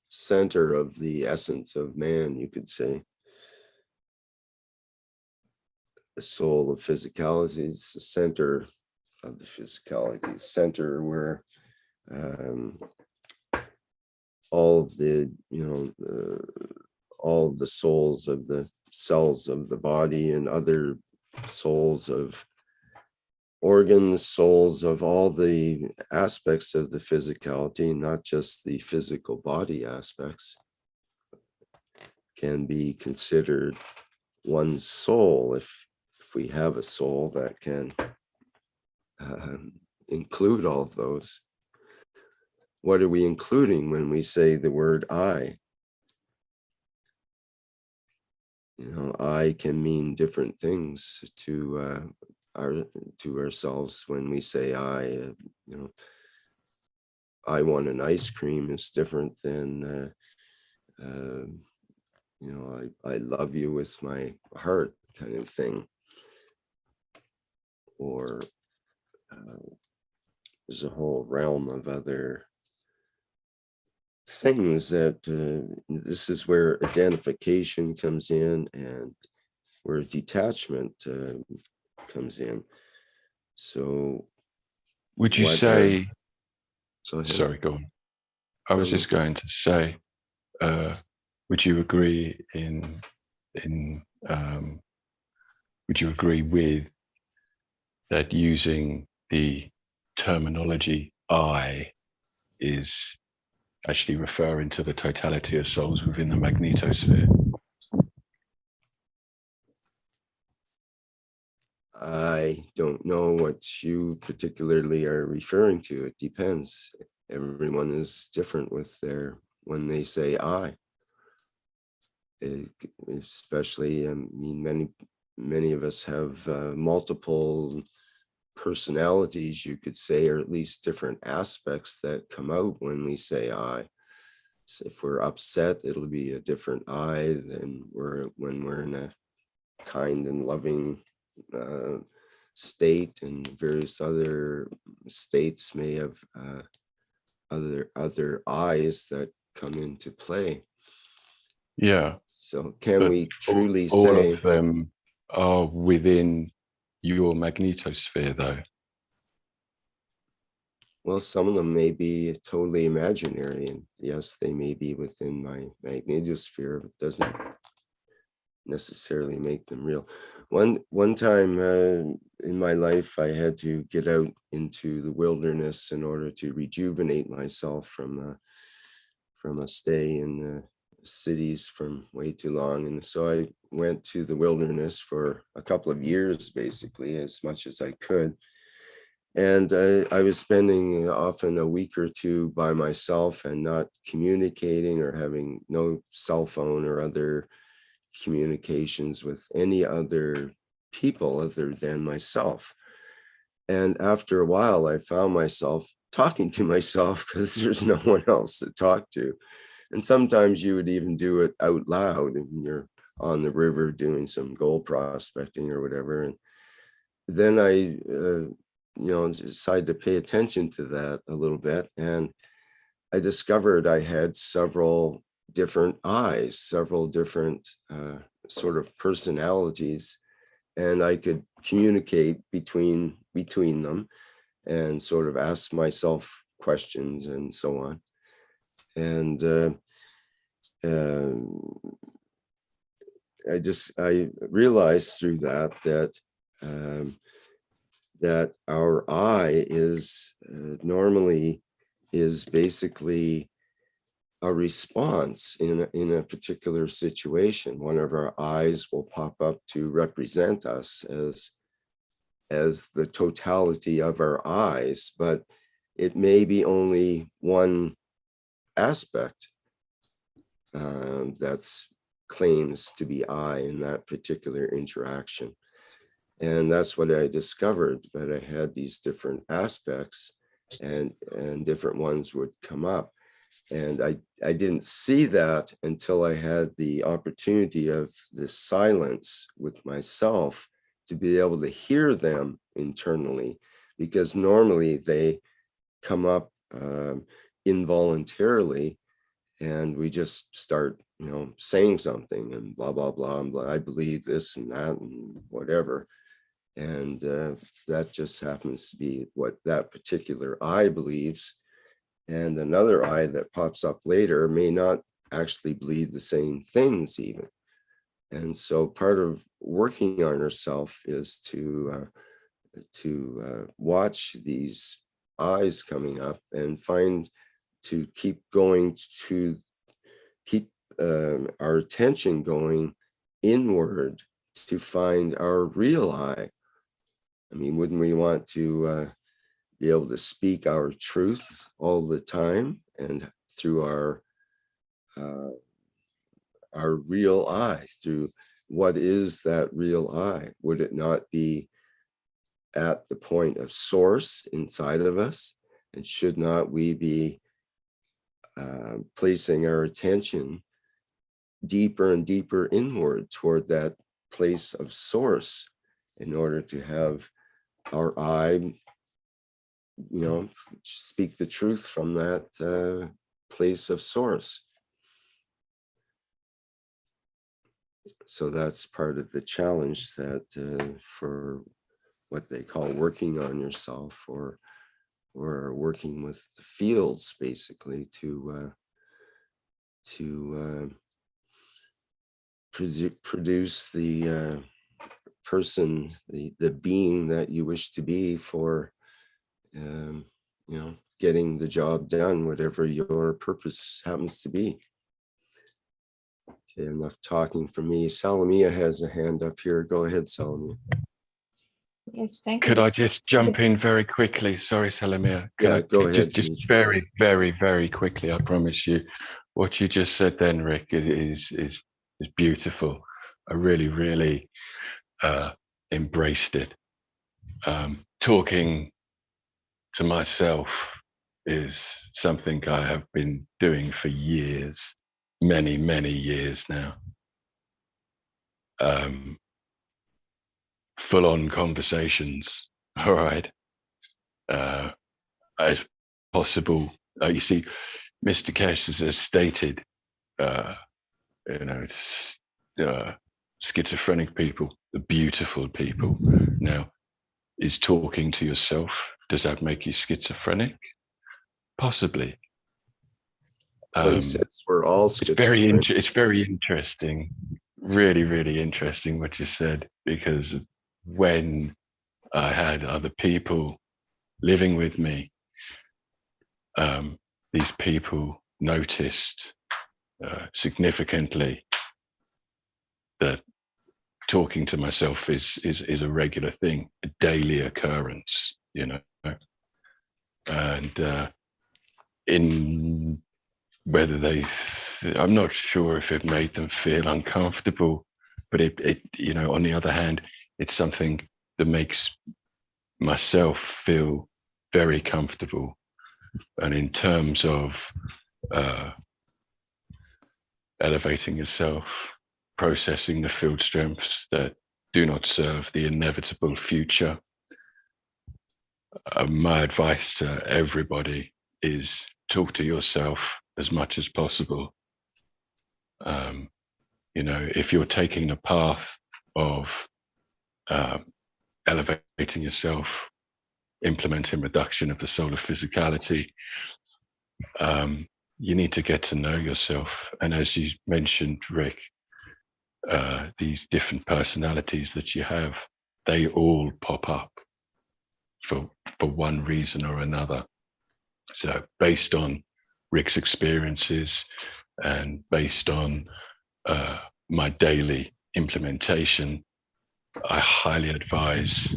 center of the essence of man, you could say. The soul of physicality is the center of the physicality, center where all of the, all of the souls of the cells of the body and other souls of organs, souls of all the aspects of the physicality, not just the physical body aspects, can be considered one's soul if we have a soul that can include all of those. What are we including when we say the word I? I can mean different things to ourselves when we say I. I want an ice cream is different than I love you with my heart, kind of thing. Or there's a whole realm of other things that this is where identification comes in and where detachment comes in. So would you say, sorry, go on. I was just going to say, would you agree would you agree with that using the terminology I is actually referring to the totality of souls within the magnetosphere? I don't know what you particularly are referring to. It depends. Everyone is different with when they say I. Especially, I mean, many of us have multiple personalities, you could say, or at least different aspects that come out when we say I. So if we're upset, it'll be a different I than when we're in a kind and loving state, and various other states may have other I's that come into play. Yeah. So can we truly say all of them are within your magnetosphere, though? Well, some of them may be totally imaginary, and yes, they may be within my magnetosphere, but it doesn't necessarily make them real. One time in my life, I had to get out into the wilderness in order to rejuvenate myself from a stay in the cities from way too long. And so I went to the wilderness for a couple of years, basically, as much as I could. And I was spending often a week or two by myself and not communicating or having no cell phone or other communications with any other people other than myself. And after a while, I found myself talking to myself because there's no one else to talk to. And sometimes you would even do it out loud and you're on the river doing some gold prospecting or whatever. And then I, decided to pay attention to that a little bit. And I discovered I had several different eyes, several different sort of personalities, and I could communicate between them and sort of ask myself questions and so on. And I realized through that that our eye is normally is basically a response in a particular situation. One of our eyes will pop up to represent us as the totality of our eyes, but it may be only one aspect that's claims to be I in that particular interaction. And that's what I discovered, that I had these different aspects and different ones would come up. And I didn't see that until I had the opportunity of this silence with myself to be able to hear them internally, because normally they come up involuntarily and we just start, saying something and blah, blah, blah, and blah. I believe this and that and whatever. And that just happens to be what that particular I believes. And another I that pops up later may not actually believe the same things even. And so part of working on yourself is to watch these eyes coming up and to keep our attention going inward to find our real I. I mean, wouldn't we want to be able to speak our truth all the time and through our real I, through what is that real I? Would it not be at the point of source inside of us? And should not we be placing our attention deeper and deeper inward toward that place of source in order to have our I, speak the truth from that place of source? So that's part of the challenge that for what they call working on yourself or working with the fields, basically, to produce the person, the being that you wish to be for, getting the job done, whatever your purpose happens to be. Okay, enough talking from me. Salamia has a hand up here. Go ahead, Salamia. Yes, thank you. Could I just jump in very quickly? Sorry, Salamia. Go ahead. Just very, very, very quickly. I promise you, what you just said then, Rick, is beautiful. I really, really embraced it. Talking to myself is something I have been doing for years, many, many years now. Full-on conversations, all right, as possible. You see, Mr. Keshe has stated, schizophrenic people, the beautiful people. Now, is talking to yourself, does that make you schizophrenic? Possibly. He says we're all schizophrenic. It's very interesting, really, really interesting what you said, because when I had other people living with me, these people noticed significantly that talking to myself is a regular thing, a daily occurrence, and in whether I'm not sure if it made them feel uncomfortable, but it on the other hand, it's something that makes myself feel very comfortable. And in terms of elevating yourself, processing the field strengths that do not serve the inevitable future, my advice to everybody is talk to yourself as much as possible. You know, if you're taking the path of elevating yourself, implementing reduction of the soul of physicality, you need to get to know yourself. And as you mentioned, Rick, these different personalities that you have, they all pop up for one reason or another. So based on Rick's experiences and based on my daily implementation, I highly advise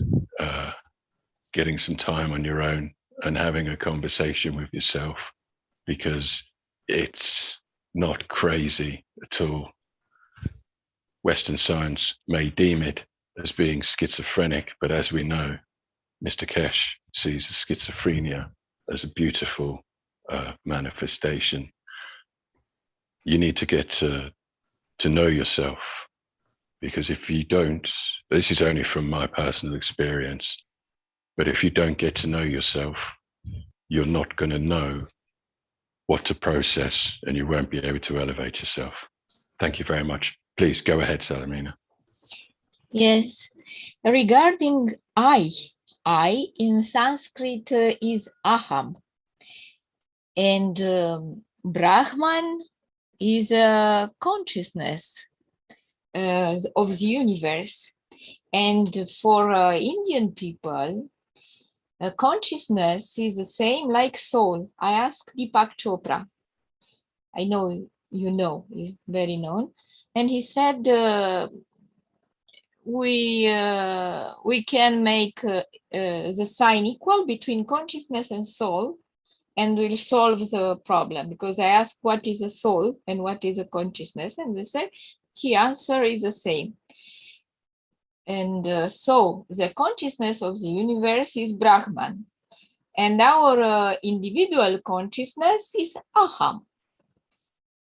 getting some time on your own and having a conversation with yourself, because it's not crazy at all. Western science may deem it as being schizophrenic, but as we know, Mr. Keshe sees schizophrenia as a beautiful manifestation. You need to get to know yourself, because if you don't, this is only from my personal experience, but if you don't get to know yourself, you're not going to know what to process and you won't be able to elevate yourself. Thank you very much. Please go ahead, Salamina. Yes, regarding I in Sanskrit is aham, and Brahman is a consciousness of the universe. And for Indian people, consciousness is the same like soul. I asked Deepak Chopra. I know you know, he's very known. And he said, we can make the sign equal between consciousness and soul, and we'll solve the problem. Because I asked what is a soul and what is a consciousness, and they said, his answer is the same. And so the consciousness of the universe is Brahman, and our individual consciousness is aham.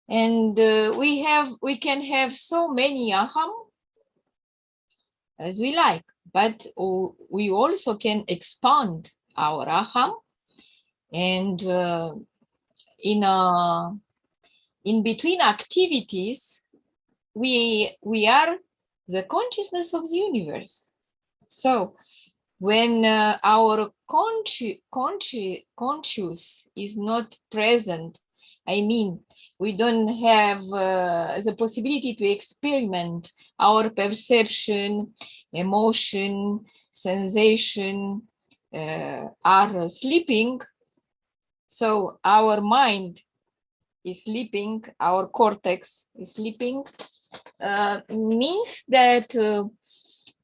And we can have so many aham as we like, but we also can expand our aham, and in between activities we are the consciousness of the universe. So when our conscious is not present, I mean, we don't have the possibility to experiment our perception, emotion, sensation are sleeping. So our mind is sleeping, our cortex is sleeping, means that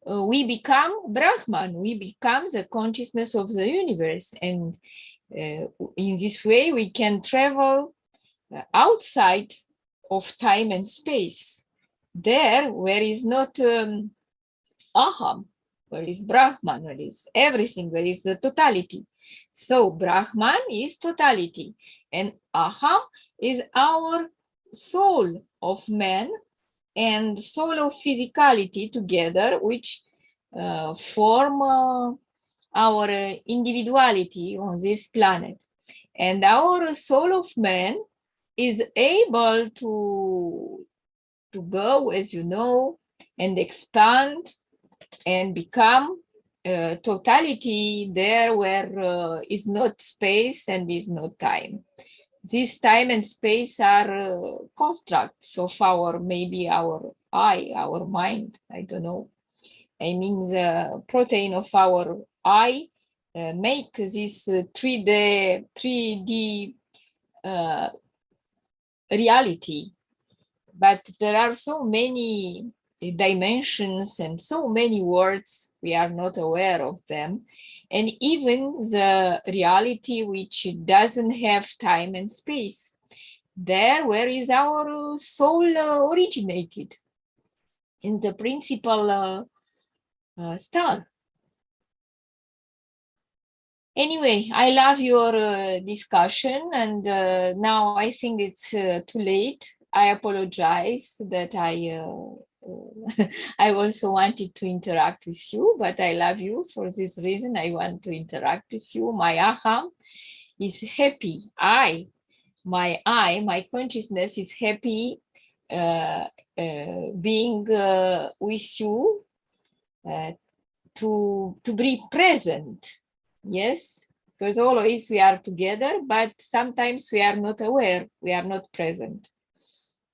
we become Brahman, we become the consciousness of the universe. And in this way, we can travel outside of time and space, there where is not aham, where is Brahman, where is everything, where is the totality. So Brahman is totality, and aham is our soul of man and soul of physicality together, which form our individuality on this planet. And our soul of man is able to go, as you know, and expand and become totality there where is not space and is not time. This time and space are constructs of our, maybe our eye, our mind, I don't know. I mean, the protein of our eye make this 3D reality. But there are so many dimensions and so many words, we are not aware of them. And even the reality which doesn't have time and space, there where is our soul originated, in the principal star. Anyway, I love your discussion, and now I think it's too late. I apologize that I I also wanted to interact with you, but I love you for this reason. I want to interact with you. My aham is happy. My consciousness is happy being with you, to be present. Yes, because always we are together, but sometimes we are not aware, we are not present.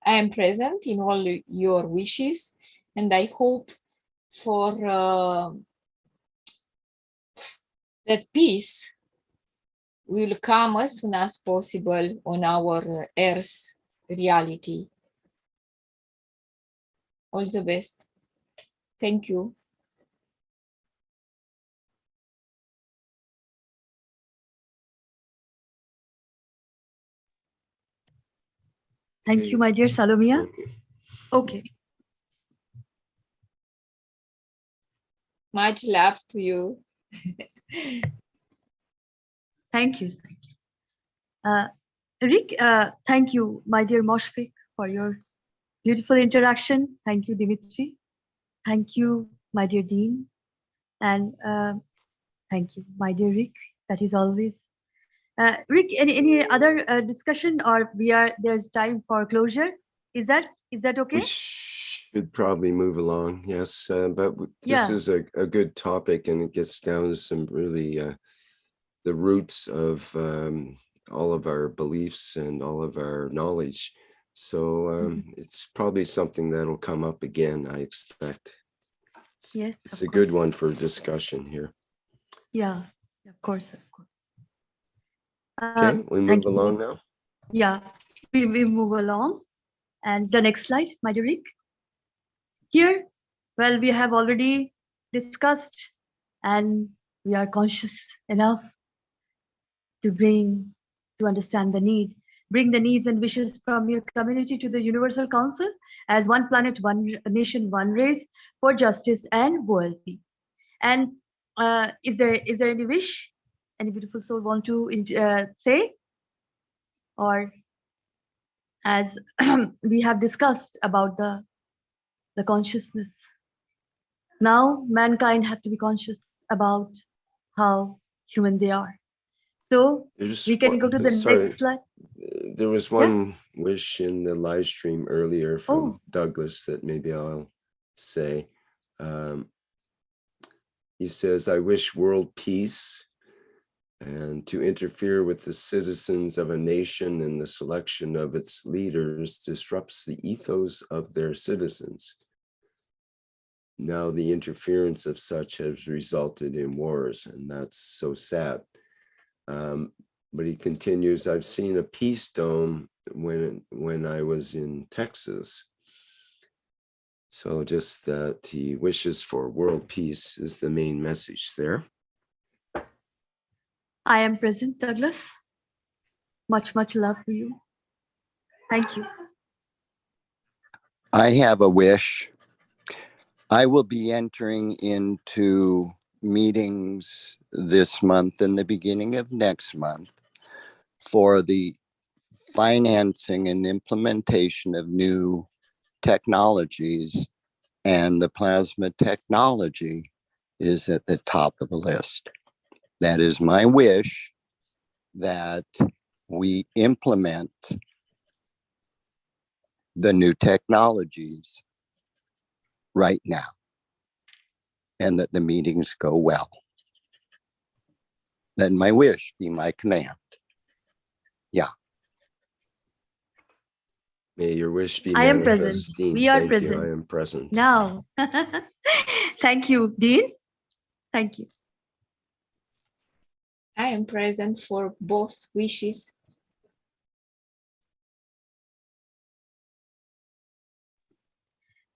I am present in all your wishes, and I hope for that peace will come as soon as possible on our Earth reality. All the best. Thank you. Thank you, my dear Salomia. Okay. Much love to you. Thank you. Rick, thank you, my dear Moshfik, for your beautiful interaction. Thank you, Dimitri. Thank you, my dear Dean. And thank you, my dear Rick. That is always. Rick, any other discussion, or there's time for closure? Is that okay? We should probably move along, yes. But this Yeah. is a good topic, and it gets down to some really the roots of all of our beliefs and all of our knowledge. So it's probably something that'll come up again, I expect. Yes, it's a good one for discussion here. Yeah, of course, of course. Okay, we move along now. Yeah, we move along. And the next slide, my dear Rick. Here, well, we have already discussed, and we are conscious enough to understand the need, bring the needs and wishes from your community to the Universal Council as one planet, one nation, one race for justice and world peace. And is there any wish? Any beautiful soul want to say? Or as we have discussed about the consciousness. Now mankind have to be conscious about how human they are. So we can go to the next slide. There was one wish in the live stream earlier from Douglas that maybe I'll say. He says, I wish world peace, and to interfere with the citizens of a nation in the selection of its leaders disrupts the ethos of their citizens. Now the interference of such has resulted in wars, and that's so sad. But he continues, I've seen a peace dome when I was in Texas. So just that he wishes for world peace is the main message there. I am present, Douglas. Much, much love for you. Thank you. I have a wish. I will be entering into meetings this month and the beginning of next month for the financing and implementation of new technologies, and the plasma technology is at the top of the list. That is my wish, that we implement the new technologies right now, and that the meetings go well. Let my wish be my command. Yeah. May your wish be I am manifest, present. Dean. We are Thank present. you. I am present. Now. Thank you, Dean. Thank you. I am present for both wishes.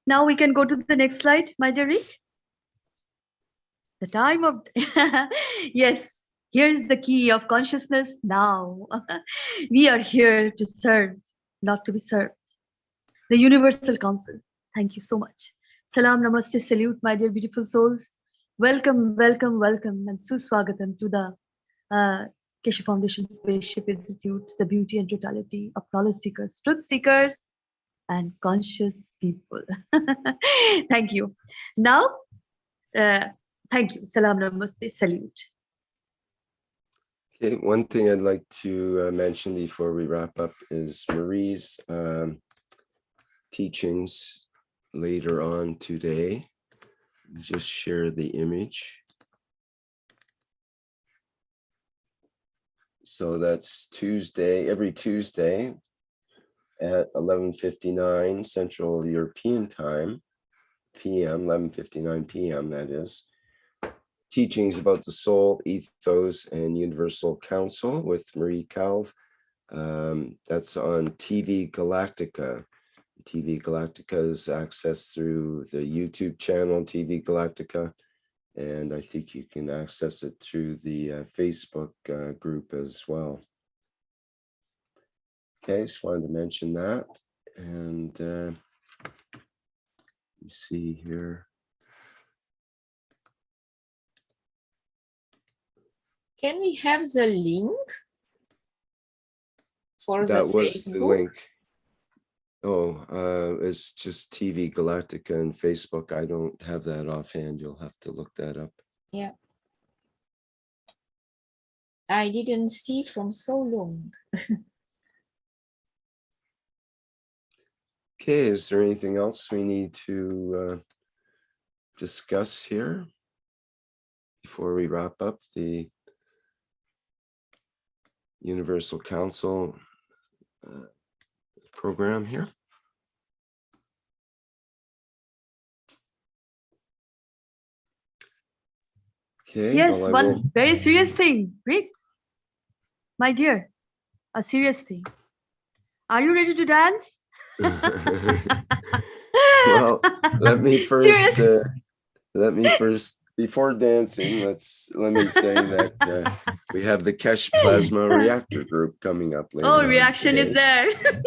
Now we can go to the next slide, my dear Rick. The time of, yes, here's the key of consciousness now. We are here to serve, not to be served. The Universal Council, thank you so much. Salam, namaste, salute, my dear beautiful souls. Welcome, welcome, welcome, and suswagatam to the Keshe Foundation, Spaceship Institute, the beauty and totality of knowledge seekers, truth seekers, and conscious people. Thank you. Now, thank you. Salam, namaste, salute. Okay, one thing I'd like to mention before we wrap up is Marie's teachings later on today. Just share the image. So that's Tuesday, every Tuesday at 11:59 Central European Time, PM, 11:59 PM, that is. Teachings about the soul, ethos, and universal council with Marie Calve. That's on TV Galactica. TV Galactica is accessed through the YouTube channel TV Galactica, and I think you can access it through the Facebook group as well. Okay, just wanted to mention that. And you see here. Can we have the link for That the was Facebook? the link. Oh, it's just TV Galactica and Facebook. I don't have that offhand. You'll have to look that up. Yeah. I didn't see from so long. Okay, is there anything else we need to discuss here before we wrap up the Universal Council program here? Okay. Yes, well, one very serious thing, Rick. My dear, a serious thing. Are you ready to dance? Well, let me first, before dancing, let me say that we have the Keshe Plasma Reactor group coming up later. Oh, reaction today. is there.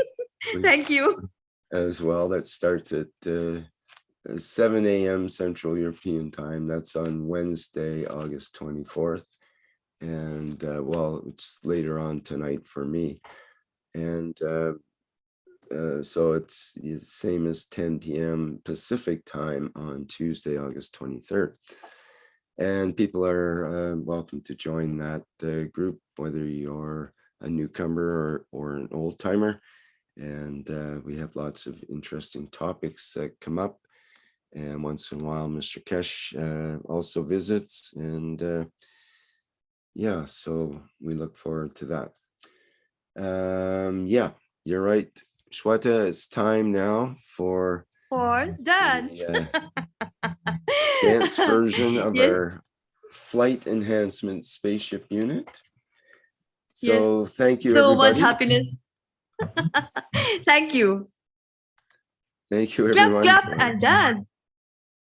Thank you. As well, that starts at 7 a.m. Central European Time. That's on Wednesday, August 24th. And well, it's later on tonight for me. And so it's the same as 10 p.m. Pacific time on Tuesday, August 23rd. And people are welcome to join that group, whether you're a newcomer or an old timer. And we have lots of interesting topics that come up. And once in a while, Mr. Keshe also visits. And yeah, so we look forward to that. Yeah, you're right, Shweta, it's time now for dance. The, dance version of Yes. our flight enhancement spaceship unit. So yes. Thank you, so everybody. much happiness. Thank you. Thank you, everyone. Clap, and dance.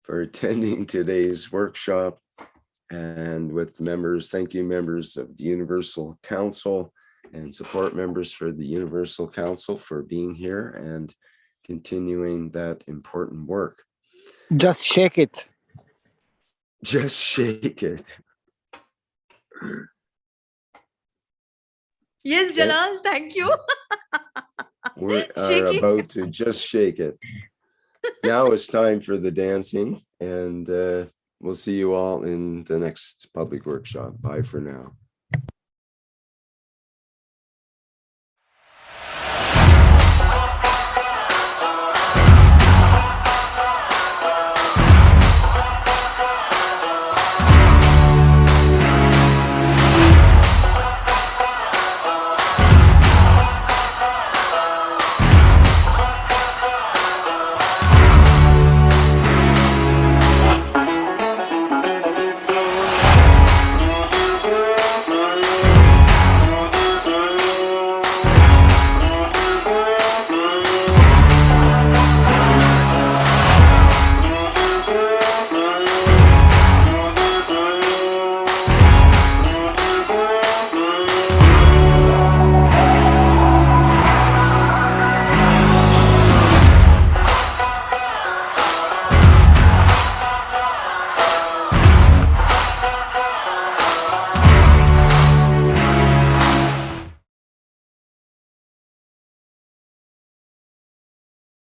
For attending today's workshop. And with members, thank you, members of the Universal Council and support members for the Universal Council for being here and continuing that important work. Just shake it. Just shake it. Yes, Jalal, thank you. We are about to just shake it. Now it's time for the dancing, and we'll see you all in the next public workshop. Bye for now.